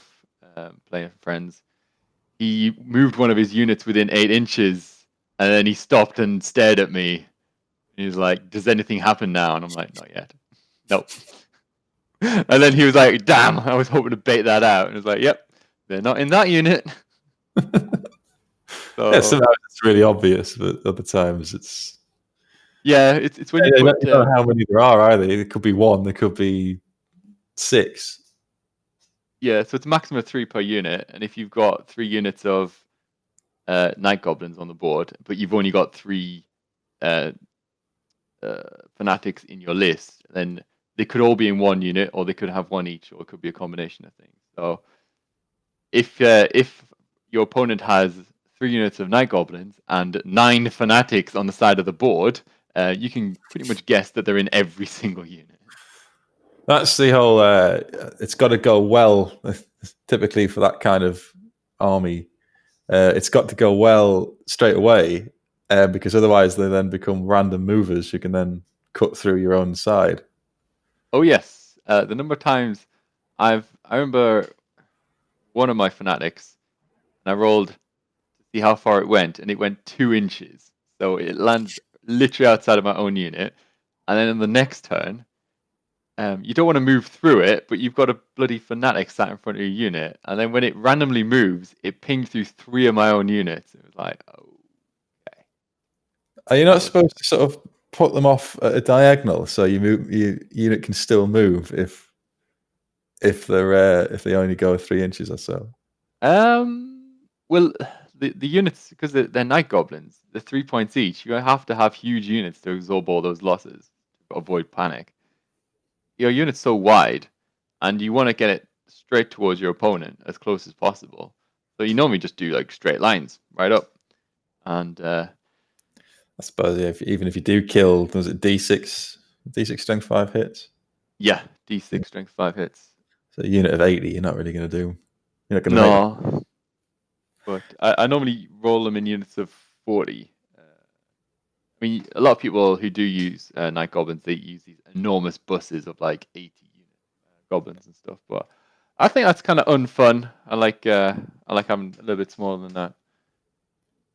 player friends. He moved one of his units within 8 inches, and then he stopped and stared at me. He was like, "Does anything happen now?" And I'm like, "Not yet. Nope." And then he was like, "Damn, I was hoping to bait that out." And I was like, "Yep, they're not in that unit." Yeah, So sometimes it's really obvious, but other times it's. yeah, it's when you You put don't know how many there are either. There could be 1, there could be 6. yeah, so it's a maximum of 3 per unit, and if you've got 3 units of night goblins on the board, but you've only got 3 fanatics in your list, then they could all be in 1 unit, or they could have 1 each, or it could be a combination of things. So if your opponent has 3 units of night goblins and 9 fanatics on the side of the board, you can pretty much guess that they're in every single unit. That's the whole. It's got to go well. Typically, for that kind of army, it's got to go well straight away, because otherwise they then become random movers who can then cut through your own side. Oh yes, the number of times I remember one of my fanatics, and I rolled to see how far it went, and it went 2 inches. So it lands literally outside of my own unit, and then in the next turn, you don't want to move through it, but you've got a bloody fanatic sat in front of your unit, and then when it randomly moves, it pinged through 3 of my own units. It was like, oh, okay. Are you not supposed to sort of put them off at a diagonal so your unit can still move if they only go 3 inches or so? Well, the units, because they're night goblins, they're 3 points each. You have to have huge units to absorb all those losses to avoid panic. Your unit's so wide, and you want to get it straight towards your opponent as close as possible. So you normally just do like straight lines right up, and I suppose even if you do kill, was it D6 strength 5 hits? yeah, D6 strength 5 hits. So a unit of 80, you're not really going to do. You're not going to make that. No, but I normally roll them in units of 40. I mean, a lot of people who do use night goblins, they use these enormous buses of like 80 unit goblins and stuff. But I think that's kind of unfun. I like having a little bit smaller than that.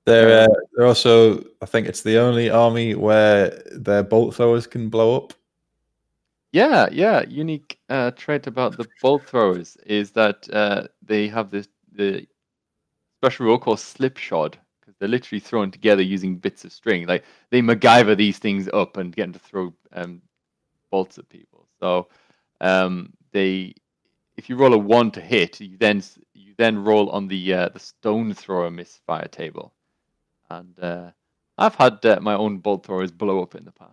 They're also, I think it's the only army where their bolt throwers can blow up. Yeah. Unique trait about the bolt throwers is that they have the special rule called slipshod, because they're literally thrown together using bits of string. Like they MacGyver these things up and get them to throw bolts at people. So if you roll a 1 to hit, you then roll on the stone thrower misfire table. And I've had my own bolt throwers blow up in the past.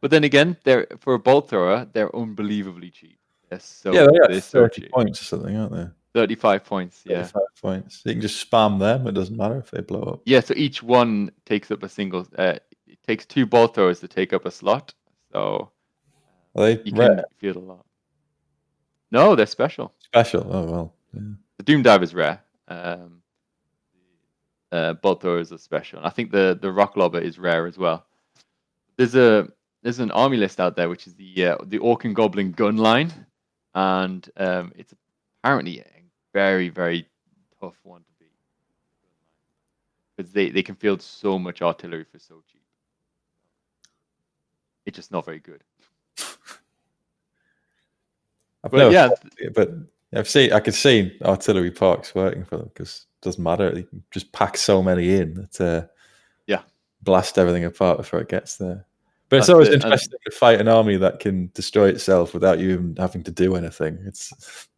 But then again, for a bolt thrower, they're unbelievably cheap. They're They're so 30 cheap. points or something, aren't they? 35 points, yeah. 35 points. You can just spam them. It doesn't matter if they blow up. Yeah, so each one takes up a single. It takes 2 bolt throwers to take up a slot. So Are they you rare? can feel a lot. No, they're special. Special. Oh, well. Yeah. The Doom Dive is rare. Bolt throwers are special. And I think the Rock Lobber is rare as well. There's an army list out there, which is the Orc and Goblin gun line, and it's apparently a very, very tough one to beat, because they can field so much artillery for so cheap. It's just not very good. I could see artillery parks working for them, because it doesn't matter. They can just pack so many in that blast everything apart before it gets there. But it's always interesting to fight an army that can destroy itself without you even having to do anything. It's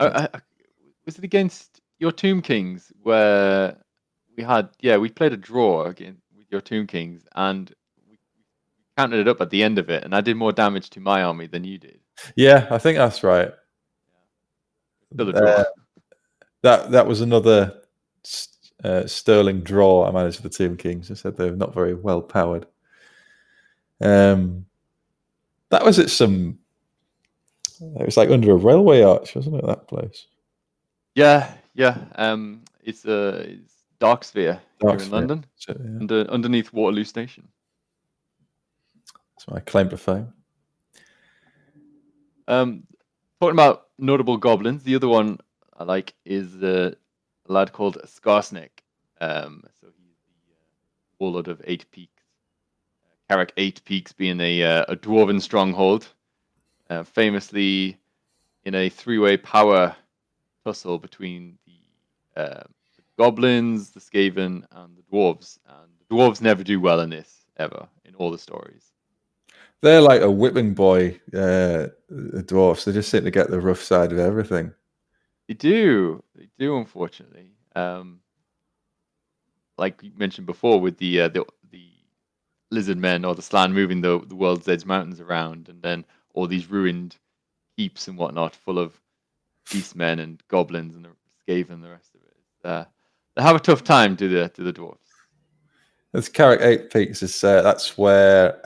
was it against your Tomb Kings where we played a draw again with your Tomb Kings, and we counted it up at the end of it, and I did more damage to my army than you did. Yeah, I think that's right. Still a draw. That was another sterling draw I managed for the Tomb Kings. I said they're not very well powered. That was at some. It was like under a railway arch, wasn't it? That place. Yeah. It's Dark Sphere Dark here in Sphere. London, So, yeah. underneath Waterloo Station. That's my claim to fame. Talking about notable goblins, the other one I like is a lad called Skarsnik. So he's the warlord of Eight Peaks. Carrick Eight Peaks being a dwarven stronghold, famously in a three-way power tussle between the goblins, the Skaven, and the dwarves. And the dwarves never do well in this, ever, in all the stories. They're like a whipping boy, the dwarfs. They just seem to get the rough side of everything. They do, unfortunately. Like you mentioned before, with the Lizardmen or the Slan moving the world's edge mountains around, and then all these ruined keeps and whatnot, full of beastmen and goblins and the Skaven and the rest of it. They have a tough time to the dwarves. It's Carrick Eight Peaks. Is that's where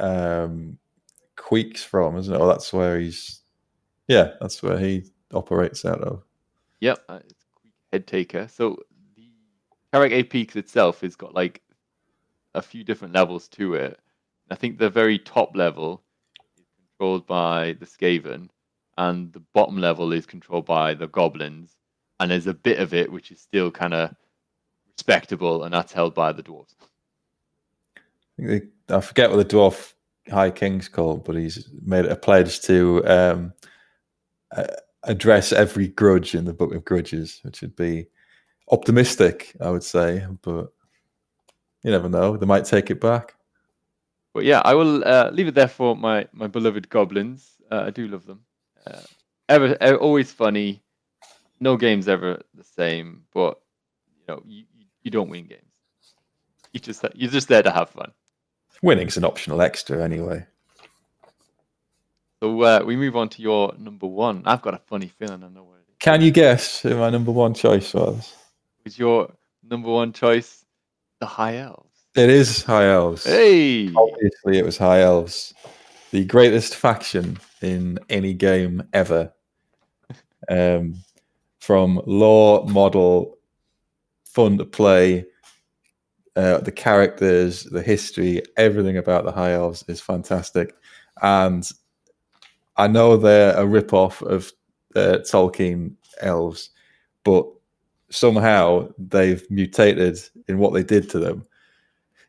Queek's from, isn't it? Or that's where he's. Yeah, that's where he operates out of. Yep, it's Queek Head Taker. So the Carrick Eight Peaks itself has got like a few different levels to it. I think the very top level is controlled by the Skaven, and the bottom level is controlled by the goblins. And there's a bit of it which is still kind of respectable, and that's held by the dwarves. I forget what the dwarf High King's called, but he's made it a pledge to address every grudge in the Book of Grudges, which would be optimistic, I would say, but you never know. They might take it back. But yeah, I will leave it there for my beloved goblins. I do love them. Ever always funny. No game's ever the same, but you don't win games. You're just there to have fun. Winning's an optional extra anyway. So we move on to your number one. I've got a funny feeling I know what it is. Can you guess who my number one choice was? Was your number one choice the High Elves? It is High Elves. Hey! Obviously, it was High Elves. The greatest faction in any game ever. From lore, model, fun to play, the characters, the history, everything about the High Elves is fantastic. And I know they're a rip-off of Tolkien elves, but somehow they've mutated in what they did to them.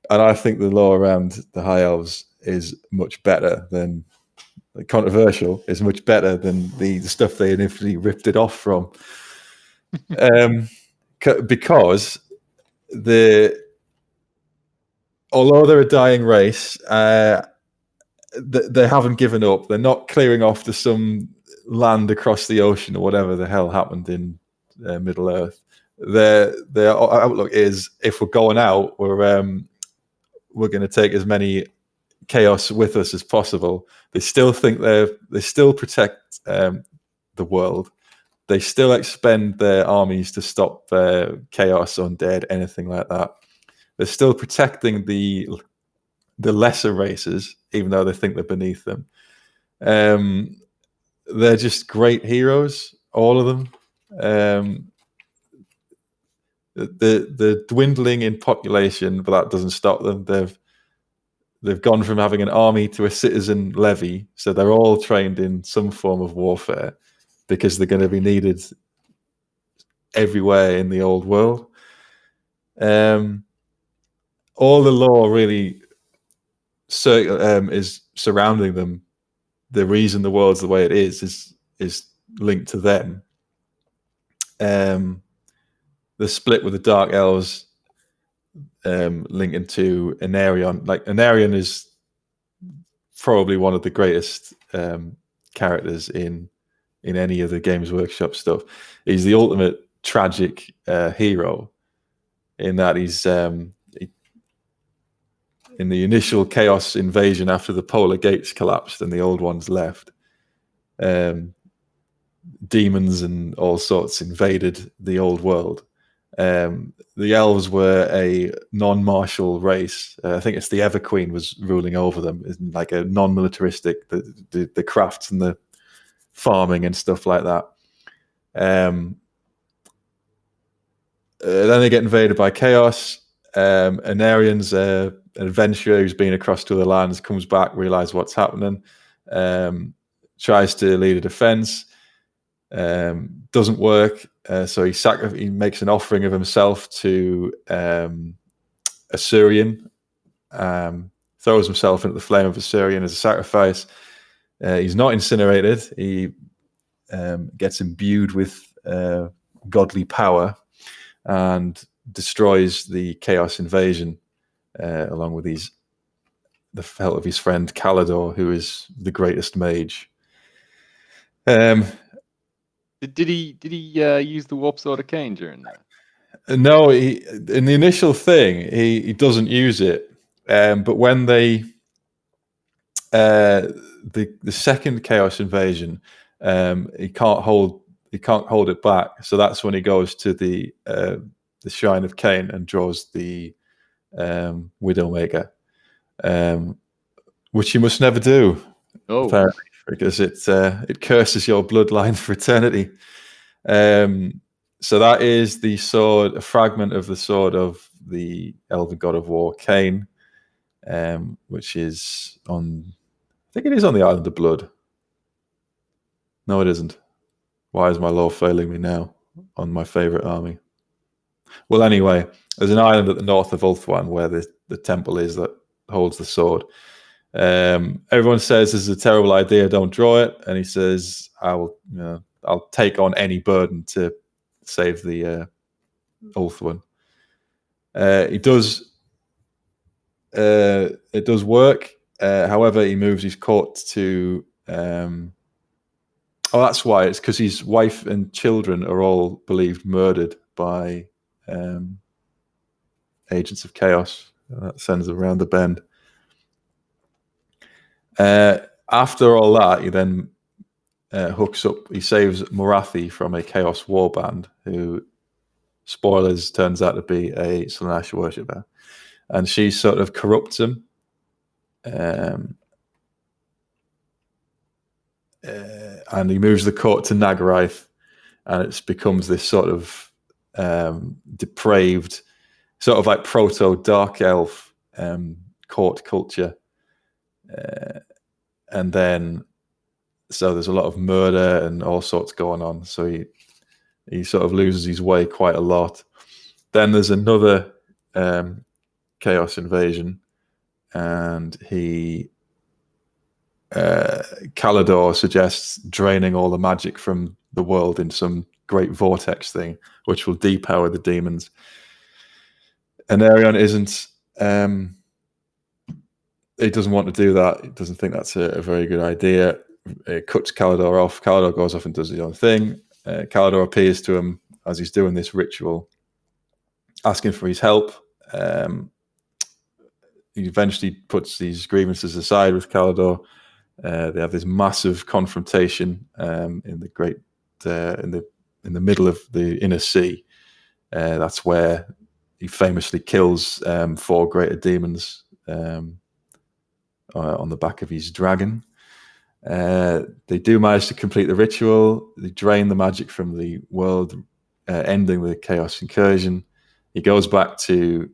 And I think the lore around the High Elves is much better than, controversial, is much better than the stuff they initially ripped it off from. Because although they're a dying race, they haven't given up. They're not clearing off to some land across the ocean or whatever the hell happened in Middle Earth. Their outlook is, if we're going out, we're going to take as many chaos with us as possible. They still think they still protect the world. They still expend their armies to stop chaos, undead, anything like that. They're still protecting the lesser races, even though they think they're beneath them. They're just great heroes, all of them. The dwindling in population, but that doesn't stop them. They've gone from having an army to a citizen levy, so they're all trained in some form of warfare because they're going to be needed everywhere in the old world. All the lore really is surrounding them. The reason the world's the way it is linked to them. The split with the Dark Elves linking to Anarion. Like, Anarion is probably one of the greatest characters in any of the Games Workshop stuff. He's the ultimate tragic hero in that he's in the initial chaos invasion after the polar gates collapsed and the old ones left. demons and all sorts invaded the old world. The elves were a non-martial race. I think it's the Everqueen was ruling over them, like a non-militaristic, the crafts and the farming and stuff like that. Then they get invaded by chaos. Anarian's an adventurer who's been across to other lands, comes back, realizes what's happening, tries to lead a defense, doesn't work. So he makes an offering of himself to Assyrian, throws himself into the flame of Assyrian as a sacrifice. He's not incinerated. He gets imbued with godly power and destroys the Chaos Invasion along with the help of his friend Calidor, who is the greatest mage. Did he use the Warp Sword of Cain during that? No, in the initial thing, he doesn't use it. But when the second Chaos Invasion, he can't hold it back. So that's when he goes to the Shrine of Cain and draws the Widowmaker, which you must never do, apparently, because it curses your bloodline for eternity. So that is the sword, a fragment of the sword of the elven god of war, Cain, which is on, I think it is on the Island of Blood. No, it isn't. Why is my lore failing me now on my favorite army? Well, anyway, there's an island at the north of Ulthuan where the temple is that holds the sword. Everyone says this is a terrible idea, don't draw it. And he says, I'll take on any burden to save the Ulthuan. It does work. However, he moves his court to that's why. It's because his wife and children are all believed murdered by agents of chaos. That sends them around the bend. After all that, he then hooks up. He saves Morathi from a chaos warband, who, spoilers, turns out to be a Slaanesh worshipper, and she sort of corrupts him. And he moves the court to Nagaraith, and it becomes this sort of depraved, sort of like proto Dark Elf court culture. And then, so there's a lot of murder and all sorts going on. So he sort of loses his way quite a lot. Then there's another chaos invasion, and Calidor suggests draining all the magic from the world in some great vortex thing, which will depower the demons. And Arion isn't. He doesn't want to do that. He doesn't think that's a very good idea. It cuts Calidor off. Calidor goes off and does his own thing. Calidor appears to him as he's doing this ritual, asking for his help. He eventually puts these grievances aside with Calidor. They have this massive confrontation in the great in the middle of the Inner Sea. That's where he famously kills 4 greater demons on the back of his dragon. They do manage to complete the ritual. They drain the magic from the world, ending the chaos incursion. He goes back to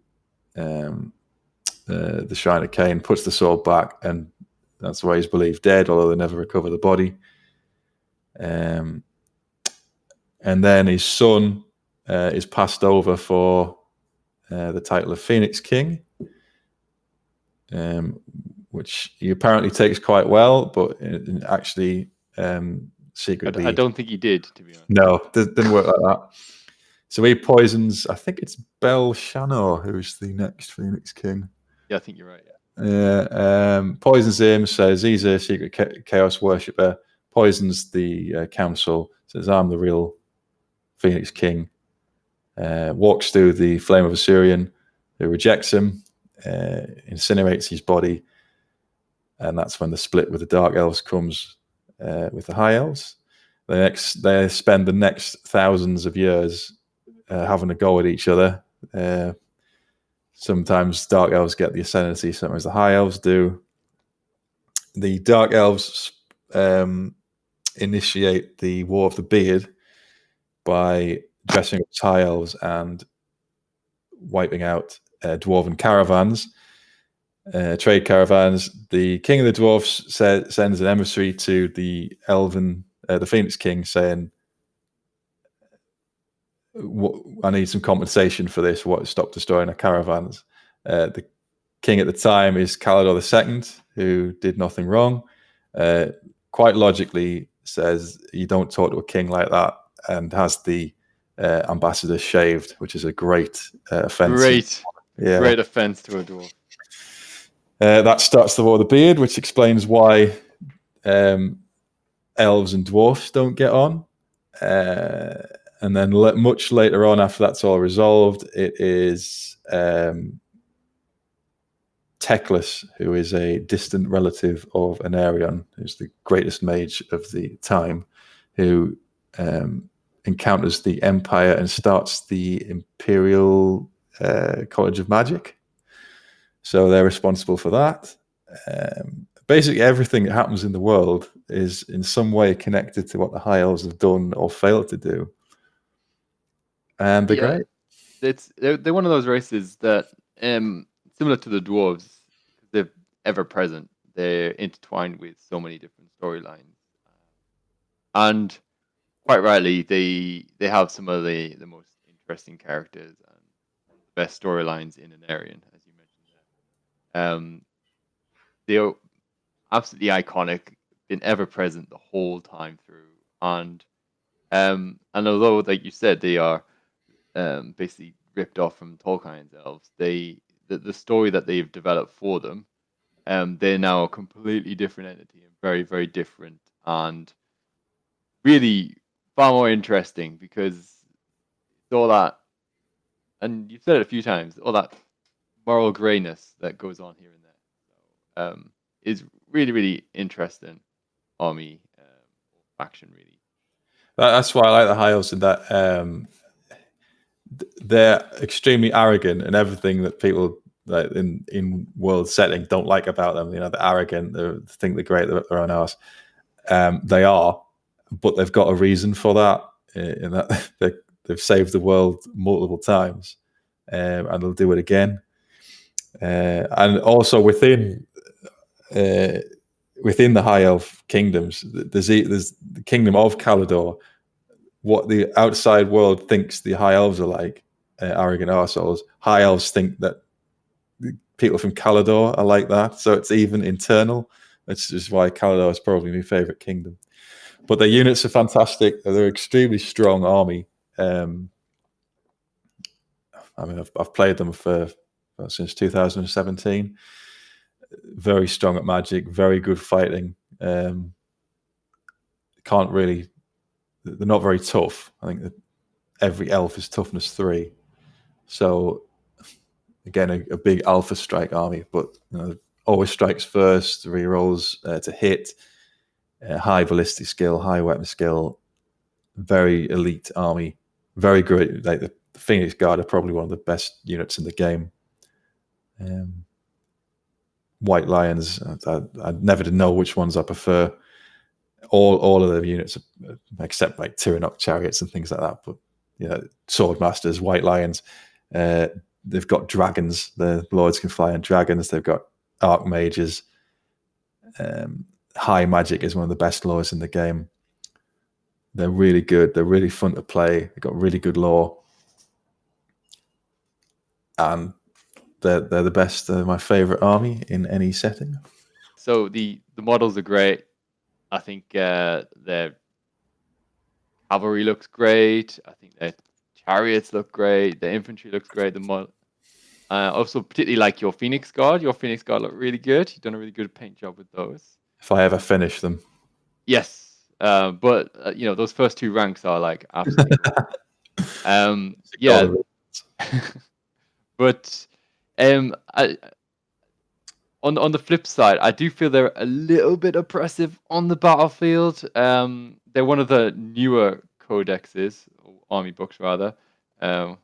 the Shrine of Cain, puts the sword back, and that's why he's believed dead, although they never recover the body. And then his son is passed over for the title of Phoenix King, which he apparently takes quite well, but actually secretly... I don't think he did, to be honest. No, didn't work like that. So he poisons, I think it's Bel Shanor, who's the next Phoenix King. Yeah, I think you're right, yeah. Poisons him, says he's a secret chaos worshipper, poisons the council, says I'm the real Phoenix King, walks through the flame of Assyrian, who rejects him, incinerates his body, and that's when the split with the Dark Elves comes with the High Elves. They spend the next thousands of years having a go at each other. Sometimes Dark Elves get the ascendancy, sometimes the High Elves do. The Dark Elves initiate the War of the Beard by dressing up as High Elves and wiping out dwarven caravans, trade caravans. The King of the Dwarfs sends an emissary to the the Phoenix King, saying, I need some compensation for this. Stop destroying our caravans. The king at the time is Calador II, who did nothing wrong. Quite logically says you don't talk to a king like that, and has the ambassador shaved, which is a great offense. Great offense to a dwarf. That starts the War of the Beard, which explains why elves and dwarfs don't get on. And then much later on, after that's all resolved, it is Teclis, who is a distant relative of Anarion, who's the greatest mage of the time, who encounters the Empire and starts the Imperial College of Magic. So they're responsible for that. Basically, everything that happens in the world is in some way connected to what the High Elves have done or failed to do. And they're great. They're one of those races that, similar to the dwarves, they're ever present. They're intertwined with so many different storylines, and quite rightly, they have some of the most interesting characters and the best storylines in Anarion, as you mentioned there. They're absolutely iconic, been ever present the whole time through, and although, like you said, they are basically ripped off from Tolkien's elves, the story that they've developed for them, they're now a completely different entity and very, very different, and really far more interesting, because it's all that, and you've said it a few times, all that moral grayness that goes on here and there. So, is really, really interesting army faction, really. That's why I like the High Elves, in that they're extremely arrogant, and everything that people like in world setting don't like about them. They're arrogant, they think they're great, they're their own arse. They are, but they've got a reason for that. In that they've saved the world multiple times, and they'll do it again. And also within the High Elf kingdoms, there's the kingdom of Calador. What the outside world thinks the High Elves are like, arrogant arseholes, High Elves think that people from Calador are like that. So it's even internal. That's just why Calador is probably my favorite kingdom. But their units are fantastic. They're an extremely strong army. I've played them since 2017. Very strong at magic, very good fighting. They're not very tough. I think that every elf is toughness 3. So again, a big alpha strike army, but always strikes first, rerolls to hit, high ballistic skill, high weapon skill, very elite army, very good. Like the Phoenix Guard are probably one of the best units in the game. White Lions, I never did know which ones I prefer. All of the units, except like Tyranid chariots and things like that. But sword masters, White Lions, they've got dragons. The lords can fly on dragons. They've got archmages. High magic is one of the best lores in the game. They're really good. They're really fun to play. They've got really good lore, and they're the best. They're my favorite army in any setting. So the models are great. I think their cavalry looks great. I think their chariots look great. The infantry looks great. Also particularly like your Phoenix Guard. Your Phoenix Guard look really good. You've done a really good paint job with those. If I ever finish them. Yes. But those first 2 ranks are like absolutely yeah. But on the flip side, I do feel they're a little bit oppressive on the battlefield. They're one of the newer codexes, or army books rather, or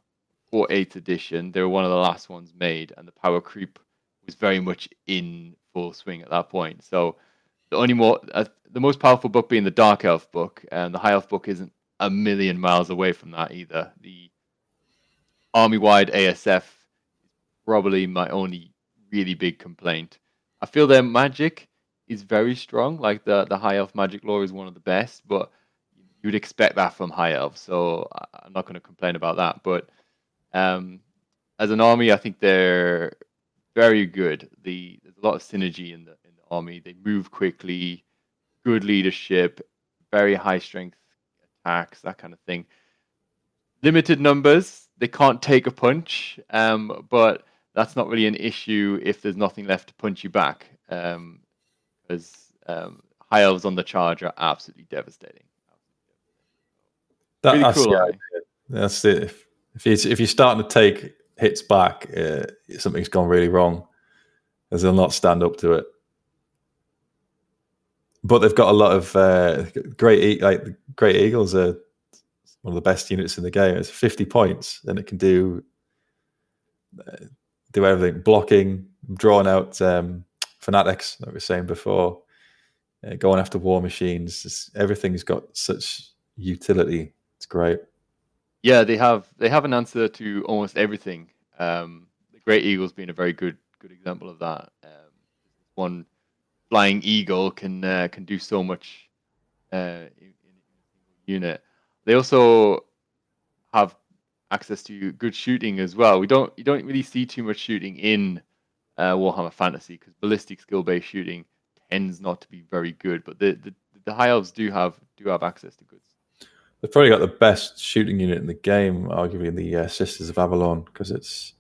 8th edition. They were one of the last ones made, and the power creep was very much in full swing at that point. So the most powerful book being the Dark Elf book, and the High Elf book isn't a million miles away from that either. The army-wide ASF is probably my only really big complaint. I feel their magic is very strong. Like the High Elf magic lore is one of the best, but you'd expect that from High Elf, so I'm not going to complain about that. But as an army, I think they're very good. There's a lot of synergy in the army. They move quickly, good leadership, very high strength attacks, that kind of thing. Limited numbers, they can't take a punch, but that's not really an issue if there's nothing left to punch you back. Because high elves on the charge are absolutely devastating. Really That's cool the army. idea. That's it. If you're starting to take hits back, something's gone really wrong, as they'll not stand up to it. But they've got a lot of great eagles are one of the best units in the game. It's 50 points, and it can do everything: blocking, drawing out fanatics, like we were saying before, going after war machines. Everything's got such utility. It's great. Yeah, they have an answer to almost everything. The Great Eagles being a very good example of that. One flying eagle can do so much in a single unit. They also have access to good shooting as well. You don't really see too much shooting in Warhammer Fantasy because ballistic skill based shooting tends not to be very good. But the High Elves do have access to goods. They've probably got the best shooting unit in the game, arguably the Sisters of Avalon, because it's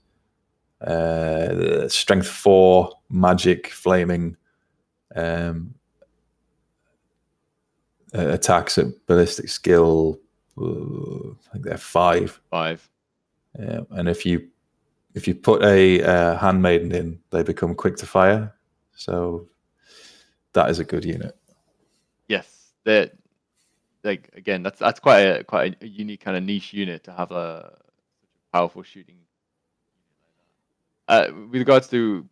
strength 4, magic, flaming, attacks at ballistic skill. I think they're 5. 5. And if you put a handmaiden in, they become quick to fire. So that is a good unit. Yes, that like again, that's quite a unique kind of niche unit to have a powerful shooting unit like that. With regards to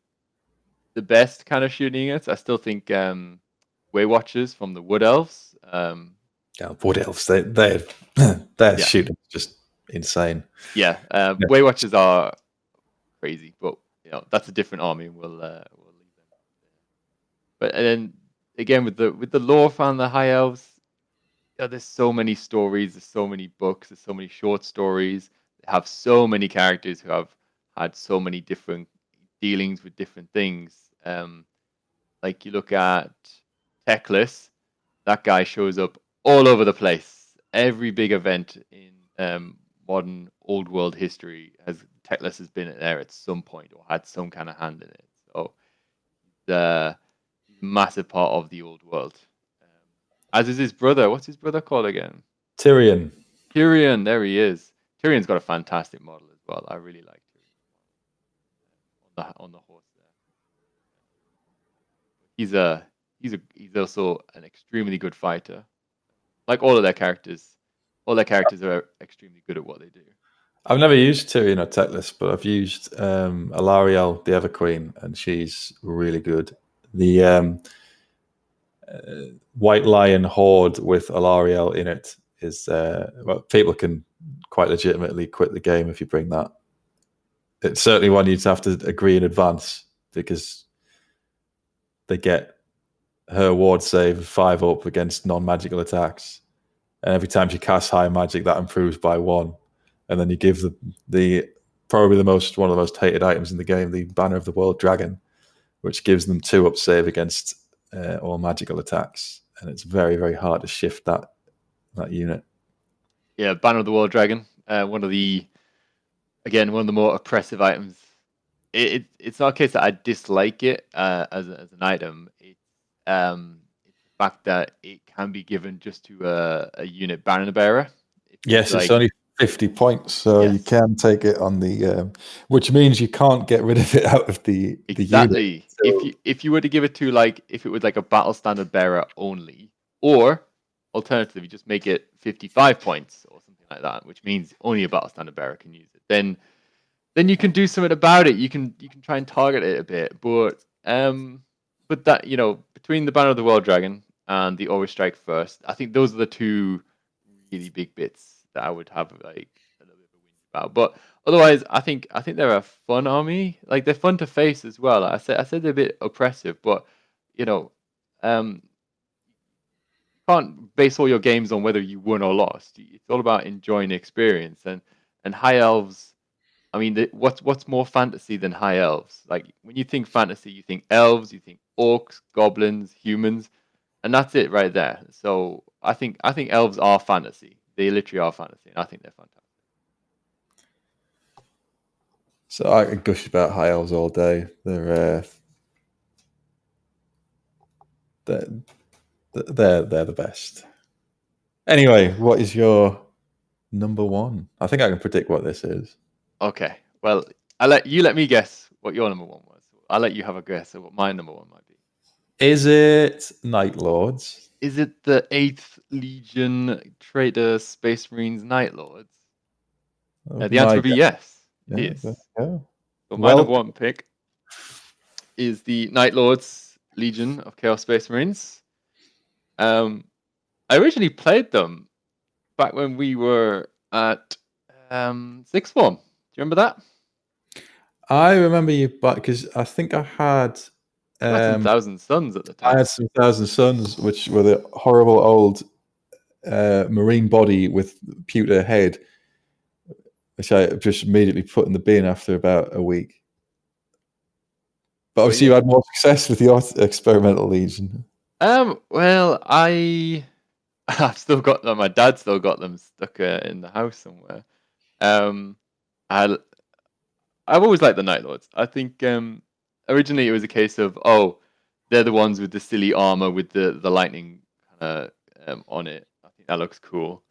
the best kind of shooting units, I still think Way Watchers from the Wood Elves. Yeah, Wood Elves, their shooting is just insane. Yeah, Way Watchers are crazy, but that's a different army, and we'll leave them. But and then again with the lore fan, the High Elves, there's so many stories, there's so many books, there's so many short stories. They have so many characters who have had so many different dealings with different things. Like you look at Techless, that guy shows up all over the place. Every big event in modern old world history Techless has been there at some point or had some kind of hand in it. So the massive part of the old world. As is his brother. What's his brother called again? Tyrion. Tyrion, there he is. Tyrion's got a fantastic model as well. I really like Tyrion on the horse there. He's also an extremely good fighter. Like all their characters are extremely good at what they do. I've never used Tyrion or Techless, but I've used Alariel, the Ever Queen, and she's really good. The White Lion Horde with Alariel in it is people can quite legitimately quit the game if you bring that. It's certainly one you'd have to agree in advance because they get her ward save 5 up against non-magical attacks, and every time she casts high magic, that improves by 1. And then you give the probably one of the most hated items in the game, the Banner of the World Dragon, which gives them 2 up save against all magical attacks, and it's very, very hard to shift that unit. Yeah, Banner of the World Dragon, one of the more oppressive items. It's not a case that I dislike it as an item. It's the fact that it can be given just to a unit banner bearer. Yes, it's only 50 points, so you Yes. can take it on the, which means you can't get rid of it out of the unit. Exactly. So If you were to give it to like if it was like a battle standard bearer only, or alternatively just make it 55 points or something like that, which means only a battle standard bearer can use it. Then you can do something about it. You can try and target it a bit, but that between the Banner of the World Dragon and the Always Strike First, I think those are the two really big bits that I would have like a little bit of a whinge about. But otherwise, I think they're a fun army. Like they're fun to face as well. I said they're a bit oppressive, but you know, um, you can't base all your games on whether you won or lost. It's all about enjoying the experience. And high elves. I mean, what's more fantasy than high elves? Like when you think fantasy, you think elves, you think orcs, goblins, humans, and that's it right there. So I think elves are fantasy. They literally are fantasy, and I think they're fantastic. So I could gush about high elves all day. They're they're the best. Anyway, what is your number one? I think I can predict what this is. Okay, well, let me guess what your number one was. I'll let you have a guess of what my number one might be. Is it Night Lords? Is it the 8th Legion Traitor Space Marines Night Lords? The answer would be yes. It is. So my number one pick is the Night Lords Legion of Chaos Space Marines. I originally played them back when we were at sixth form. Do you remember that? I remember you, but because I think I had some Thousand Suns at the time. I had some Thousand Suns, which were the horrible old marine body with pewter head, which I just immediately put in the bin after about a week. But obviously, you had more success with your experimental legion. Well, I've still got them. My dad still got them stuck in the house somewhere. I've always liked the Night Lords. I think originally it was a case of they're the ones with the silly armor with the lightning on it. I think that looks cool.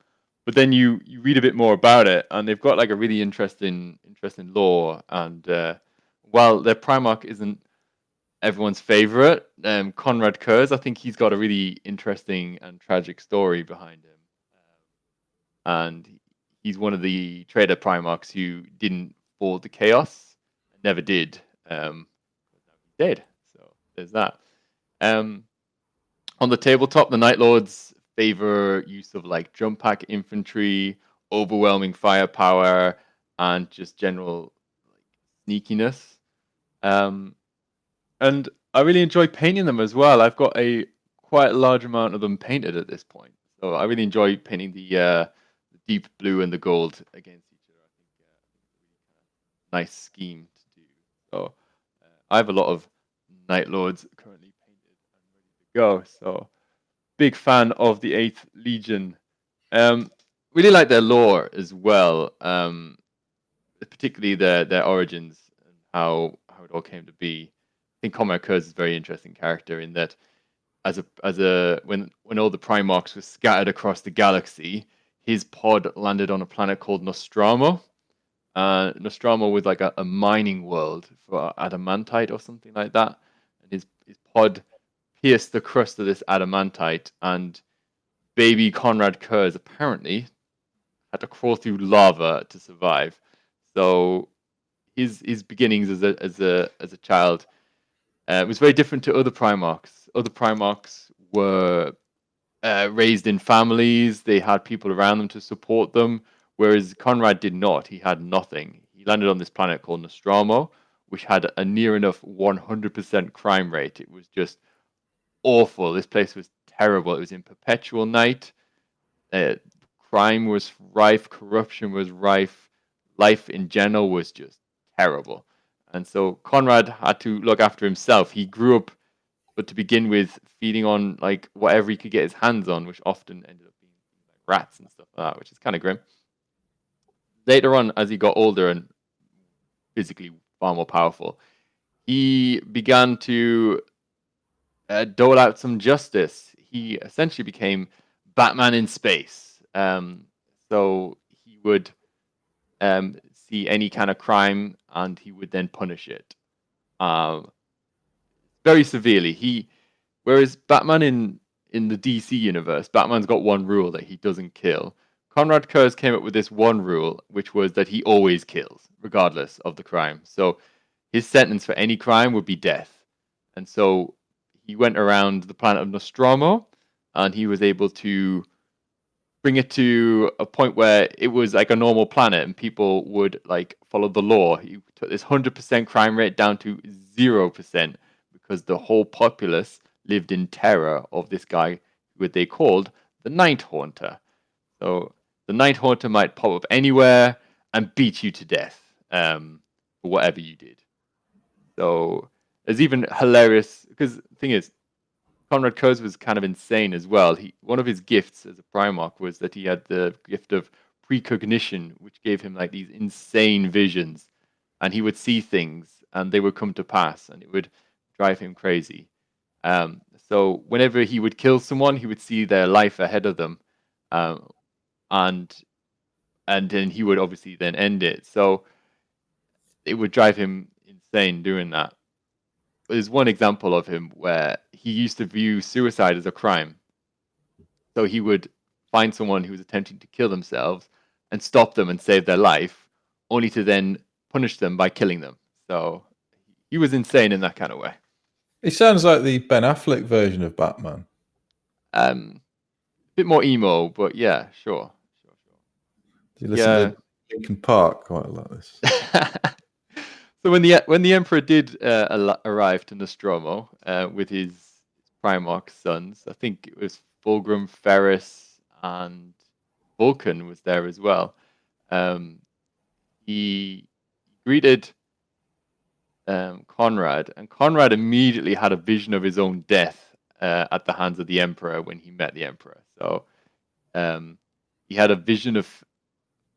But then you read a bit more about it, and they've got like a really interesting lore. And while their Primarch isn't everyone's favorite, Conrad Kurz, I think he's got a really interesting and tragic story behind him. And he's one of the trader Primarchs who didn't fall to chaos, never did. He's dead. So there's that. On the tabletop, the Night Lords favor use of like jump pack infantry, overwhelming firepower, and just general sneakiness. And I really enjoy painting them as well. I've got a quite large amount of them painted at this point, so I really enjoy painting the deep blue and the gold against each other. I think it's a nice scheme to do. So I have a lot of Night Lords currently painted and ready to go. So big fan of the 8th Legion. Really like their lore as well, particularly their origins and how it all came to be. I think Comrade Kurz is a very interesting character in that when all the Primarchs were scattered across the galaxy, his pod landed on a planet called Nostromo. Nostromo was like a mining world for adamantite or something like that. And his pod pierced the crust of this adamantite, and baby Conrad Kurz apparently had to crawl through lava to survive. So his beginnings as a child was very different to other Primarchs. Other Primarchs were raised in families. They had people around them to support them, whereas Conrad did not. He had nothing. He landed on this planet called Nostromo, which had a near enough 100% crime rate. It was just awful. This place was terrible. It was in perpetual night. Crime was rife. Corruption was rife. Life in general was just terrible. And so Conrad had to look after himself. He grew up, but to begin with, feeding on like whatever he could get his hands on, which often ended up being like rats and stuff like that, which is kind of grim. Later on, as he got older and physically far more powerful, he began to dole out some justice. He essentially became Batman in space. So he would see any kind of crime, and he would then punish it very severely. Whereas Batman in the DC universe, Batman's got one rule that he doesn't kill. Conrad Kurz came up with this one rule, which was that he always kills, regardless of the crime. So his sentence for any crime would be death. And so he went around the planet of Nostromo, and he was able to bring it to a point where it was like a normal planet and people would like follow the law. He took this 100% crime rate down to 0% because the whole populace lived in terror of this guy who they called the Night Haunter. So the Night Haunter might pop up anywhere and beat you to death for whatever you did. So it's even hilarious because the thing is, Conrad Kurz was kind of insane as well. One of his gifts as a Primarch was that he had the gift of precognition, which gave him like these insane visions, and he would see things and they would come to pass, and it would drive him crazy. So whenever he would kill someone, he would see their life ahead of them, and then he would obviously then end it. So it would drive him insane doing that. There's one example of him where he used to view suicide as a crime. So he would find someone who was attempting to kill themselves and stop them and save their life, only to then punish them by killing them. So he was insane in that kind of way. It sounds like the Ben Affleck version of Batman. A bit more emo, but yeah, sure. Do you listen to Linkin Park quite a lot? This. So when the Emperor did arrive to Nostromo with his Primarch sons, I think it was Fulgrim, Ferris, and Vulcan was there as well. He greeted Conrad, and Conrad immediately had a vision of his own death at the hands of the Emperor when he met the Emperor. So he had a vision of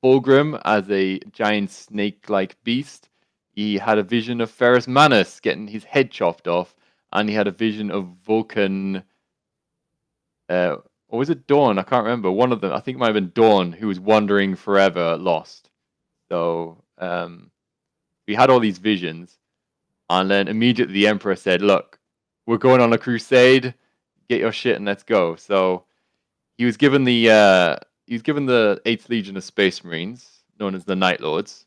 Fulgrim as a giant snake-like beast. He had a vision of Ferrus Manus getting his head chopped off, and he had a vision of Vulcan. Or was it Dawn? I can't remember. One of them, I think it might have been Dawn, who was wandering forever, lost. So we had all these visions, and then immediately the Emperor said, "Look, we're going on a crusade. Get your shit and let's go." So he was given the 8th Legion of Space Marines, known as the Night Lords.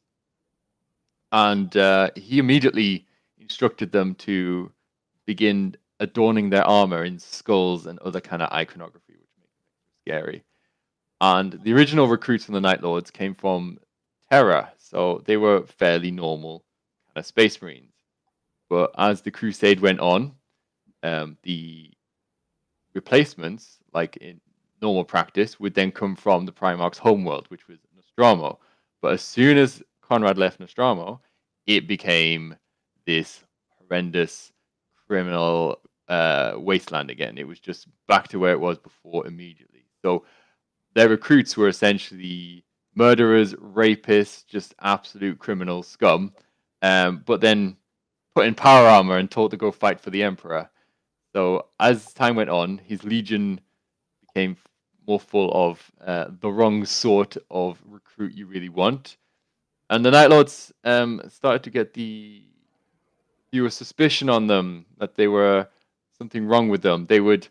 And he immediately instructed them to begin adorning their armor in skulls and other kind of iconography, which makes it scary. And the original recruits from the Night Lords came from Terra, so they were fairly normal kind of Space Marines. But as the Crusade went on, the replacements, like in normal practice, would then come from the Primarch's homeworld, which was Nostromo. But as soon as Conrad left Nostromo, it became this horrendous criminal wasteland again. It was just back to where it was before immediately. So their recruits were essentially murderers, rapists, just absolute criminal scum, but then put in power armor and told to go fight for the Emperor. So as time went on, his legion became more full of the wrong sort of recruit you really want. And the Night Lords started to get the view of suspicion on them, that they were something wrong with them. They would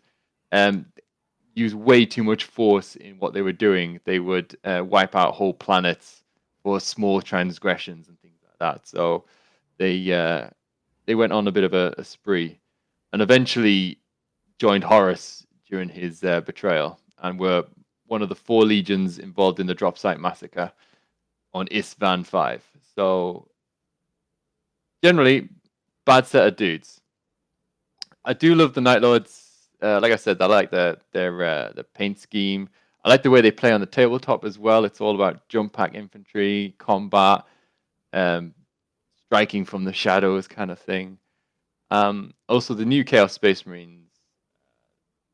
use way too much force in what they were doing. They would wipe out whole planets for small transgressions and things like that. So they went on a bit of a spree, and eventually joined Horus during his betrayal, and were one of the 4 legions involved in the drop site massacre on Isvan 5. So generally, bad set of dudes. I do love the Night Lords. Like I said, I like their paint scheme. I like the way they play on the tabletop as well. It's all about jump pack infantry, combat, striking from the shadows kind of thing. Also, the new Chaos Space Marines.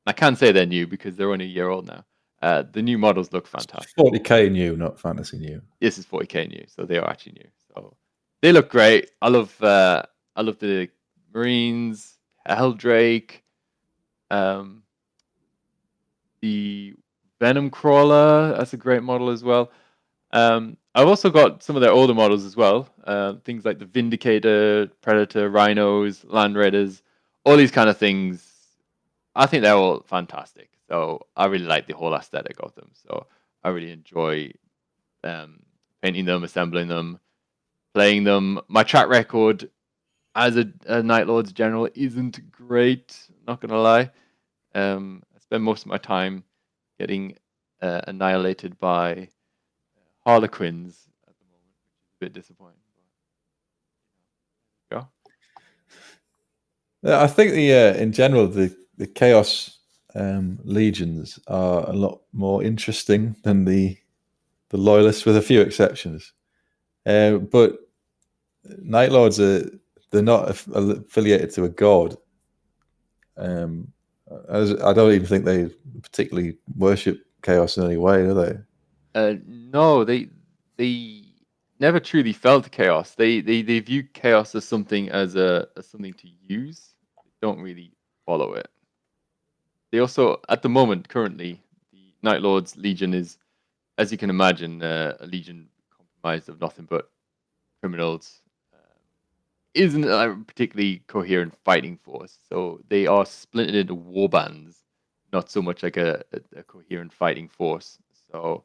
I can't say they're new because they're only a year old now. The new models look fantastic. 40k new, not fantasy new. This is 40k new, so they are actually new. So they look great. I love the Marines, Helldrake, the Venom Crawler. That's a great model as well. I've also got some of their older models as well. Things like the Vindicator, Predator, Rhinos, Land Raiders, all these kind of things. I think they're all fantastic. So I really like the whole aesthetic of them. So I really enjoy painting them, assembling them, playing them. My track record as a Night Lords general isn't great. Not gonna lie. I spend most of my time getting annihilated by Harlequins at the moment, which is a bit disappointing. But, I think in general the Chaos legions are a lot more interesting than the Loyalists, with a few exceptions. But Night Lords they're not affiliated to a god. I don't even think they particularly worship Chaos in any way, do they? No, they never truly felt chaos. They view chaos as something as something to use. They don't really follow it. They also, at the moment, currently, the Night Lords Legion is, as you can imagine, a legion comprised of nothing but criminals. Isn't a particularly coherent fighting force. So they are splintered into war bands, not so much like a coherent fighting force. So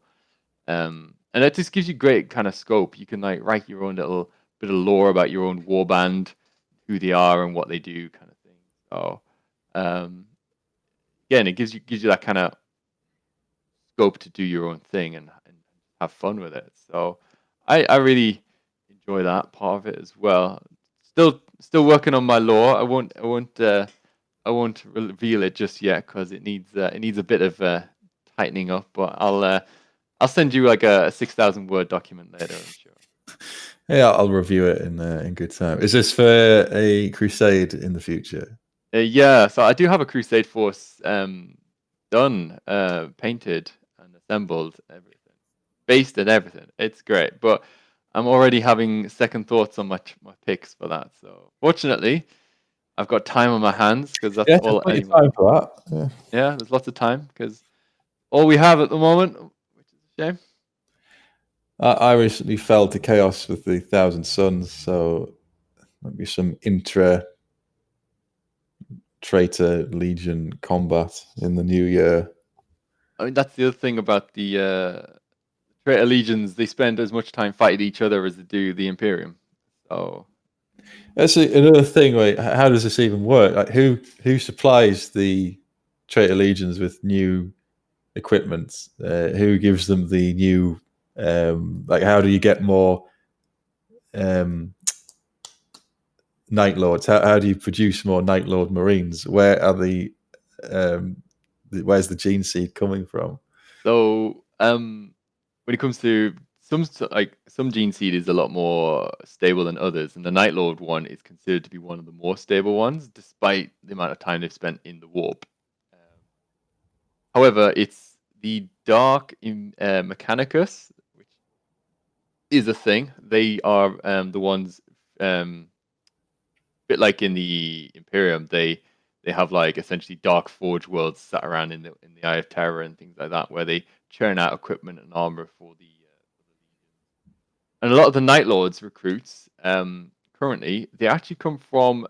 and that just gives you great kind of scope. You can like write your own little bit of lore about your own warband, who they are and what they do, kind of thing. So again, it gives you that kind of scope to do your own thing and have fun with it. So I really enjoy that part of it as well. Still working on my lore. I won't reveal it just yet because it needs a bit of tightening up. But I'll send you like a 6,000 word document later, I'm sure. Yeah, I'll review it in good time. Is this for a crusade in the future? Yeah, so I do have a crusade force done, painted and assembled, everything, based and everything. It's great, but I'm already having second thoughts on my picks for that. So fortunately, I've got time on my hands because that's all anyone. Time for that. Yeah, there's lots of time because all we have at the moment, which is a shame. I recently fell to Chaos with the Thousand Suns, so maybe some intra traitor legion combat in the new year. I mean, that's the other thing about the traitor legions. They spend as much time fighting each other as they do the Imperium. So That's another thing. Like, how does this even work? Like, who supplies the traitor legions with new equipment? Who gives them the new? Like, how do you get more Night Lords? How do you produce more Night Lord Marines? Where are where's the gene seed coming from? So when it comes to some gene seed is a lot more stable than others, and the Night Lord one is considered to be one of the more stable ones, despite the amount of time they've spent in the warp. However, it's the Dark Mechanicus, which is a thing. They are the ones, bit like in the Imperium. They have like essentially dark forge worlds sat around in the Eye of Terror and things like that, where they churn out equipment and armor for the and a lot of the Night Lords recruits currently they actually come from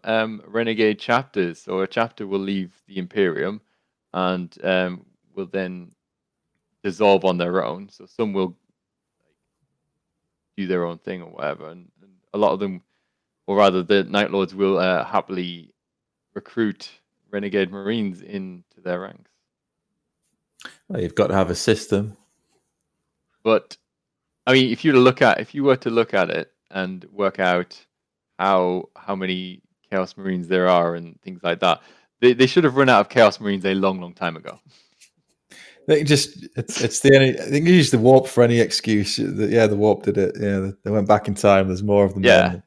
renegade chapters. So a chapter will leave the Imperium and will then dissolve on their own. So some will do their own thing or whatever, and a lot of them, or rather, the Night Lords will happily recruit renegade Marines into their ranks. Well, you've got to have a system. But I mean, if you were to look at it and work out how many Chaos Marines there are and things like that, they should have run out of Chaos Marines a long time ago. They it's the only, they can use the warp for any excuse. Yeah, the warp did it. Yeah, they went back in time. There's more of them. Yeah.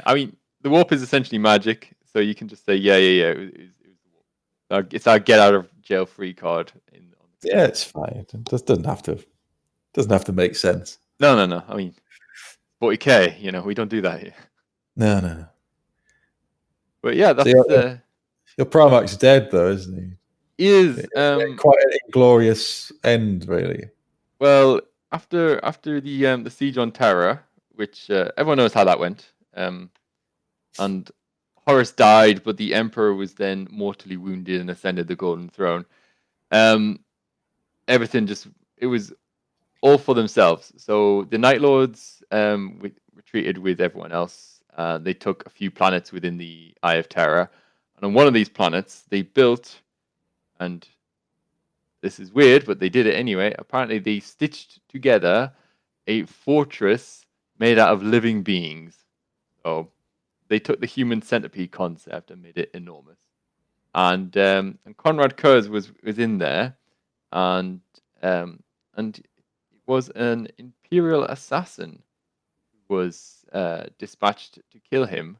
I mean, the warp is essentially magic, so you can just say yeah. It was the warp. It's our get out of jail free card. Yeah, it's fine. It doesn't have to make sense. No. I mean, 40K. We don't do that here. No. But yeah, that's your Primarch's dead though, isn't he? Is quite an inglorious end, really. Well, after the siege on Terra, which everyone knows how that went, and Horus died, but the Emperor was then mortally wounded and ascended the Golden Throne. Everything it was all for themselves. So the Night Lords retreated with everyone else. They took a few planets within the Eye of Terror, and on one of these planets they built, and this is weird, but they did it anyway. Apparently, they stitched together a fortress made out of living beings. So they took the human centipede concept and made it enormous. And Conrad Kurz was in there, and it was an Imperial assassin who was dispatched to kill him.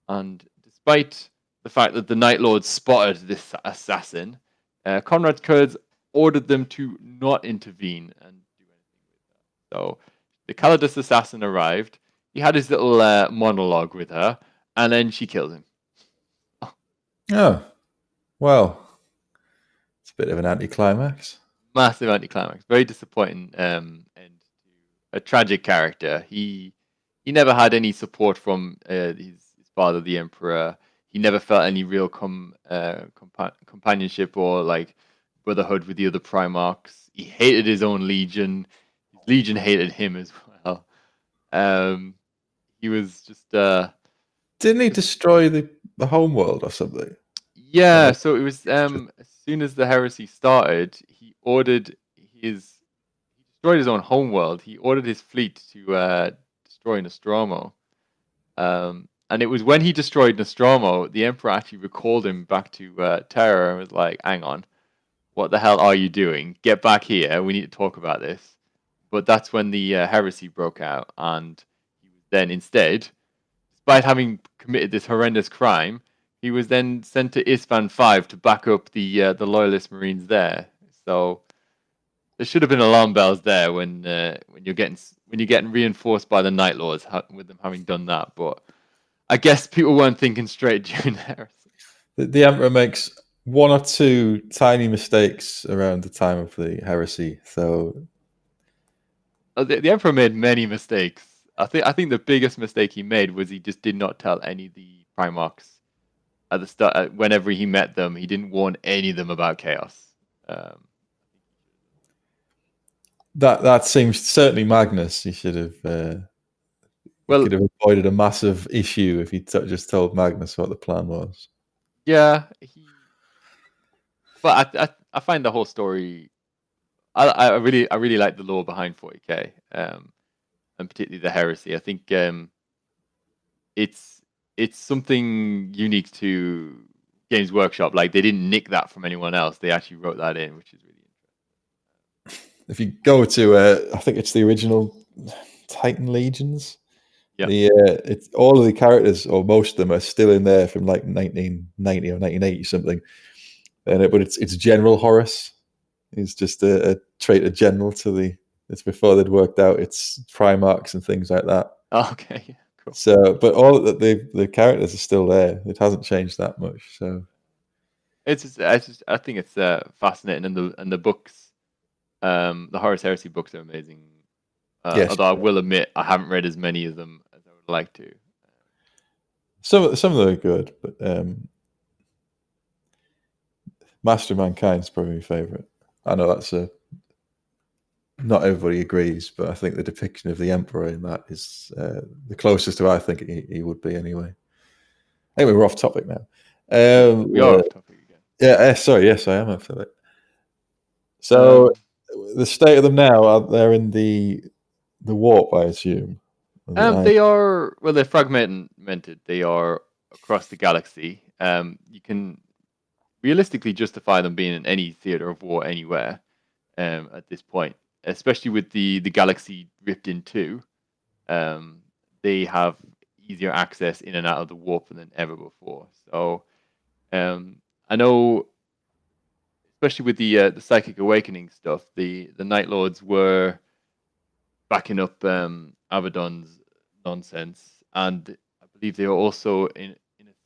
And despite the fact that the Night Lords spotted this assassin, Conrad Kurz ordered them to not intervene and do anything with her. So the Calidus assassin arrived. He had his little monologue with her, and then she killed him. Oh, well, it's a bit of an anticlimax. Massive anticlimax. Very disappointing end to a tragic character. He never had any support from his father, the Emperor. He never felt any real companionship or like brotherhood with the other Primarchs. He hated his own Legion. His Legion hated him as well. He was just Didn't he destroy the homeworld or something? yeah. So it was as soon as the heresy started, he destroyed his own homeworld. He ordered his fleet to destroy Nostromo. And it was when he destroyed Nostromo, the Emperor actually recalled him back to Terra and was like, hang on, what the hell are you doing? Get back here. We need to talk about this. But that's when the heresy broke out. And he was then instead, despite having committed this horrendous crime, he was then sent to Isfahan 5 to back up the loyalist Marines there. So there should have been alarm bells there when you're getting reinforced by the Night Lords with them having done that. But I guess people weren't thinking straight during the heresy. The Emperor makes one or two tiny mistakes around the time of the heresy. So The Emperor made many mistakes. I think the biggest mistake he made was he just did not tell any of the Primarchs at the start. Whenever he met them, he didn't warn any of them about chaos. that seems certainly Magnus. He should have. He could have avoided a massive issue if he just told Magnus what the plan was. Yeah, but I find the whole story. I really like the lore behind 40k, and particularly the heresy. I think it's something unique to Games Workshop. Like they didn't nick that from anyone else. They actually wrote that in, which is really interesting. If you go to, I think it's the original Titan Legions. Yeah. It's all of the characters, or most of them, are still in there from like 1990 or 1980 something. But it's General Horus. He's just a traitor general to the. It's before they'd worked out its Primarchs and things like that. Oh, okay. Yeah, cool. So, but all the characters are still there. It hasn't changed that much. So I think it's fascinating, and the books, the Horus Heresy books are amazing. yes, although I will admit I haven't read as many of them as I would like to. some of them are good, but Master of Mankind is probably my favorite. I know that's not everybody agrees, but I think the depiction of the Emperor in that is the closest to I think he would be anyway. Anyway, we're off topic now. We are off topic again. Yeah, sorry, yes, I am off topic. So the state of them now, they're in the warp, I assume. They're fragmented. They are across the galaxy. You can realistically justify them being in any theater of war anywhere at this point, especially with the galaxy ripped in two. They have easier access in and out of the warp than ever before. So I know, especially with the psychic awakening stuff, the Night Lords were backing up Abaddon's nonsense, and I believe they were also in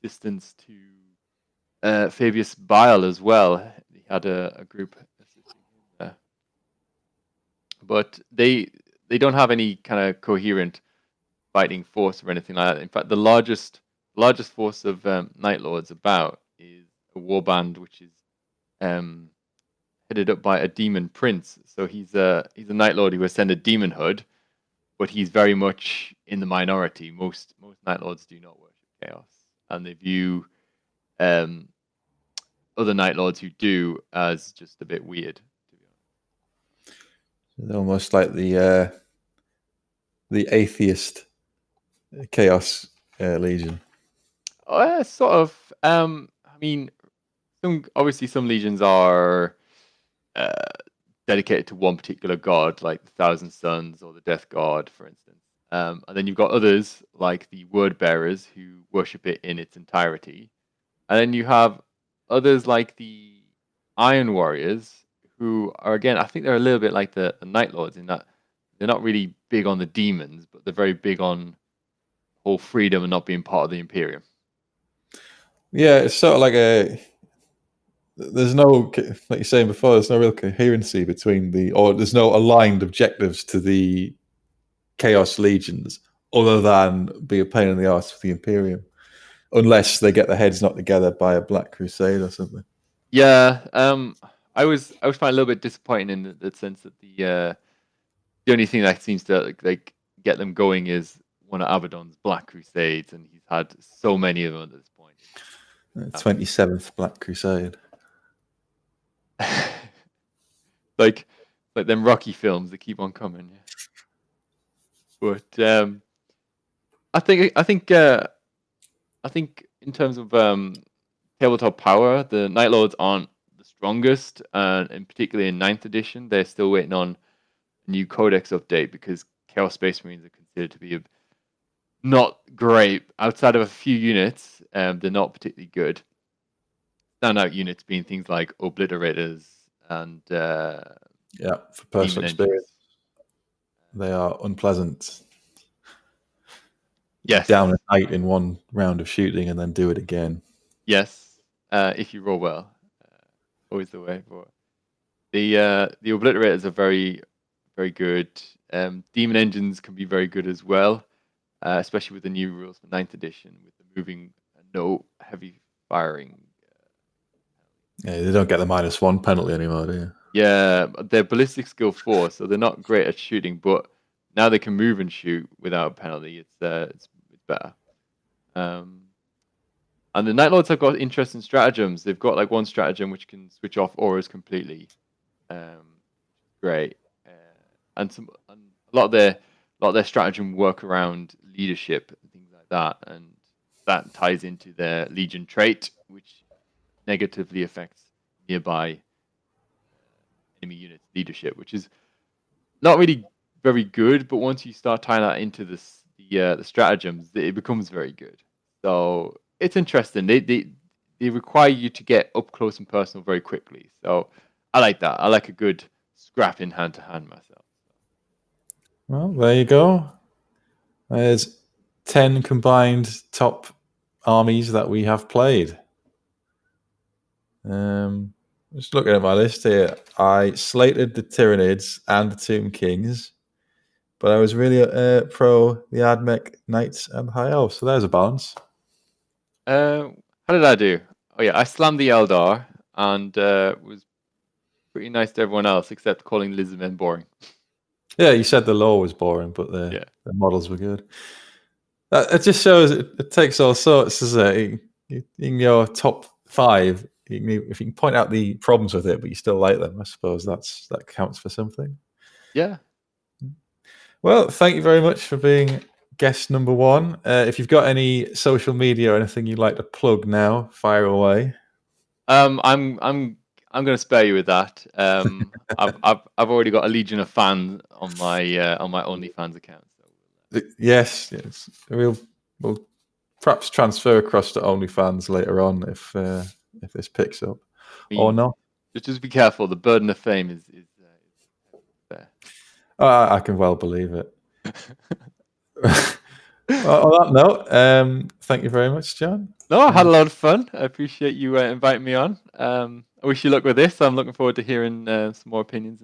assistance to Fabius Bile as well. He had a group assisting him there. but they don't have any kind of coherent fighting force or anything like that. In fact, the largest force of Night Lords about is a warband which is um, headed up by a demon prince. So he's a Night Lord who ascended demonhood, but he's very much in the minority. Most Night Lords do not worship chaos, and they view other Night Lords who do as just a bit weird. To be It's almost like the atheist Chaos Legion. Sort of. I mean, obviously some legions are dedicated to one particular god, like the Thousand Suns or the Death God, for instance. And then you've got others like the Word Bearers who worship it in its entirety. And then you have others like the Iron Warriors, who are, again, I think they're a little bit like the Night Lords in that they're not really big on the demons, but they're very big on whole freedom and not being part of the Imperium. Yeah, it's sort of like there's no, like you're saying before, there's no real coherency between there's no aligned objectives to the Chaos Legions other than be a pain in the arse for the Imperium, unless they get their heads knocked together by a Black Crusade or something. Yeah, I was finding a little bit disappointing in the sense that the only thing that seems to like get them going is one of Abaddon's Black Crusades, and he's had so many of them at this point. 27th Black Crusade. like them Rocky films that keep on coming. Yeah. But I think in terms of tabletop power, the Night Lords aren't the strongest, and particularly in 9th edition, they're still waiting on a new Codex update because Chaos Space Marines are considered to be not great. Outside of a few units, they're not particularly good. Standout units being things like Obliterators and for personal experience, they are unpleasant. Yes, down a night in one round of shooting and then do it again. Yes, if you roll well, always the way. But the Obliterators are very, very good. Demon Engines can be very good as well, especially with the new rules for 9th edition with the moving no heavy firing. Yeah, they don't get the -1 penalty anymore, do you? Yeah, they're ballistic skill 4, so they're not great at shooting, but now they can move and shoot without a penalty. It's better. And the Night Lords have got interesting stratagems. They've got like one stratagem which can switch off auras completely. Great. And a lot of their stratagem work around leadership and things like that, and that ties into their Legion trait, which negatively affects nearby enemy units' leadership, which is not really very good. But once you start tying that into the stratagems, it becomes very good. So it's interesting. They require you to get up close and personal very quickly. So I like that. I like a good scrapping hand to hand myself. Well, there you go. There's 10 combined top armies that we have played. Just looking at my list here, I slated the Tyranids and the Tomb Kings, but I was really pro the Admech Knights and High Elves. So there's a balance. How did I do? Oh yeah, I slammed the Eldar and was pretty nice to everyone else except calling Lizardmen boring. Yeah, you said the lore was boring, but the models were good. It just shows it takes all sorts, doesn't it? In your top 5, if you can point out the problems with it, but you still like them, I suppose that counts for something. Yeah. Well, thank you very much for being guest number 1. If you've got any social media or anything you'd like to plug now, fire away. I'm going to spare you with that. I've already got a legion of fans on my OnlyFans account. So. Yes. We'll perhaps transfer across to OnlyFans later on if this picks up or not. Just be careful. The burden of fame is there. I can well believe it. On that note, thank you very much, John. No, I had a lot of fun. I appreciate you inviting me on. I wish you luck with this. I'm looking forward to hearing some more opinions.